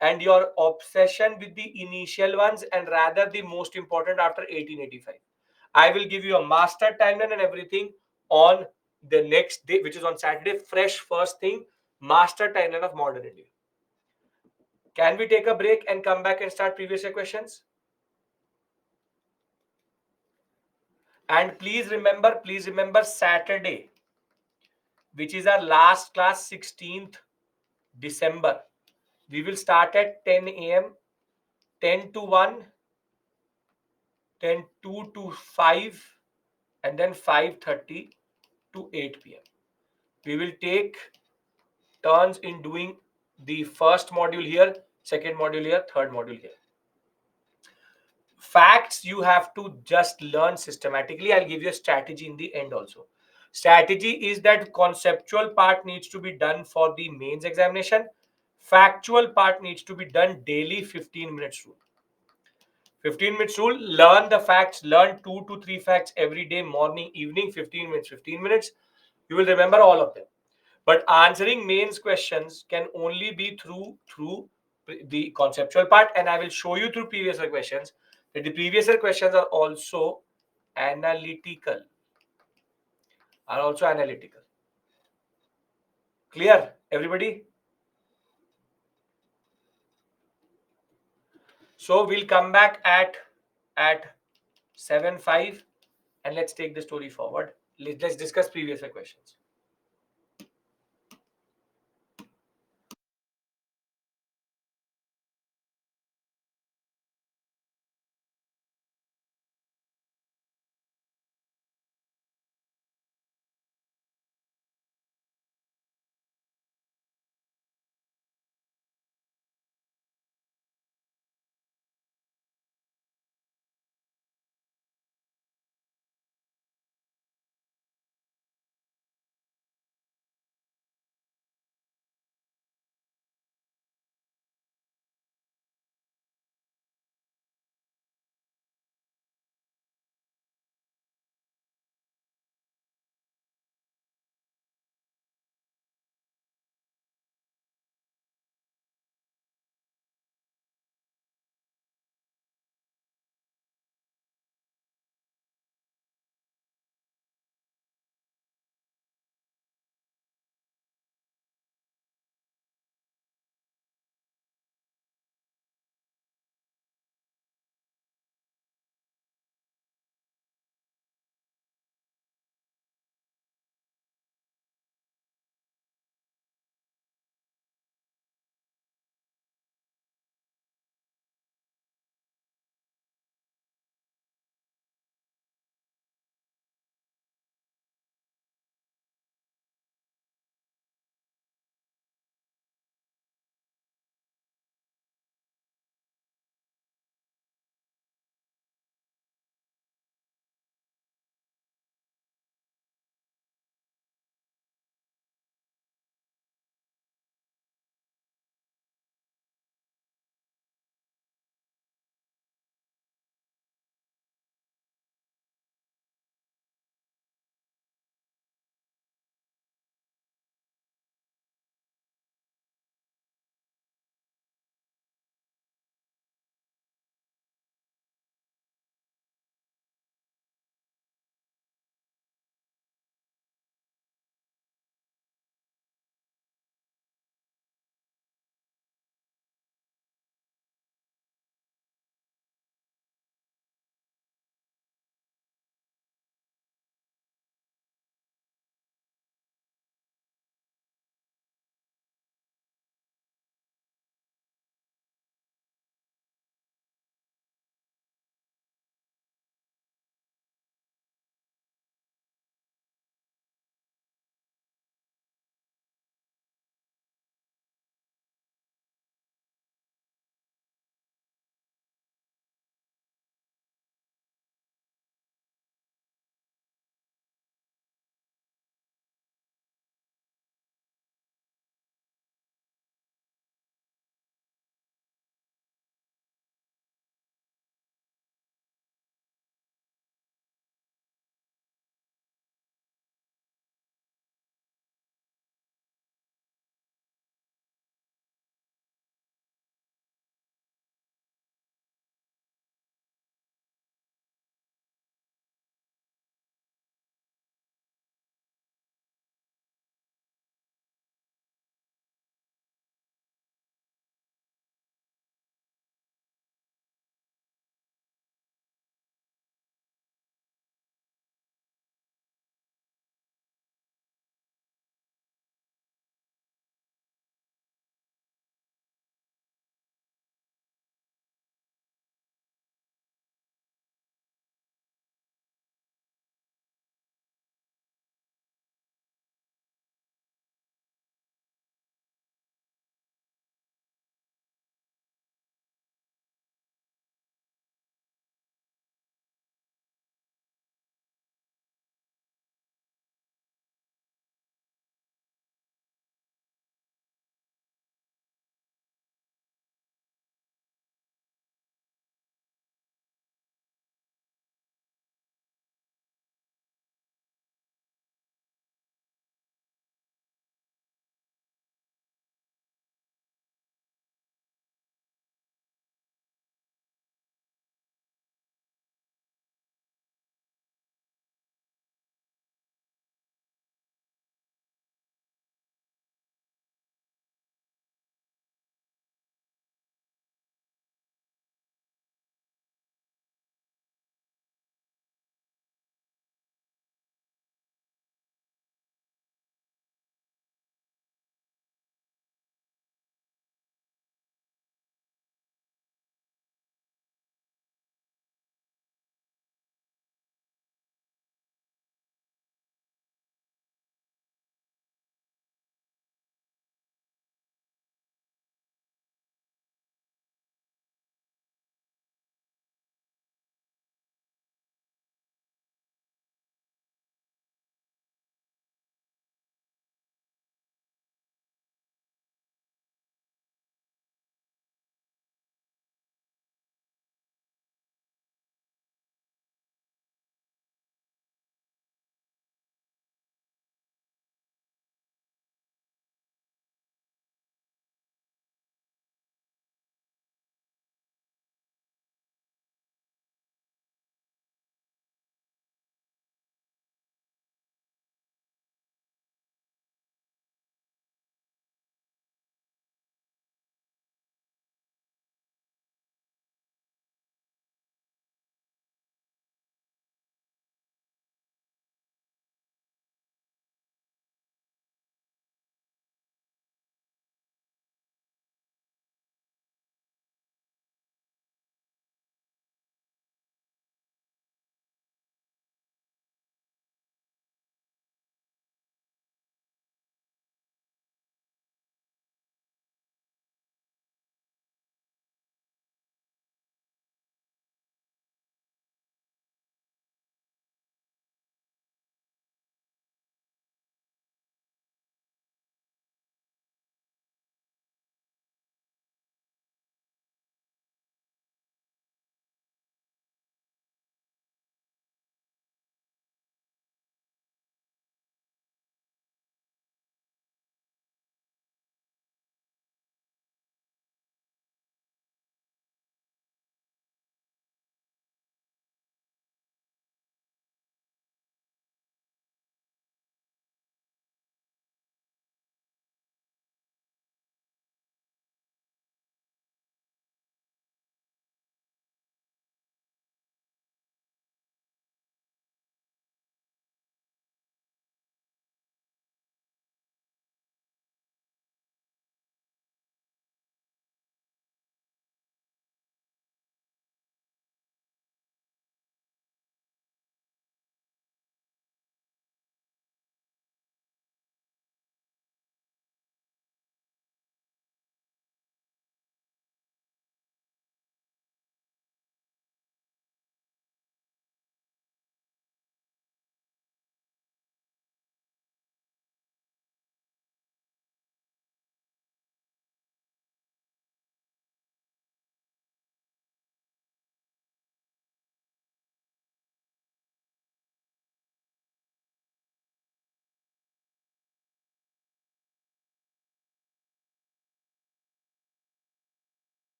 And your obsession with the initial ones and rather the most important after 1885. I will give you a master timeline and everything on the next day, which is on Saturday, fresh first thing, master timeline of modern India. Can we take a break and come back and start previous year questions? And please remember Saturday, which is our last class, 16th December. We will start at 10 a.m., 10 to 1, then 2 to 5, and then 5:30 to 8 p.m. We will take turns in doing the first module here, second module here, third module here. Facts you have to just learn systematically. I'll give you a strategy in the end also. Strategy is that conceptual part needs to be done for the mains examination. Factual part needs to be done daily, 15 minutes rule. 15 minutes rule, learn the facts, learn 2 to 3 facts every day, morning, evening, 15 minutes, 15 minutes. You will remember all of them. But answering mains questions can only be through the conceptual part, and I will show you through previous year questions that the previous year questions are also analytical. Clear, everybody? So we'll come back at 7:05 and let's take the story forward. Let's discuss previous year questions.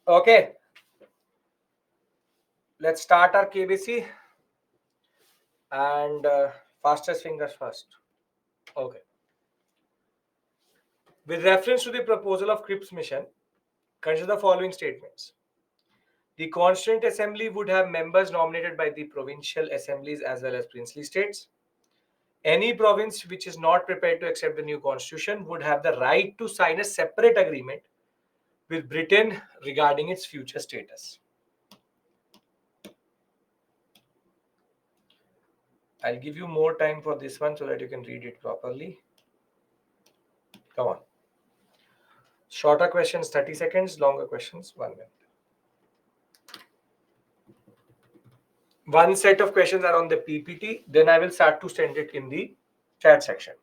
Okay, let's start our KBC and fastest fingers first. Okay. With reference to the proposal of Cripps mission, consider the following statements. The Constituent Assembly would have members nominated by the provincial assemblies as well as princely states. Any province which is not prepared to accept the new constitution would have the right to sign a separate agreement with Britain regarding its future status. I'll give you more time for this one so that you can read it properly. Come on. Shorter questions 30 seconds, longer questions 1 minute. One set of questions are on the PPT, then I will start to send it in the chat section.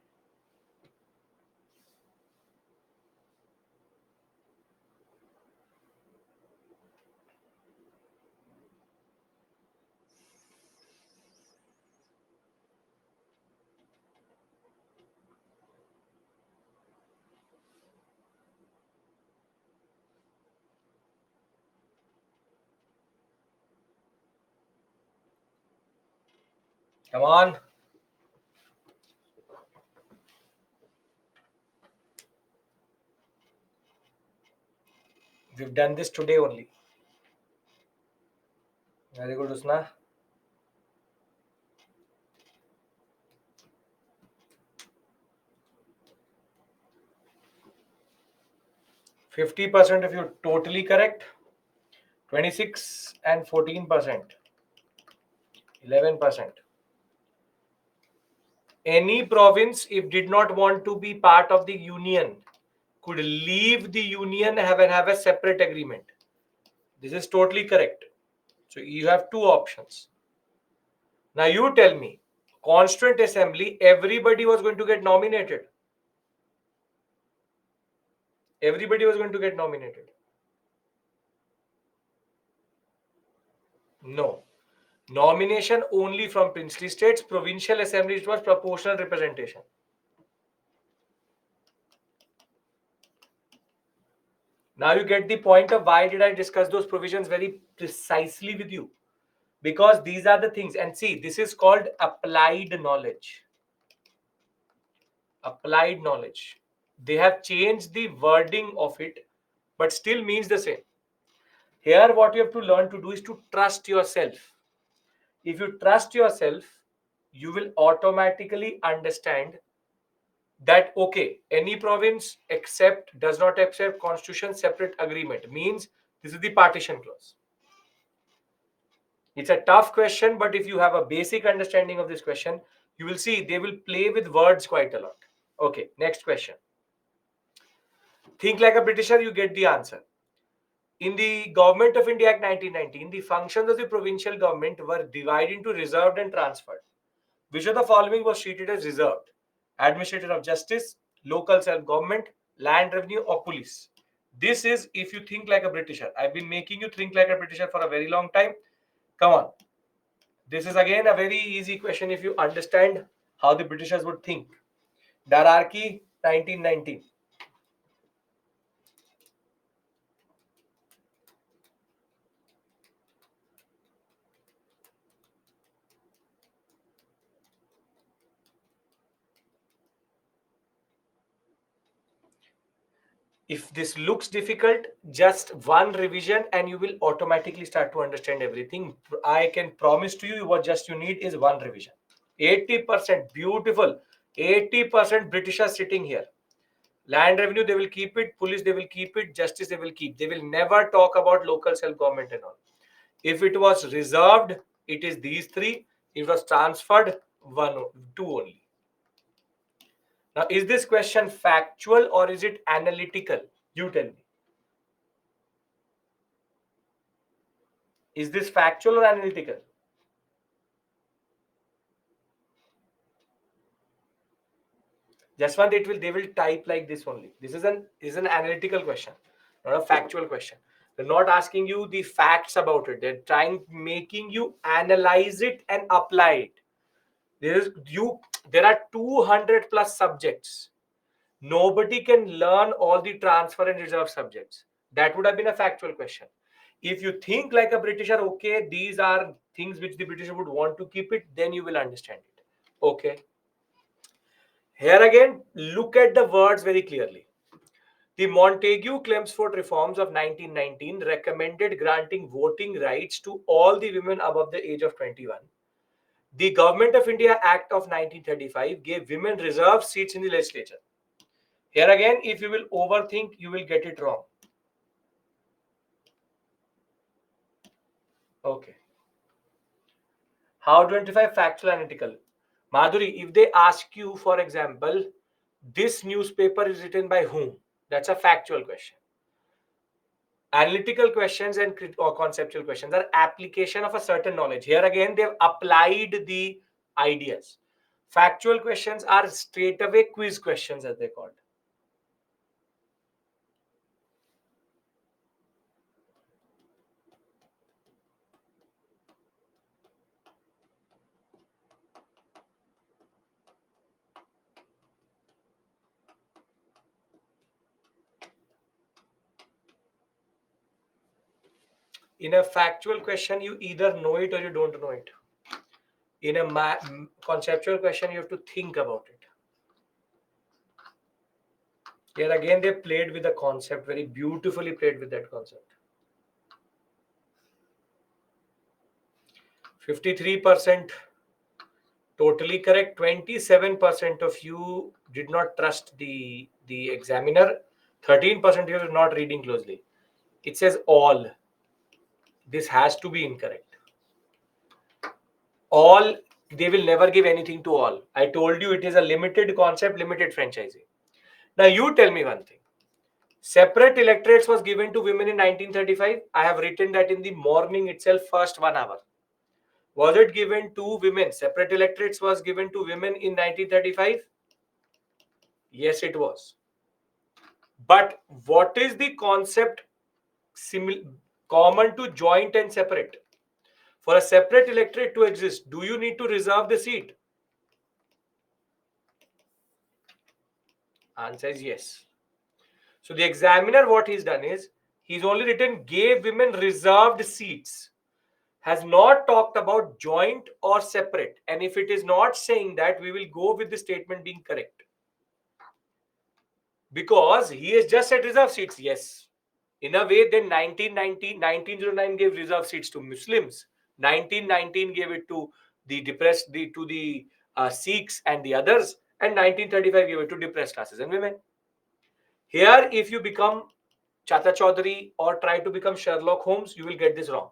Come on. We've done this today only. Very good, Usna. %50 if you're totally correct. 26 and 14%. 11%. Any province, if did not want to be part of the union, could leave the union and have a separate agreement. This is totally correct. So you have two options. Now you tell me, Constituent Assembly, everybody was going to get nominated. Everybody was going to get nominated. No. Nomination only from princely states. Provincial assemblies was proportional representation. Now you get the point of why did I discuss those provisions very precisely with you? Because these are the things. And see, this is called applied knowledge. Applied knowledge. They have changed the wording of it, but still means the same. Here, what you have to learn to do is to trust yourself. If you trust yourself, you will automatically understand that okay, any province does not accept constitution separate agreement means this is the partition clause. It's a tough question, but if you have a basic understanding of this question, you will see they will play with words quite a lot. Okay, next question. Think like a Britisher, you get the answer. In the Government of India Act 1919, the functions of the provincial government were divided into reserved and transferred. Which of the following was treated as reserved? Administrator of justice, local self-government, land revenue, or police? This is if you think like a Britisher. I've been making you think like a Britisher for a very long time. Come on. This is again a very easy question if you understand how the Britishers would think. Dararki, 1919. If this looks difficult, just one revision and you will automatically start to understand everything. I can promise to you what just you need is one revision. 80%, beautiful. 80% British are sitting here. Land revenue, they will keep it. Police, they will keep it. Justice, they will keep. They will never talk about local self-government and all. If it was reserved, it is these three. If it was transferred, two only. Now, is this question factual or is it analytical? You tell me. Is this factual or analytical? Just one, they will type like this only. This is an analytical question, not a factual question. They're not asking you the facts about it. They're making you analyze it and apply it. There are 200 plus subjects. Nobody can learn all the transfer and reserve subjects. That would have been a factual question. If you think like a Britisher, okay, these are things which the British would want to keep it, then you will understand it. Okay. Here again, look at the words very clearly. The Montagu-Chelmsford reforms of 1919 recommended granting voting rights to all the women above the age of 21. The Government of India Act of 1935 gave women reserved seats in the legislature. Here again, if you will overthink, you will get it wrong. Okay. How to identify factual analytical? Madhuri, if they ask you, for example, this newspaper is written by whom? That's a factual question. Analytical questions and or conceptual questions are application of a certain knowledge. Here again, they've applied the ideas. Factual questions are straight away quiz questions, as they called. In a factual question, you either know it or you don't know it. In a conceptual question, you have to think about it. Here again, they played with the concept, very beautifully played with that concept. 53% totally correct. 27% of you did not trust the examiner. 13% you are not reading closely. It says all. This has to be incorrect. All, they will never give anything to all. I told you it is a limited concept, limited franchising. Now you tell me one thing. Separate electorates was given to women in 1935. I have written that in the morning itself, first 1 hour. Was it given to women? Separate electorates was given to women in 1935? Yes, it was. But what is the concept common to joint and separate? For a separate electorate to exist, do you need to reserve the seat? Answer is yes. So the examiner, what he's done is, he's only written gave women reserved seats, has not talked about joint or separate. And if it is not saying that, we will go with the statement being correct. Because he has just said reserved seats, yes. In a way, then 1909 gave reserved seats to Muslims. 1919 gave it to the depressed, to the Sikhs and the others. And 1935 gave it to depressed classes and women. Here, if you become Chata Chaudhary or try to become Sherlock Holmes, you will get this wrong.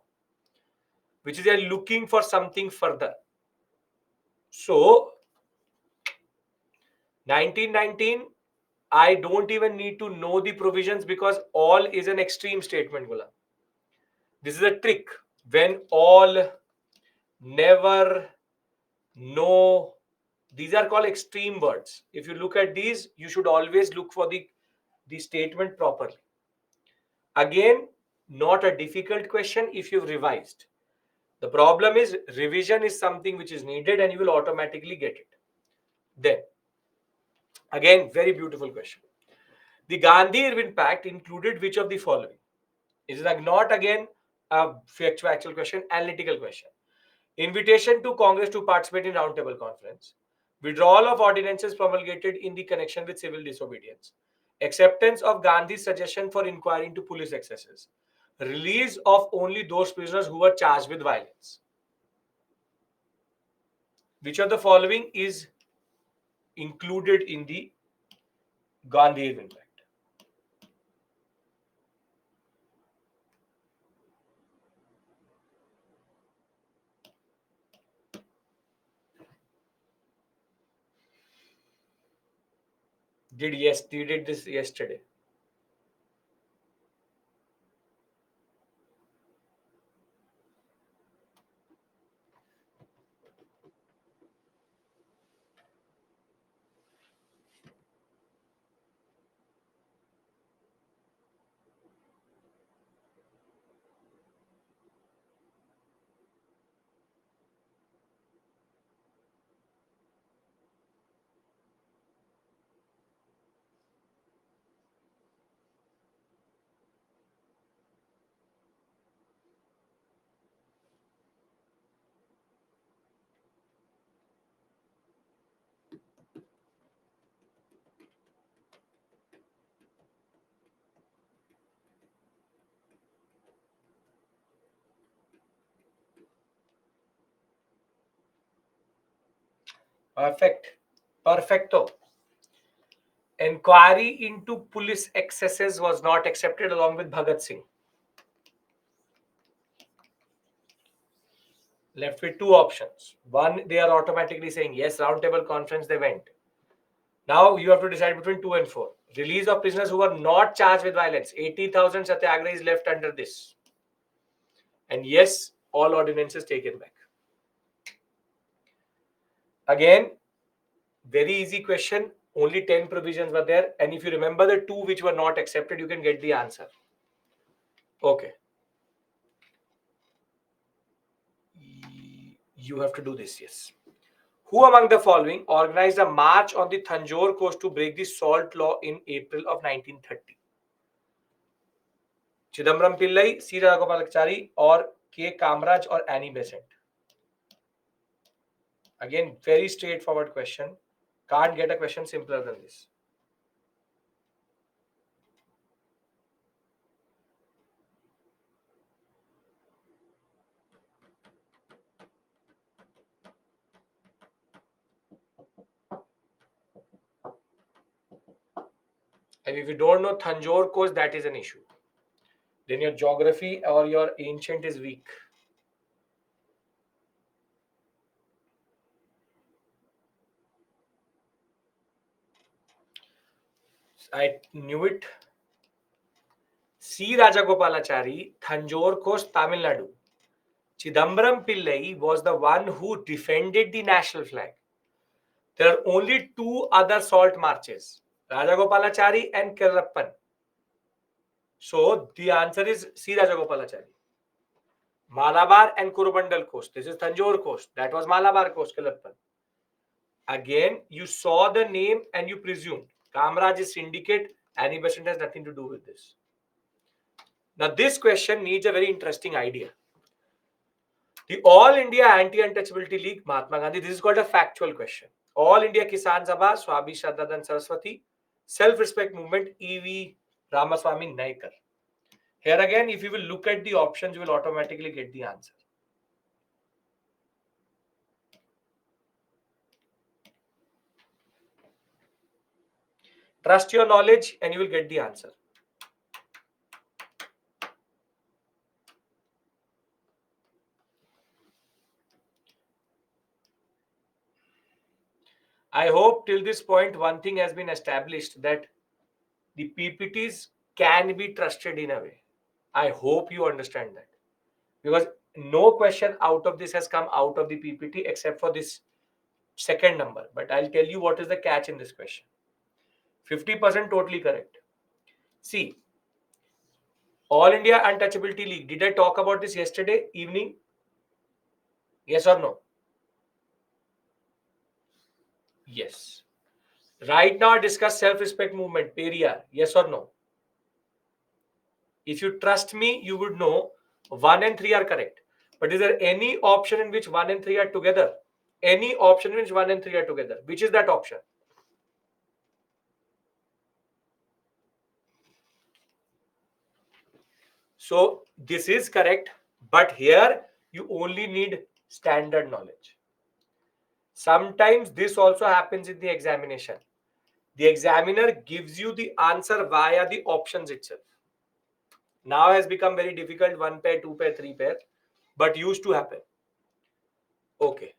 Which is they are looking for something further. So, 1919, I don't even need to know the provisions because all is an extreme statement, Gula. This is a trick. When all, never, no, these are called extreme words. If you look at these, you should always look for the statement properly. Again, not a difficult question if you've revised. The problem is revision is something which is needed and you will automatically get it. Then, again, very beautiful question. The Gandhi-Irwin Pact included which of the following? It is not again a factual question, analytical question. Invitation to Congress to participate in roundtable conference. Withdrawal of ordinances promulgated in the connection with civil disobedience. Acceptance of Gandhi's suggestion for inquiry into police excesses. Release of only those prisoners who were charged with violence. Which of the following is included in the Gandhi-Irwin Pact? We did this yesterday. Perfect. Perfecto. Inquiry into police excesses was not accepted along with Bhagat Singh. Left with two options. One, they are automatically saying yes, roundtable conference, they went. Now you have to decide between 2 and 4. Release of prisoners who were not charged with violence. 80,000 satyagraha is left under this. And yes, all ordinances taken back. Again, very easy question. Only 10 provisions were there. And if you remember the two which were not accepted, you can get the answer. Okay. You have to do this, yes. Who among the following organized a march on the Thanjore coast to break the salt law in April of 1930? Chidambaram Pillai, C. Ragopalachari, or K. Kamraj, or Annie Besant? Again, very straightforward question. Can't get a question simpler than this. And if you don't know Thanjore coast, that is an issue. Then your geography or your ancient is weak. I knew it. C. Rajagopalachari, Thanjore coast, Tamil Nadu. Chidambaram Pillai was the one who defended the national flag. There are only two other salt marches, Rajagopalachari and Kerappan. So the answer is C. Rajagopalachari. Malabar and Kurubandal coast. This is Thanjore coast. That was Malabar coast, Kerappan. Again, you saw the name and you presumed. Kamraj is syndicate. Annie Besant has nothing to do with this. Now, this question needs a very interesting idea. The All India Anti-Untouchability League, Mahatma Gandhi, this is called a factual question. All India Kisan Sabha, Swami Shraddhadan Saraswati, Self-Respect Movement, E.V. Ramaswamy Naikar. Here again, if you will look at the options, you will automatically get the answer. Trust your knowledge and you will get the answer. I hope till this point, one thing has been established, that the PPTs can be trusted in a way. I hope you understand that. Because no question out of this has come out of the PPT except for this second number. But I'll tell you what is the catch in this question. 50% totally correct. See, All India Untouchability League. Did I talk about this yesterday evening? Yes or no? Yes. Right now, I discuss self-respect movement, Periyar. Yes or no? If you trust me, you would know 1 and 3 are correct. But is there any option in which 1 and 3 are together? Any option in which 1 and 3 are together? Which is that option? So this is correct, but here you only need standard knowledge. Sometimes this also happens in the examination. The examiner gives you the answer via the options itself. Now has become very difficult, 1 pair, 2 pair, 3 pair, but used to happen. Okay.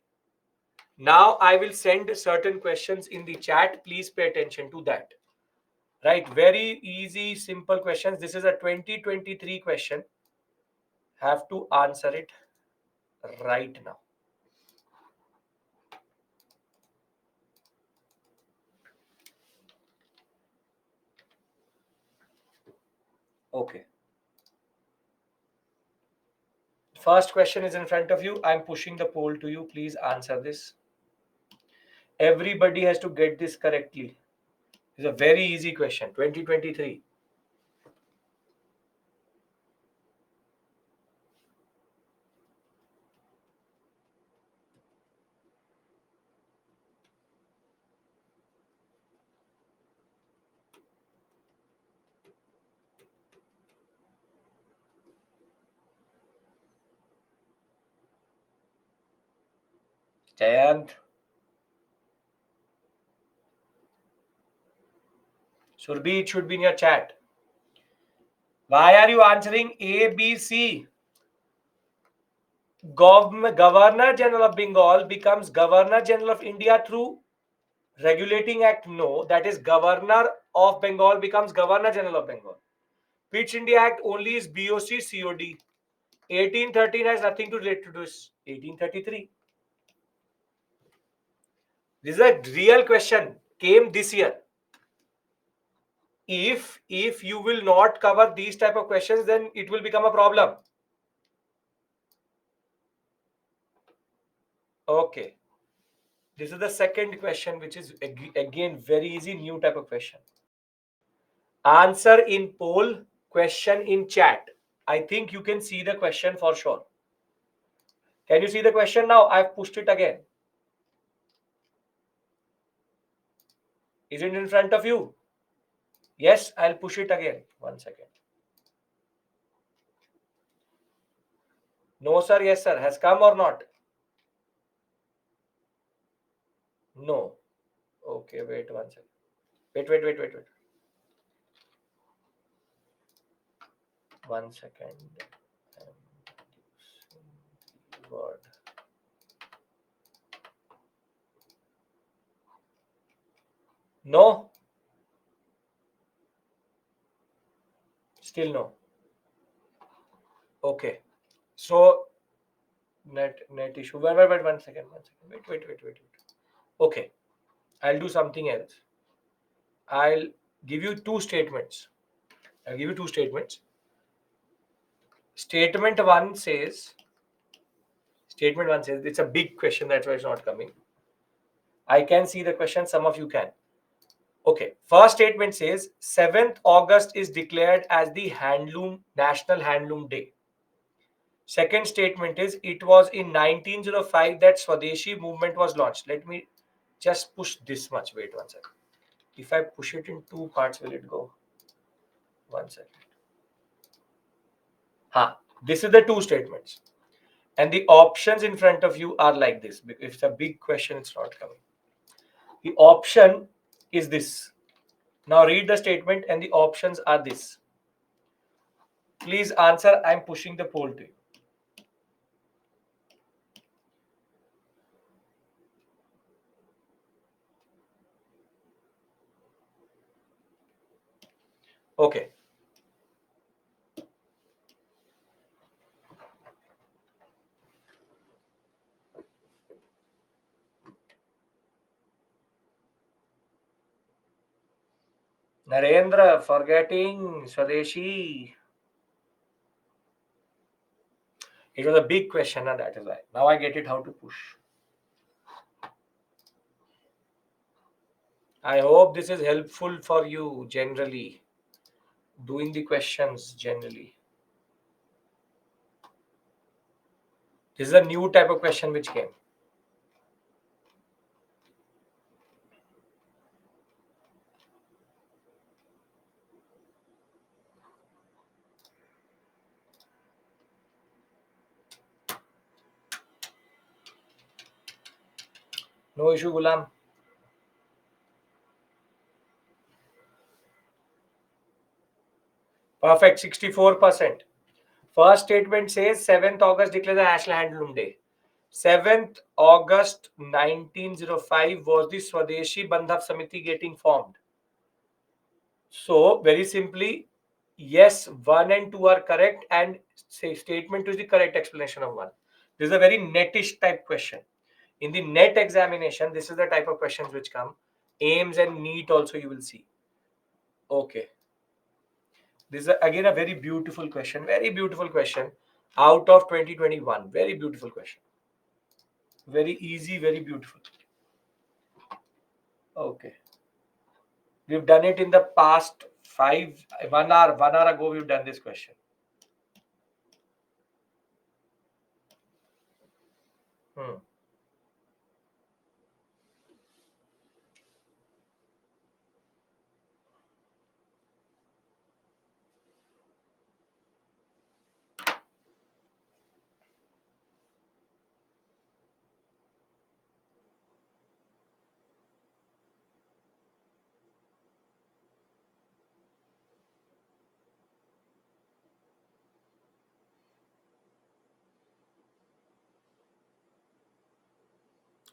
Now I will send certain questions in the chat. Please pay attention to that. Right. Very easy, simple questions. This is a 2023 question. Have to answer it right now. Okay. First question is in front of you. I'm pushing the poll to you. Please answer this. Everybody has to get this correctly. It's a very easy question. 2023. Jayant. Surbi, it should be in your chat. Why are you answering A, B, C? Governor General of Bengal becomes Governor General of India through Regulating Act. No, that is Governor of Bengal becomes Governor General of Bengal. Pitch India Act only is BOC COD. 1813 has nothing to relate to this. 1833. This is a real question. Came this year. If you will not cover these type of questions, then it will become a problem. Okay. This is the second question, which is again very easy, new type of question. Answer in poll, question in chat. I think you can see the question for sure. Can you see the question now? I've pushed it again. Is it in front of you? Yes, I'll push it again. 1 second. No, sir. Yes, sir. Has come or not? No. Okay, wait 1 second. Wait. 1 second. Word. No. Still no. Okay. So net issue. Wait 1 second. 1 second. Wait. Okay. I'll do something else. I'll give you two statements. Statement one says it's a big question, that's why it's not coming. I can see the question, some of you can. Okay. First statement says 7th August is declared as the National Handloom Day. Second statement is it was in 1905 that Swadeshi movement was launched. Let me just push this much. Wait 1 second. If I push it in two parts, will it go? 1 second. This is the two statements. And the options in front of you are like this. If it's a big question, it's not coming. The option is this. Now read the statement and the options are this. Please answer. I'm pushing the poll to you. Okay. Narendra, forgetting Swadeshi. It was a big question, and that is why. Now I get it how to push. I hope this is helpful for you generally. Doing the questions generally. This is a new type of question which came. No issue, Gulam. Perfect, 64%. First statement says 7th August declares the National Handloom Day. 7th August 1905 was the Swadeshi Bandhav Samiti getting formed. So, very simply, yes, 1 and 2 are correct, and statement 2 is the correct explanation of 1. This is a very netish type question. In the net examination, this is the type of questions which come. AIMS and NEET also you will see. Okay. This is again a very beautiful question. Very beautiful question. Out of 2021. Very beautiful question. Very easy, very beautiful. Okay. We've done it in the past 1 hour ago, we've done this question.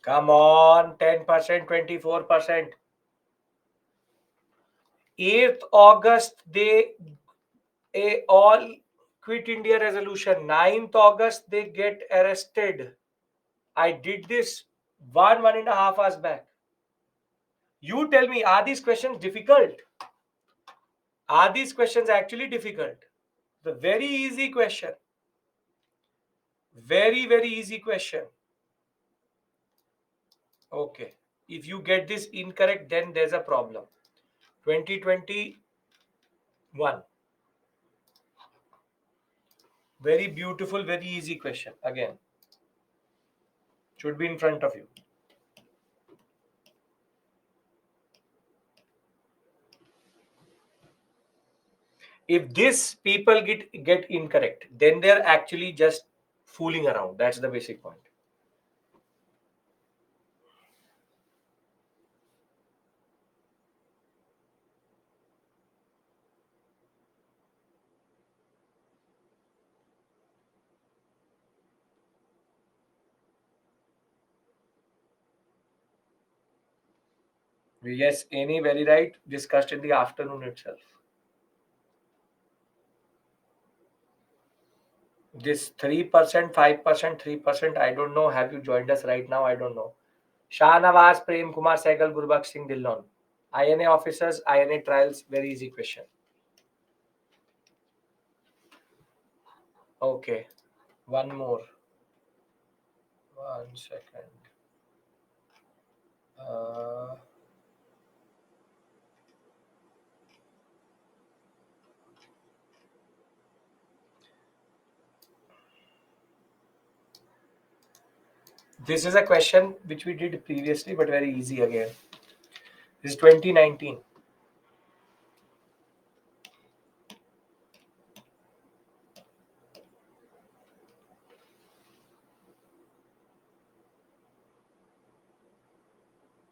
Come on, 10%, 24%. 8th August, they all quit India resolution. 9th August, they get arrested. I did this one and a half hours back. You tell me, are these questions difficult? Are these questions actually difficult? The very easy question. Very, very easy question. Okay. If you get this incorrect, then there's a problem. 2021. Very beautiful, very easy question. Again, should be in front of you. If this people get incorrect, then they're actually just fooling around. That's the basic point. Yes, any very right. Discussed in the afternoon itself. This 3%, 5%, 3%. I don't know. Have you joined us right now? I don't know. Shahnawaz, Prem Kumar Sehgal, Gurbakh Singh Dillon. INA officers, INA trials. Very easy question. Okay. One more. 1 second. Uh, this is a question which we did previously, but very easy again. This is 2019.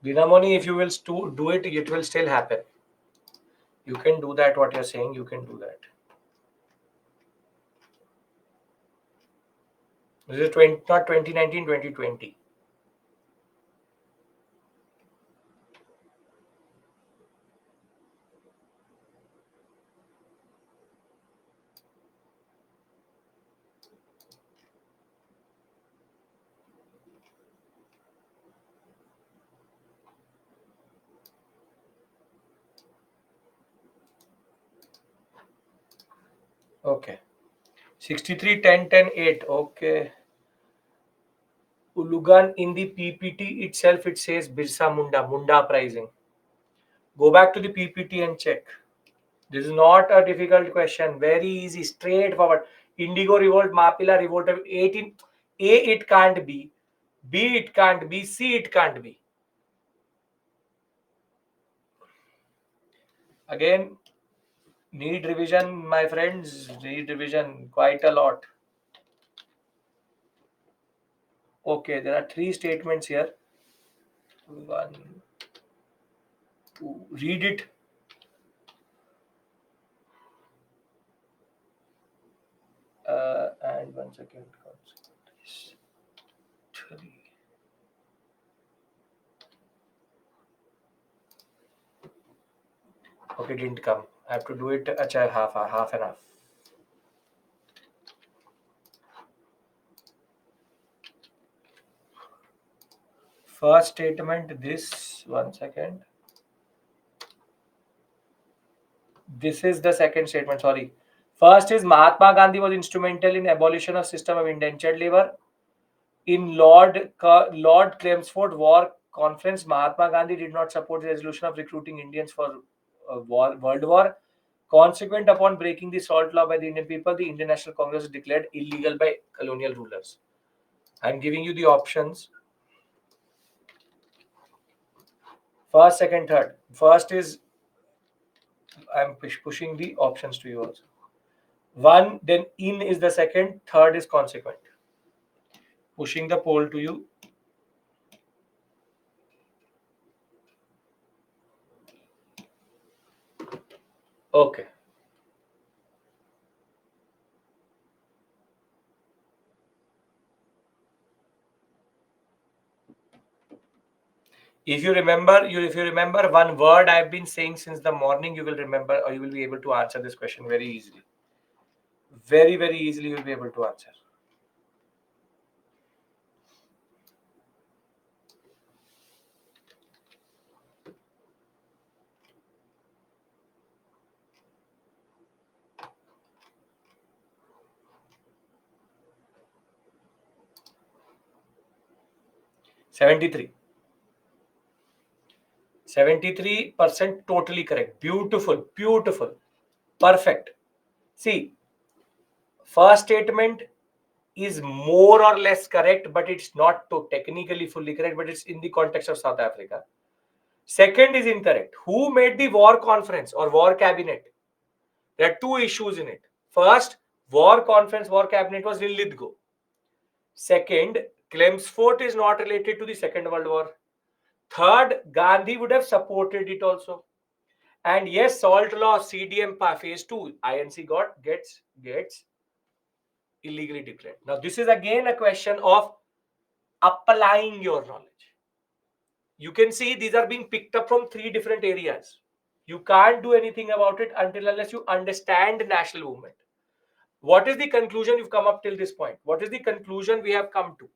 Dinamoni, if you will do it, it will still happen. You can do that, what you're saying, you can do that. This is not 2019, 2020. Okay. 63, 10, 10, 8. Okay. Ulugan in the PPT itself, it says Birsa Munda pricing. Go back to the PPT and check. This is not a difficult question. Very easy, straightforward. Indigo revolt, Mapila revolt. 18. A, it can't be. B, it can't be. C, it can't be. Again, need revision, my friends. Need revision quite a lot. Okay, there are three statements here. One, two. Read it. And 1 second. Three. Okay, didn't come. I have to do it. Acha, half and half. First statement. This 1 second. This is the second statement. Sorry. First is Mahatma Gandhi was instrumental in abolition of system of indentured labor. In Lord Chelmsford War Conference, Mahatma Gandhi did not support the resolution of recruiting Indians for World War. Consequent upon breaking the salt law by the Indian people, the Indian National Congress was declared illegal by colonial rulers. I'm giving you the options. First, second, third. First is I'm pushing the options to you also. One, then in is the second, third is consequent. Pushing the poll to you. Okay. If you remember one word I've been saying since the morning, you will remember, or you will be able to answer this question very easily. Very, very easily you will be able to answer. 73. 73% totally correct. Beautiful, beautiful, perfect. See, first statement is more or less correct, but it's not to technically fully correct, but it's in the context of South Africa. Second is incorrect. Who made the war conference or war cabinet? There are two issues in it. First, war conference, war cabinet was in Lithgow. Second, Chelmsford is not related to the Second World War. Third, Gandhi would have supported it also. And yes, salt law, CDM phase 2, INC gets illegally declared. Now, this is again a question of applying your knowledge. You can see these are being picked up from three different areas. You can't do anything about it until unless you understand national movement. What is the conclusion you've come up till this point? What is the conclusion we have come to?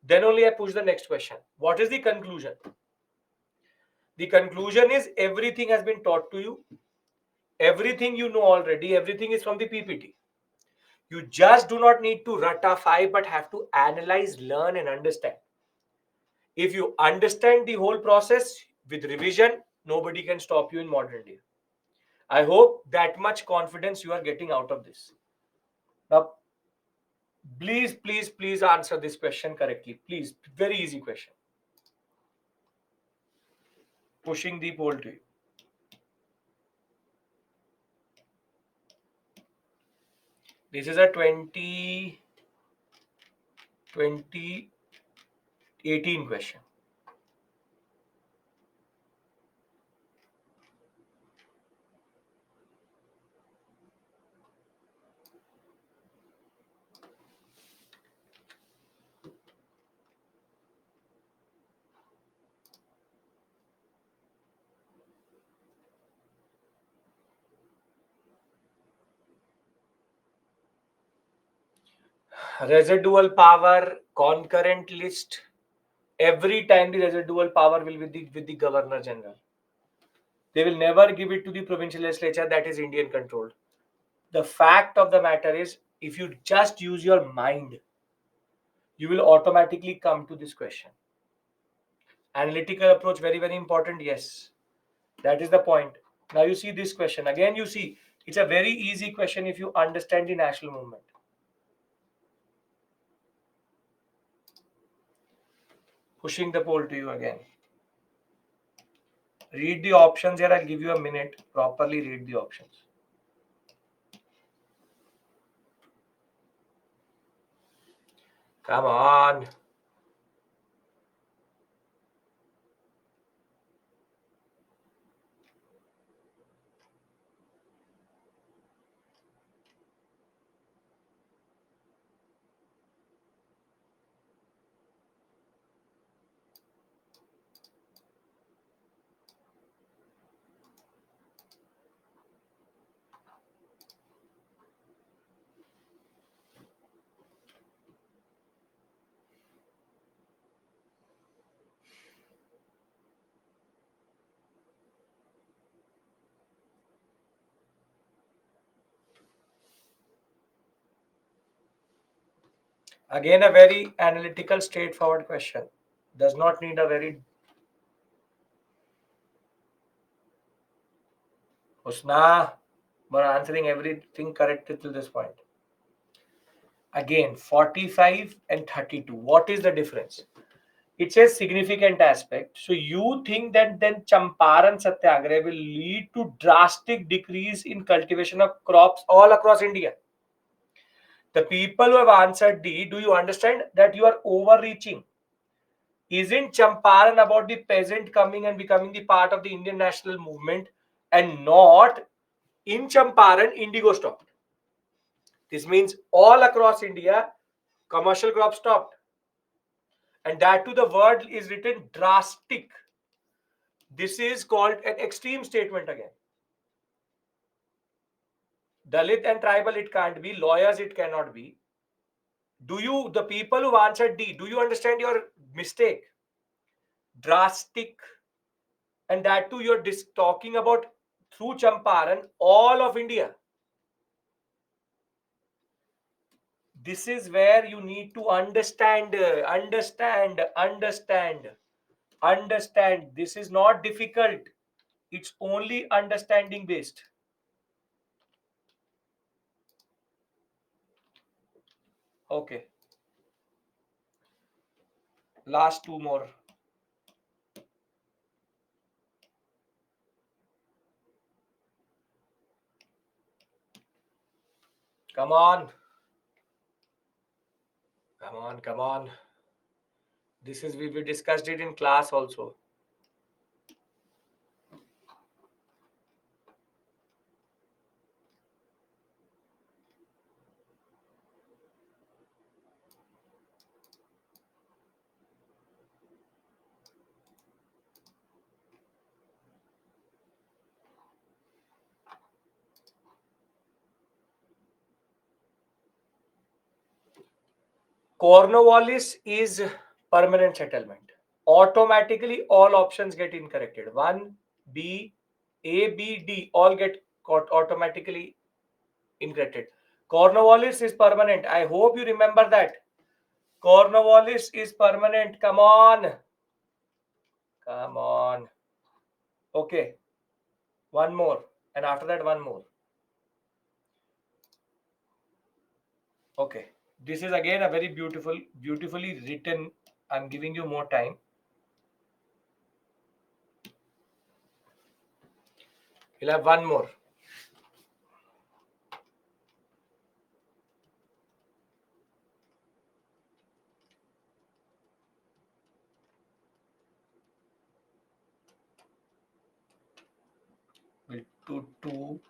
Then only I push the next question. What is the conclusion? The conclusion is everything has been taught to you. Everything you know already. Everything is from the PPT. You just do not need to ratify, but have to analyze, learn, and understand. If you understand the whole process with revision, nobody can stop you in modern day. I hope that much confidence you are getting out of this. Now, please, please, please answer this question correctly. Please, very easy question. Pushing the poll to you. This is a 2018 question. Residual power, concurrent list. Every time the residual power will be with the Governor General. They will never give it to the provincial legislature that is Indian controlled. The fact of the matter is, if you just use your mind, you will automatically come to this question. Analytical approach, very, very important. Yes, that is the point. Now you see this question. Again, you see, it's a very easy question if you understand the national movement. Pushing the poll to you again. Read the options here. I'll give you a minute. Properly read the options. Come on. Again, a very analytical, straightforward question. Does not need a very... Husna, we're answering everything correctly till this point. Again, 45 and 32. What is the difference? It says significant aspect. So you think that then Champaran Satyagraha will lead to drastic decrease in cultivation of crops all across India? The people who have answered D, do you understand that you are overreaching? Isn't Champaran about the peasant coming and becoming the part of the Indian national movement, and not in Champaran, indigo stopped? This means all across India, commercial crops stopped. and that too the word is written drastic. This is called an extreme statement again. Dalit and tribal it can't be, lawyers it cannot be. Do you, the people who answered D, do you understand your mistake? Drastic, and that too you're talking about through Champaran, all of India. This is where you need to understand, understand. This is not difficult. It's only understanding based. Okay. Last two more. Come on. Come on. This is, we discussed it in class also. Cornwallis is permanent settlement. Automatically all options get incorrected. 1, B, A, B, D all get automatically incorrected. Cornwallis is permanent. I hope you remember that. Cornwallis is permanent. Come on. Come on. Okay. One more. And after that, one more. Okay. This is again a very beautifully written. I'm giving you more time. You'll have one more. We'll do two.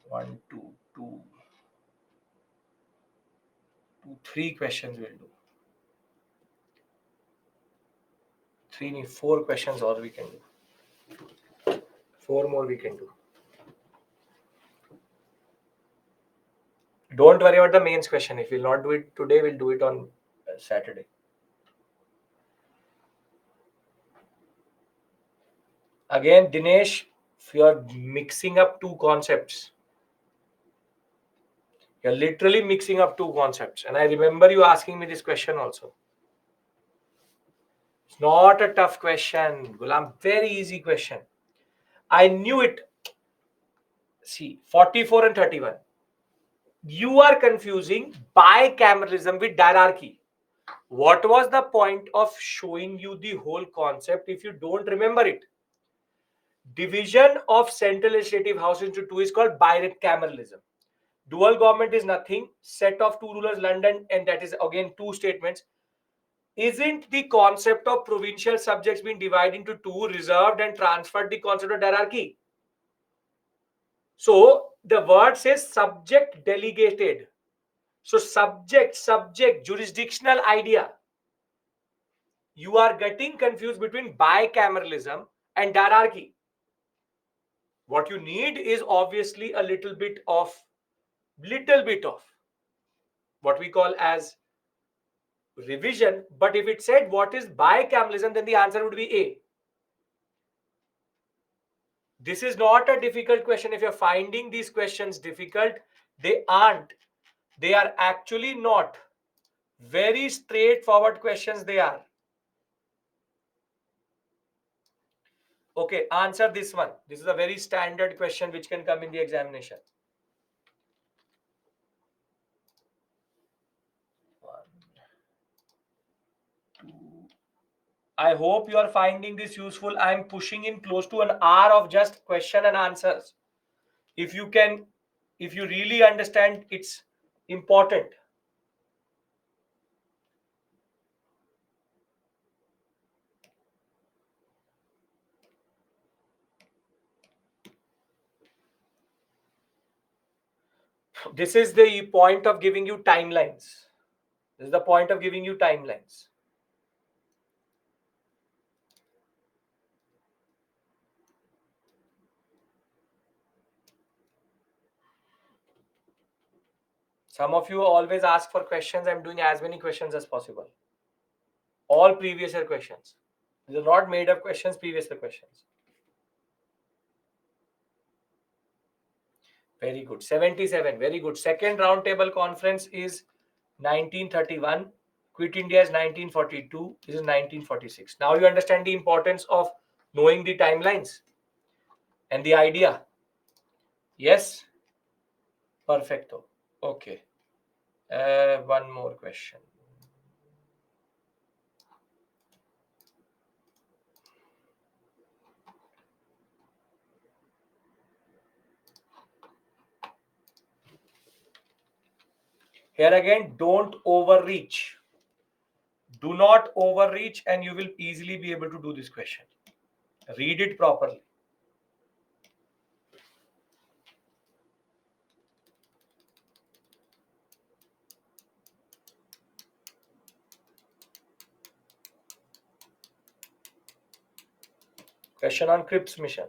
1, 2, 2, 2, 3 questions we'll do. 3, 4 questions or we can do. 4 more we can do. Don't worry about the mains question. If we'll not do it today, we'll do it on Saturday. Again, Dinesh, if you're mixing up two concepts, you're literally mixing up two concepts. And I remember you asking me this question also. It's not a tough question, Gulam. Very easy question. I knew it. See, 44 and 31. You are confusing bicameralism with diarchy. What was the point of showing you the whole concept if you don't remember it? Division of central legislative house into two is called bicameralism. Dual government is nothing. Set of two rulers, London, and that is again two statements. Isn't the concept of provincial subjects being divided into two, reserved and transferred, the concept of diarchy? So the word says subject delegated. So subject, jurisdictional idea. You are getting confused between bicameralism and diarchy. What you need is obviously a little bit of what we call as revision. But if it said what is bicameralism, then the answer would be A. This is not a difficult question. If you're finding these questions difficult, they aren't. They are actually not. Very straightforward questions they are. Okay, answer this one. This is a very standard question which can come in the examination. 1, 2. I hope you are finding this useful. I'm pushing in close to an hour of just question and answers. If you really understand, it's important. This is the point of giving you timelines. This is the point of giving you timelines. Some of you always ask for questions. I'm doing as many questions as possible. All previous year questions. These are not made up questions, previous year questions. Very good. 77. Very good. Second roundtable conference is 1931. Quit India is 1942. This is 1946. Now you understand the importance of knowing the timelines and the idea. Yes? Perfecto. Okay. One more question. Here again, don't overreach. Do not overreach and you will easily be able to do this question. Read it properly. Question on Cripps mission.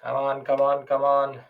Come on, come on, come on.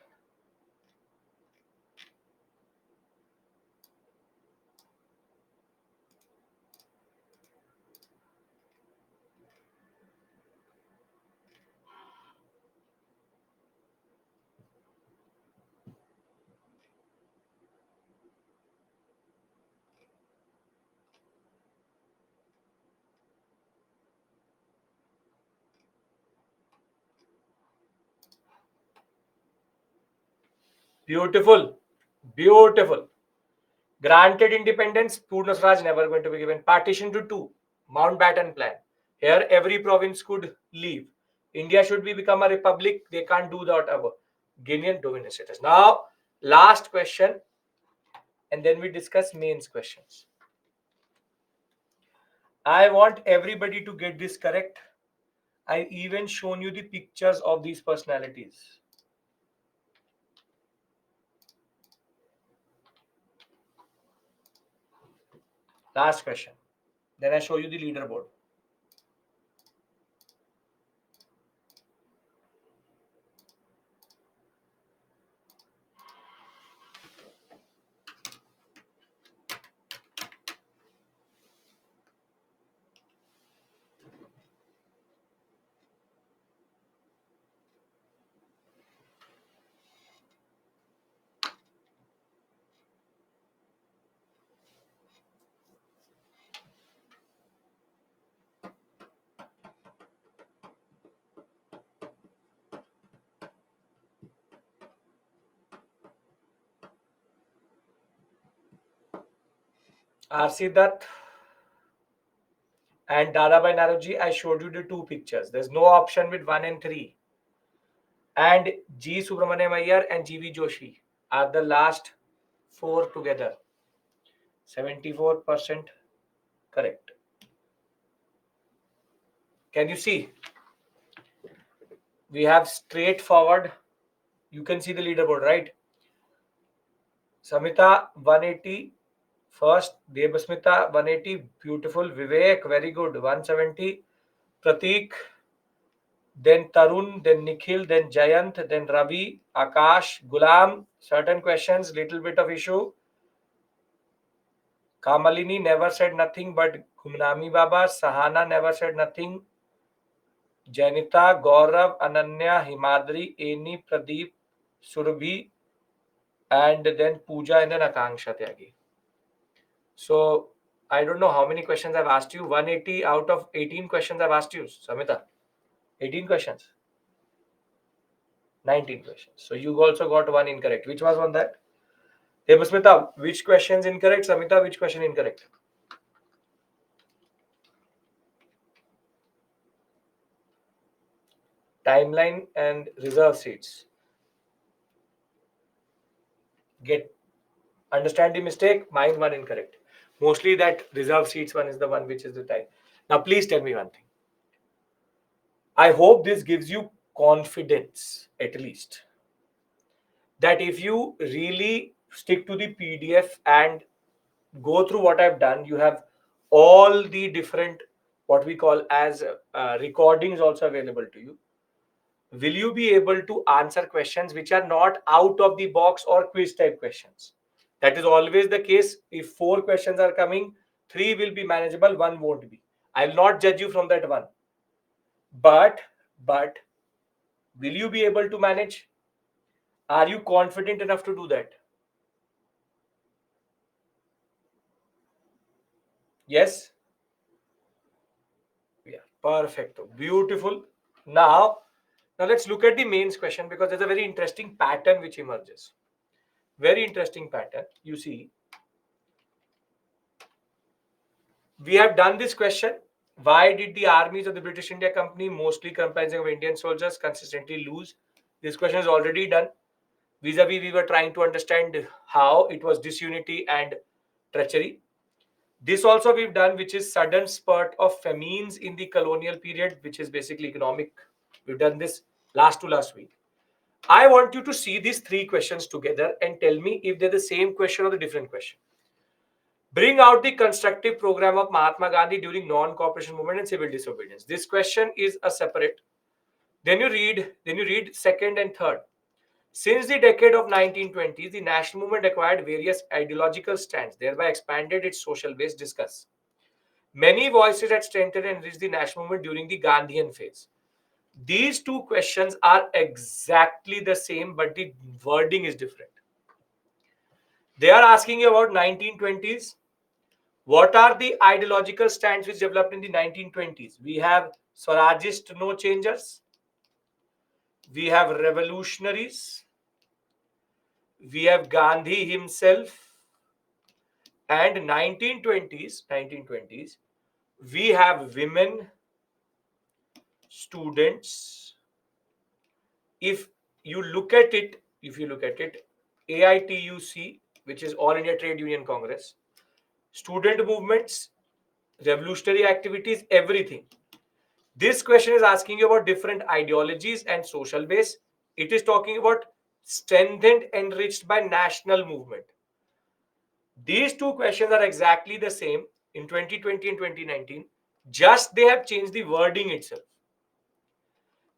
Beautiful. Beautiful. Granted independence, Purna Swaraj never going to be given. Partition to two. Mountbatten plan. Here every province could leave. India should be become a republic. They can't do that ever. Guinean dominion status. Now, last question, and then we discuss mains questions. I want everybody to get this correct. I even shown you the pictures of these personalities. Last question. Then I show you the leaderboard. RC Dutt and Dadabhai Naroji, I showed you the two pictures. There's no option with 1 and 3. And G. Subramaniam Iyer and G.V. Joshi are the last four together. 74% correct. Can you see? We have straightforward. You can see the leaderboard, right? Samita 180 first, Debasmita 180, beautiful. Vivek, very good, 170. Prateek, then Tarun, then Nikhil, then Jayant, then Ravi, Akash, Gulam. Certain questions, little bit of issue. Kamalini never said nothing but Gumnami Baba. Sahana never said nothing. Janita, Gaurav, Ananya, Himadri, Eni, Pradeep, Surabhi, and then Pooja, and then Akanksha Tyagi. So I don't know how many questions I've asked you. 180 out of 18 questions I've asked you, Samita. 18 questions. 19 questions. So you also got one incorrect. Which was on that? Hey, Smita, which questions incorrect? Samita, which question incorrect? Timeline and reserve seats. Get understand the mistake. Mine one incorrect. Mostly that reserve seats one is the one which is the time. Now please tell me one thing. I hope this gives you confidence at least that if you really stick to the PDF and go through what I've done. You have all the different, what we call as recordings also available to you. Will you be able to answer questions which are not out of the box or quiz type questions? That is always the case. If four questions are coming, three will be manageable, one won't be. I'll not judge you from that one. But will you be able to manage? Are you confident enough to do that? Yes? Yeah, perfect. Beautiful. Now, now let's look at the mains question, because there's a very interesting pattern which emerges. Very interesting pattern. You see, we have done this question. Why did the armies of the British India Company, mostly comprising of Indian soldiers, consistently lose? This question is already done. Vis-a-vis, we were trying to understand how it was disunity and treachery. This also we've done, which is sudden spurt of famines in the colonial period, which is basically economic. We've done this last to last week. I want you to see these three questions together and tell me if they're the same question or the different question. Bring out the constructive program of Mahatma Gandhi during non-cooperation movement and civil disobedience. This question is a separate. Then you read second and third. Since the decade of 1920s, the national movement acquired various ideological stands, thereby expanded its social base. Discuss. Many voices had strengthened and enriched the national movement during the Gandhian phase. These two questions are exactly the same, but the wording is different. They are asking you about 1920s. What are the ideological stands which developed in the 1920s? We have Swarajist no changers, we have revolutionaries, we have Gandhi himself, and 1920s, we have women, students. If you look at it, AITUC, which is All India Trade Union Congress, student movements, revolutionary activities, everything. This question is asking you about different ideologies and social base. It is talking about strengthened, enriched by national movement. These two questions are exactly the same in 2020 and 2019. Just they have changed the wording itself.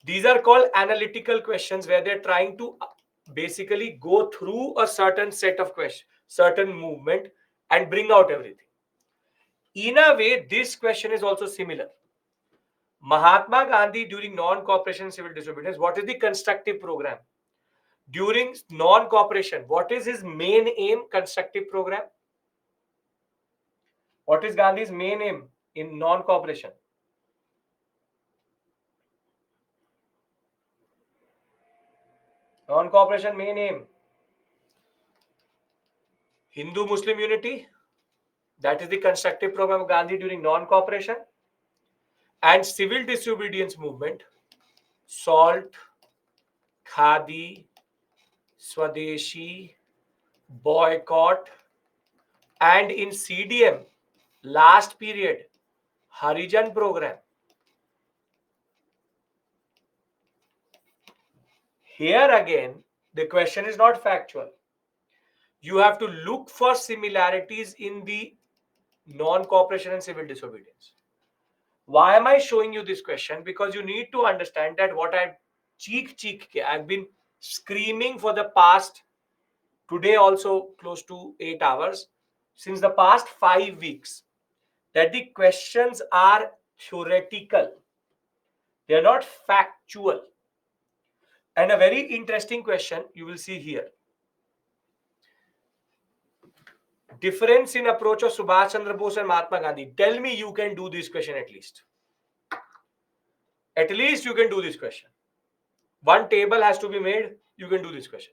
These are called analytical questions, where they're trying to basically go through a certain set of questions, certain movement, and bring out everything. In a way, this question is also similar. Mahatma Gandhi during non-cooperation civil disobedience, what is the constructive program? During non-cooperation, what is his main aim? Constructive program. What is Gandhi's main aim in non-cooperation? Non-cooperation main aim. Hindu-Muslim unity. That is the constructive program of Gandhi during non-cooperation. And civil disobedience movement. Salt, Khadi, Swadeshi, boycott, and in CDM, last period, Harijan program. Here again, the question is not factual. You have to look for similarities in the non-cooperation and civil disobedience. Why am I showing you this question? Because you need to understand that what I've been screaming for the past, today also close to 8 hours, since the past 5 weeks, that the questions are theoretical. They are not factual. And a very interesting question you will see here. Difference in approach of Subhash Chandra Bose and Mahatma Gandhi. Tell me you can do this question at least. At least you can do this question. One table has to be made. You can do this question.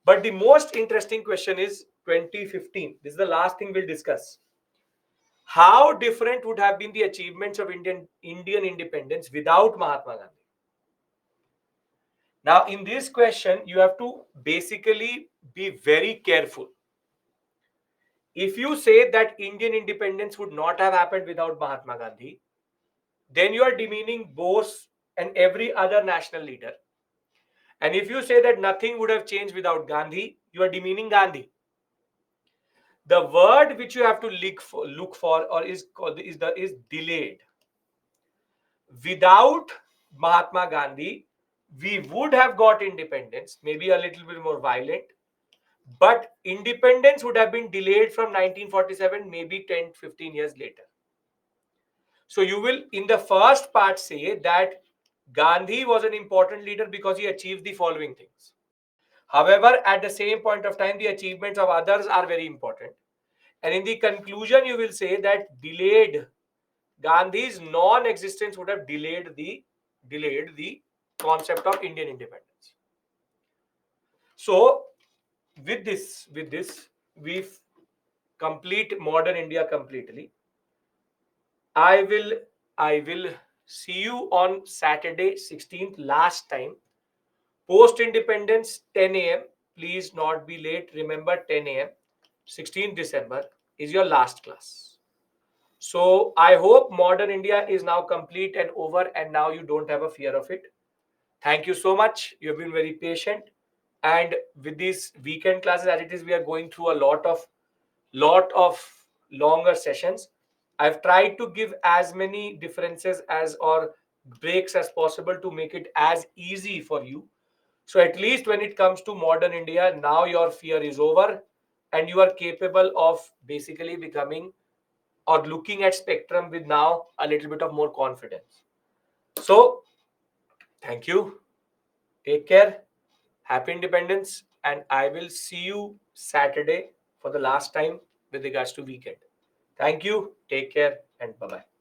But the most interesting question is 2015. This is the last thing we'll discuss. How different would have been the achievements of Indian independence without Mahatma Gandhi? Now, in this question, you have to basically be very careful. If you say that Indian independence would not have happened without Mahatma Gandhi, then you are demeaning Bose and every other national leader. And if you say that nothing would have changed without Gandhi, you are demeaning Gandhi. The word which you have to look for or is called is delayed. Without Mahatma Gandhi, we would have got independence, maybe a little bit more violent, but independence would have been delayed from 1947, maybe 10, 15 years later. So you will, in the first part, say that Gandhi was an important leader because he achieved the following things. However, at the same point of time, the achievements of others are very important. And in the conclusion, you will say that delayed Gandhi's non-existence would have delayed the concept of Indian independence. So with this, we've complete modern India completely. I will I will see you on Saturday 16th, last time. Post independence 10 a.m. Please not be late. Remember 10 a.m. 16th December is your last class. So I hope modern India is now complete and over, and now you don't have a fear of it. Thank you so much. You've been very patient. And with these weekend classes, as it is, we are going through a lot of longer sessions. I've tried to give as many differences as or breaks as possible to make it as easy for you. So at least when it comes to modern India, now your fear is over and you are capable of basically becoming or looking at spectrum with now a little bit of more confidence. So thank you. Take care. Happy independence. And I will see you Saturday for the last time with regards to weekend. Thank you. Take care and bye bye.